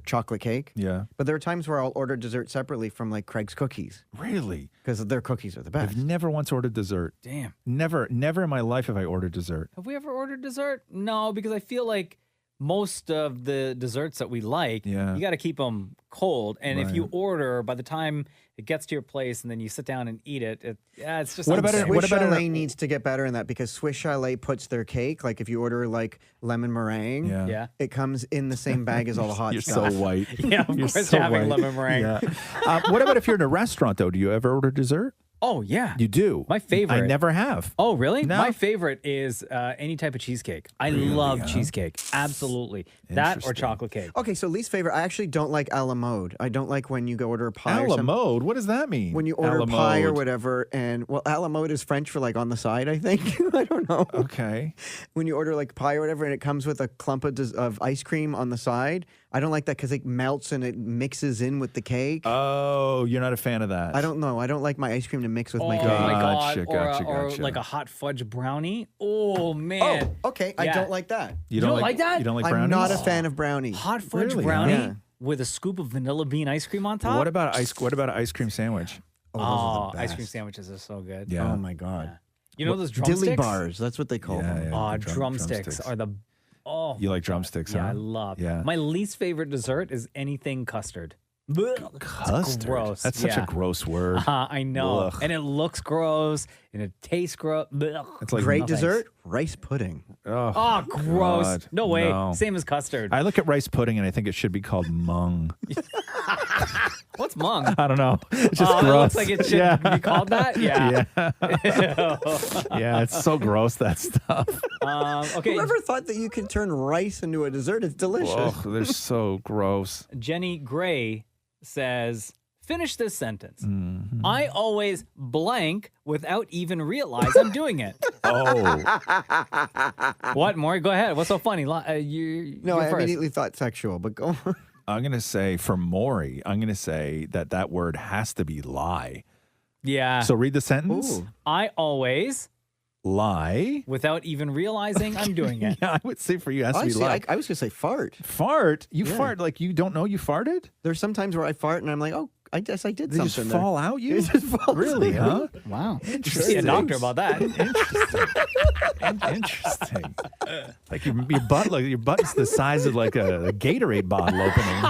chocolate cake. Yeah. But there are times where I'll order dessert separately from like Craig's Cookies. Really? Because their cookies are the best. I've never once ordered dessert. Damn. Never in my life have I ordered dessert. Have we ever ordered dessert? No, because I feel like most of the desserts that we like, you got to keep them cold. And if you order, by the time it gets to your place and then you sit down and eat it, it's just Swiss Chalet needs to get better in that because Swiss Chalet puts their cake, like if you order like lemon meringue, it comes in the same bag as all the hot You're stuff. so white. Yeah, of You're course so having white. lemon meringue. Yeah. What about if you're in a restaurant, though? Do you ever order dessert? Oh, yeah. You do? My favorite. I never have. Oh, really? No. My favorite is any type of cheesecake. I love cheesecake. Absolutely. That or chocolate cake. Okay, so least favorite, I actually don't like a la mode. I don't like when you go order a pie. A la mode? What does that mean? When you order A la pie or mode. whatever, and well, a la mode is French for like on the side, I think. I don't know. Okay. When you order like pie or whatever, and it comes with a clump of ice cream on the side, I don't like that because it melts and it mixes in with the cake. Oh, you're not a fan of that. I don't know. I don't like my ice cream to mix with my cake. Oh my God. Gotcha, or gotcha. like a hot fudge brownie. Oh, man. Oh, okay. I don't like that. You don't like that? You don't like I'm brownies? not a fan of brownies. Hot fudge Really? brownie Yeah. with a scoop of vanilla bean ice cream on top? What about an ice cream sandwich? Oh, those are the ice cream best. sandwiches are so good. Yeah. Oh my God. You know those drumsticks? Dilly bars. That's what they call them. Oh, drumsticks are the... Oh, You like drumsticks, yeah, huh? I love. Yeah. My least favorite dessert is anything custard. Blech. Custard? It's gross. That's such a gross word. I know. Ugh. And it looks gross and it tastes gross. It's like Great no dessert, rice pudding. Oh, gross. God, no way. no. Same as custard. I look at rice pudding and I think it should be called mung. What's mung? I don't know. It's just It gross. looks like it should be called that? Yeah. Yeah, it's so gross, that stuff. Okay. Whoever thought that you could turn rice into a dessert? It's delicious. Oh, they're so gross. Jenny Gray says, finish this sentence. Mm-hmm. I always blank without even realize I'm doing it. Oh. What, Maury? Go ahead. What's so funny? No, you're I first. immediately thought sexual, but go on. I'm going to say, for Maury, I'm going to say that word has to be lie. Yeah. So read the sentence. I always lie. Without even realizing I'm doing it. Yeah, I would say for you, it has to be lie. I was going to say fart. Fart? You Yeah. fart like you don't know you farted? There's some times where I fart and I'm like, oh, I guess I did They something just there. fall out you? It just falls Really, out. huh? Wow. You should see a doctor about that. Interesting. Like your butt, like your butt's the size of like a Gatorade bottle opening.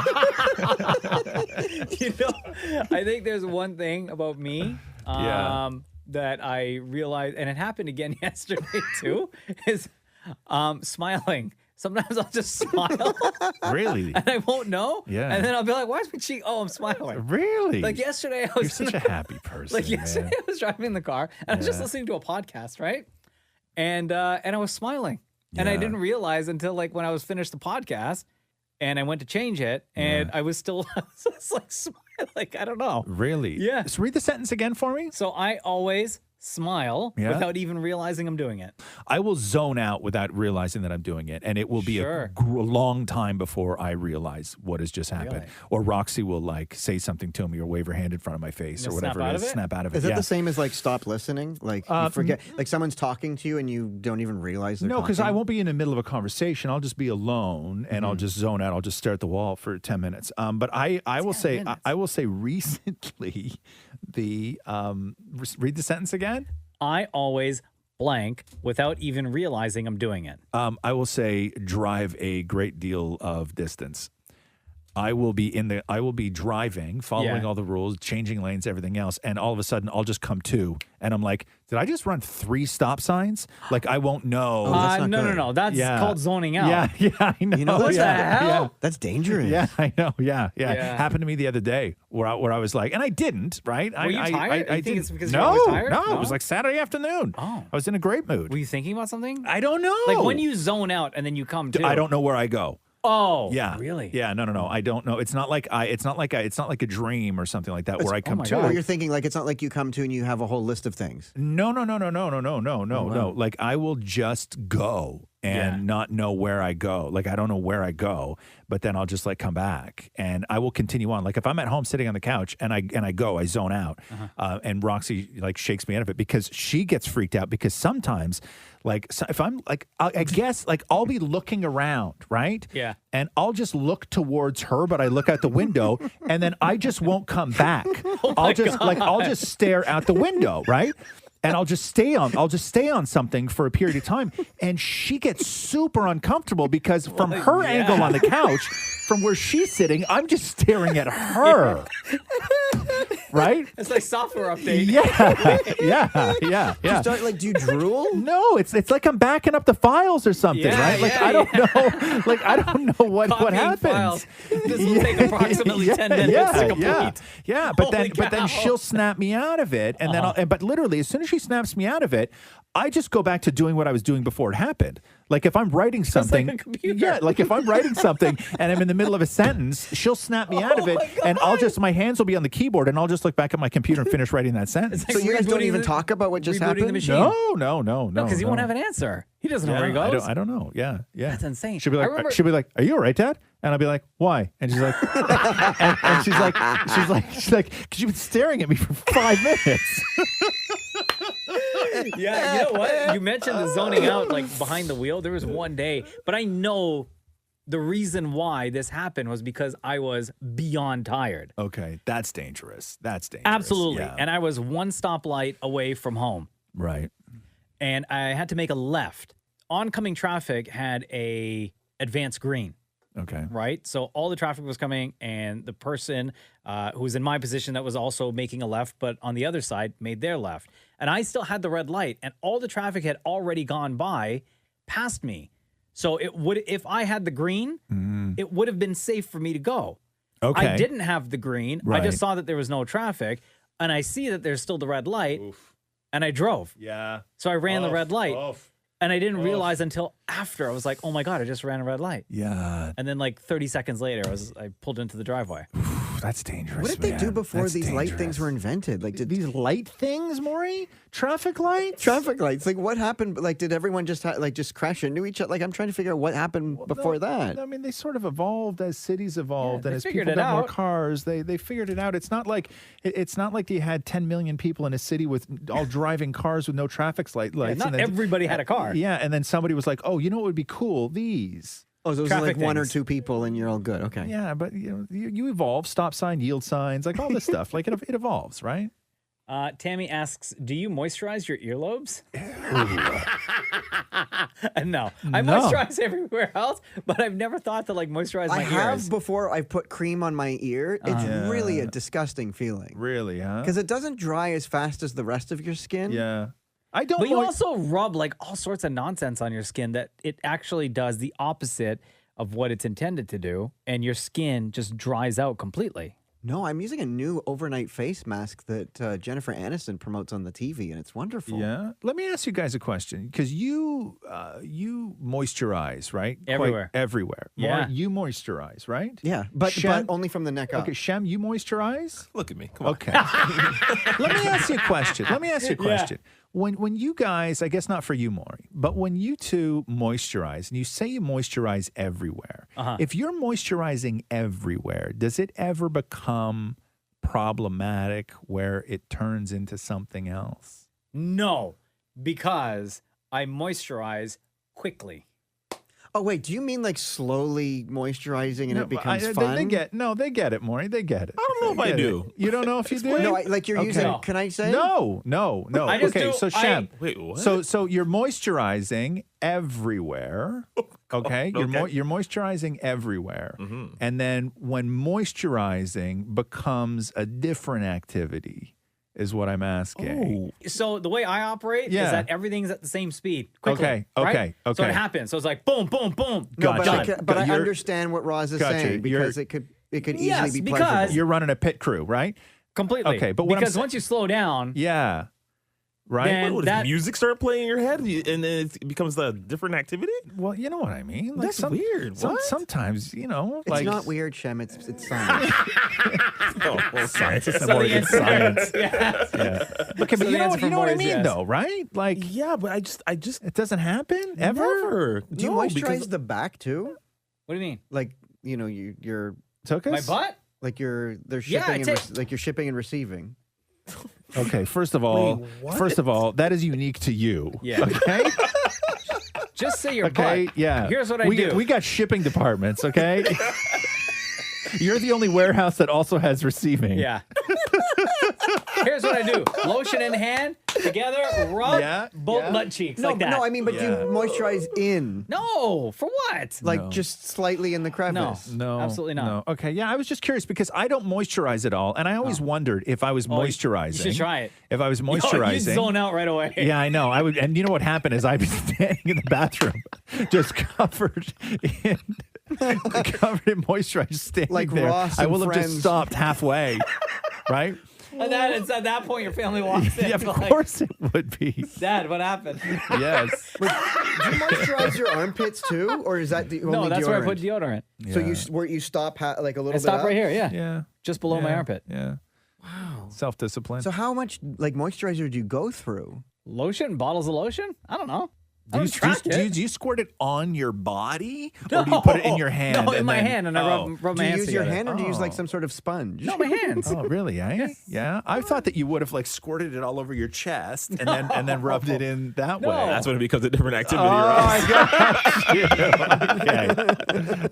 You know, I think there's one thing about me Yeah. that I realized, and it happened again yesterday too, is smiling. Sometimes I'll just smile. Really? And I won't know. Yeah. And then I'll be like, why is my cheek? Oh, I'm smiling. Really? Like yesterday, I was You're such a happy person. like yesterday, man. I was driving in the car and I was just Yeah. listening to a podcast, right? And I was smiling. And I Yeah. didn't realize until like when I was finished the podcast and I went to change it and I was still I was like smiling. Like, I don't know. Really? Yeah. Just read the sentence again for me. So I always smile Yeah. without even realizing I'm doing it. I will zone out without realizing that I'm doing it, and it will be Sure. a long time before I realize what has just happened. Really? Or Roxy will like say something to me or wave her hand in front of my face or You'll whatever snap it out is. of it? Snap out of it. Is that yeah. the same as like stop listening? Like you forget, like someone's talking to you and you don't even realize they're No, because I talking? won't be in the middle of a conversation. I'll just be alone and I'll just zone out. I'll just stare at the wall for 10 minutes. But I will say I will say recently the read the sentence again. I always blank without even realizing I'm doing it. I will say drive a great deal of distance. I will be driving, following Yeah. all the rules, changing lanes, everything else, and all of a sudden I'll just come to, and I'm like, did I just run 3 stop signs? Like I won't know. No. That's called zoning out. Yeah, I know. You know, What the yeah, hell? yeah. That's dangerous. Yeah, I know. Yeah. Yeah. Happened to me the other day where I was like, and I didn't, right? Were you tired? You think it's because no, you're always tired? No, it No? was like Saturday afternoon. Oh. I was in a great mood. Were you thinking about something? I don't know. Like when you zone out and then you come to. I don't know where I go. Oh, Yeah. really? Yeah. No. I don't know. It's not like it's not like a dream or something like that where I come to. Or you're thinking like it's not like you come to and you have a whole list of things. No. wow. No. Like I will just go and not know where I go. Like I don't know where I go, but then I'll just like come back and I will continue on. Like if I'm at home sitting on the couch and I zone out, and Roxy like shakes me out of it because she gets freaked out because sometimes like if I'm like I guess like I'll be looking around, right? Yeah. And I'll just look towards her, but I look out the window and then I just won't come back. I'll just stare out the window, right? And I'll just stay on something for a period of time. And she gets super uncomfortable because from her angle on the couch, from where she's sitting, I'm just staring at her. Right? It's like software update. Yeah. You start like, do you drool? No, it's like I'm backing up the files or something, Yeah, right? Like yeah, I don't know. Like I don't know what Copying happens. files. This will take approximately 10 minutes to complete. Yeah. But Holy then cow. she'll snap me out of it, and then but literally as soon as she snaps me out of it, I just go back to doing what I was doing before it happened. Like if I'm writing something, like a computer. yeah, like if I'm writing something and I'm in the middle of a sentence, she'll snap me out of it, and my hands will be on the keyboard, and I'll just look back at my computer and finish writing that sentence. So you guys don't even talk about what just rebooting happened? the machine. No, No, because he won't have an answer. He doesn't know where he goes. I don't know. Yeah. That's insane. She'll be I remember- like, "Are you all right, Dad?" And I'll be like, "Why?" And she's like, and she's like, "Because you've been staring at me for 5 minutes." Yeah, you know what? You mentioned the zoning out, like behind the wheel. There was one day, but I know the reason why this happened was because I was beyond tired. Okay, that's dangerous. Absolutely. Yeah. And I was one stoplight away from home. Right. And I had to make a left. Oncoming traffic had a advanced green. Okay. Right? So all the traffic was coming, and the person who was in my position that was also making a left, but on the other side, made their left. And I still had the red light, and all the traffic had already gone by past me. So it would, if I had the green, it would have been safe for me to go. Okay. I didn't have the green. I Right. just saw that there was no traffic, and I see that there's still the red light, and I drove. Yeah. So I ran the red light. And I didn't realize until after. I was like, oh my God, I just ran a red light. Yeah. And then like 30 seconds later, I pulled into the driveway. That's dangerous. What did they do before That's these light dangerous. things were invented? Like, did these light things, Maury? Traffic lights? Traffic lights. Like, what happened? Like, did everyone just just crash into each other? Like, I'm trying to figure out what happened before that. I mean, they sort of evolved as cities evolved, and as people figured it got more out. cars, they figured it out. It's not like you had 10 million people in a city with all driving cars with no traffic lights. not and then- everybody had a car. Yeah, and then somebody was like, "Oh, you know what would be cool? These." Oh, those are like Traffic one or things. two people, and you're all good. Okay. Yeah, but you evolve. Stop sign, yield signs, like all this stuff. Like it evolves, right? Tammy asks, do you moisturize your earlobes? No. I No. moisturize everywhere else, but I've never thought to moisturize my I have ears. before. I've put cream on my ear. It's Yeah. really a disgusting feeling Really, huh? because it doesn't dry as fast as the rest of your skin. Yeah. I don't. But you moi- also rub all sorts of nonsense on your skin that it actually does the opposite of what it's intended to do, and your skin just dries out completely. No, I'm using a new overnight face mask that Jennifer Aniston promotes on the TV, and it's wonderful. Yeah. Let me ask you guys a question, because you moisturize, right? Everywhere. Everywhere. Yeah. Maury, you moisturize, right? Yeah, but Shem- only from the neck up. Okay, Shem, you moisturize? Look at me. Come on. Okay. Let me ask you a question. When you guys, I guess not for you, Maury, but when you two moisturize, and you say you moisturize everywhere, if you're moisturizing everywhere, does it ever become problematic where it turns into something else? No, because I moisturize quickly. Oh wait, do you mean like slowly moisturizing and No, it becomes they fun? they get it, Maury. They get it. I don't know if I do. You don't know if you do? No, like you're using. Okay. Can I say? No. I just Okay, do- so Shem. Wait, what? So you're moisturizing everywhere. Okay, you're moisturizing everywhere, and then when moisturizing becomes a different activity, is what I'm asking. So the way I operate Yeah. is that everything's at the same speed. Quickly, Okay, right? So okay. it happens. So it's like boom, boom, boom. No, Gotcha. but I You're- understand what Roz is Gotcha. saying because You're- it could Yes, easily be because- pleasurable. You're running a pit crew, right? Completely. Okay, but what I'm because sa- once you slow down, Yeah. Right? Then What, that- does music start playing in your head and then it becomes a different activity? Well, you know what I mean. That's weird. What? Sometimes, It's like not weird, Shem. It's science. science. It's So more the than answer- science. Yeah. Yeah. Okay, but So you the know answer what? for You know what I Maury is mean, yes. though, right? Like, Yeah, but I just it doesn't happen ever. never. Do you No, moisturize because- the back too? What do you mean? Like your Took My us? butt? like they're Yeah, shipping I and take- like you're shipping and receiving. Okay, first of all, that is unique to you. Yeah. Okay. Just say your Okay. butt. Yeah. Here's what I we do. We got shipping departments. Okay. You're the only warehouse that also has receiving. Yeah. Here's what I do: lotion in hand, together, rub both butt cheeks No, like that. no, I mean, but do you moisturize in, no. For what? like No. just slightly in the crevice. No, Absolutely not. No. Okay, yeah, I was just curious because I don't moisturize at all, and I always wondered if I was moisturizing. You should try it. If I was No, moisturizing, you'd zone out right away. Yeah, I know. I would, and you know what happened is I'd be standing in the bathroom, just covered in moisture, just standing Like there. Ross I and will have just Friends. stopped halfway, right? And then it's at that point your family walks in. Yeah, of like, course it would be. Dad, what happened? Yes. Do you moisturize your armpits too, or is that the only No, that's deodorant? where I put deodorant. So where you stop like a little I bit stop up? right here. Yeah. Yeah. Just below my Yeah, armpit. Yeah. Wow. Self-discipline. So how much like moisturizer do you go through? Lotion? Bottles of lotion? I don't know. I Do don't you, track it. do you squirt it on your body, No. or do you put it in your hand? No, in and my then- hand, and I rub Do my you hands use your together. hand or do you use like Oh. some sort of sponge? No, my hands. Oh, really? Eh? Yeah. I thought that you would have like squirted it all over your chest and then rubbed it in that way. That's when it becomes a different activity, Oh, right? I got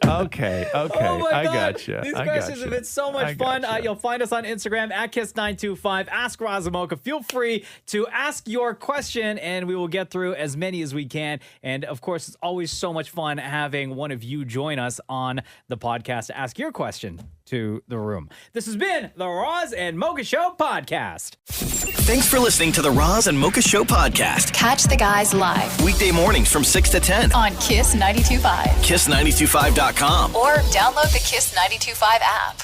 you. Okay. Oh my I God. got you. These I questions gotcha. have been so much I fun. gotcha. You'll find us on Instagram at Kiss925. Ask Razamoka. Feel free to ask your question, and we will get through as many as we can. And of course, it's always so much fun having one of you join us on the podcast to ask your question to the room. This has been the Roz and Mocha Show podcast. Thanks for listening to the Roz and Mocha Show podcast. Catch the guys live Weekday mornings from 6 to 10. on Kiss 92.5 Kiss925.com. or download the Kiss 92.5 app.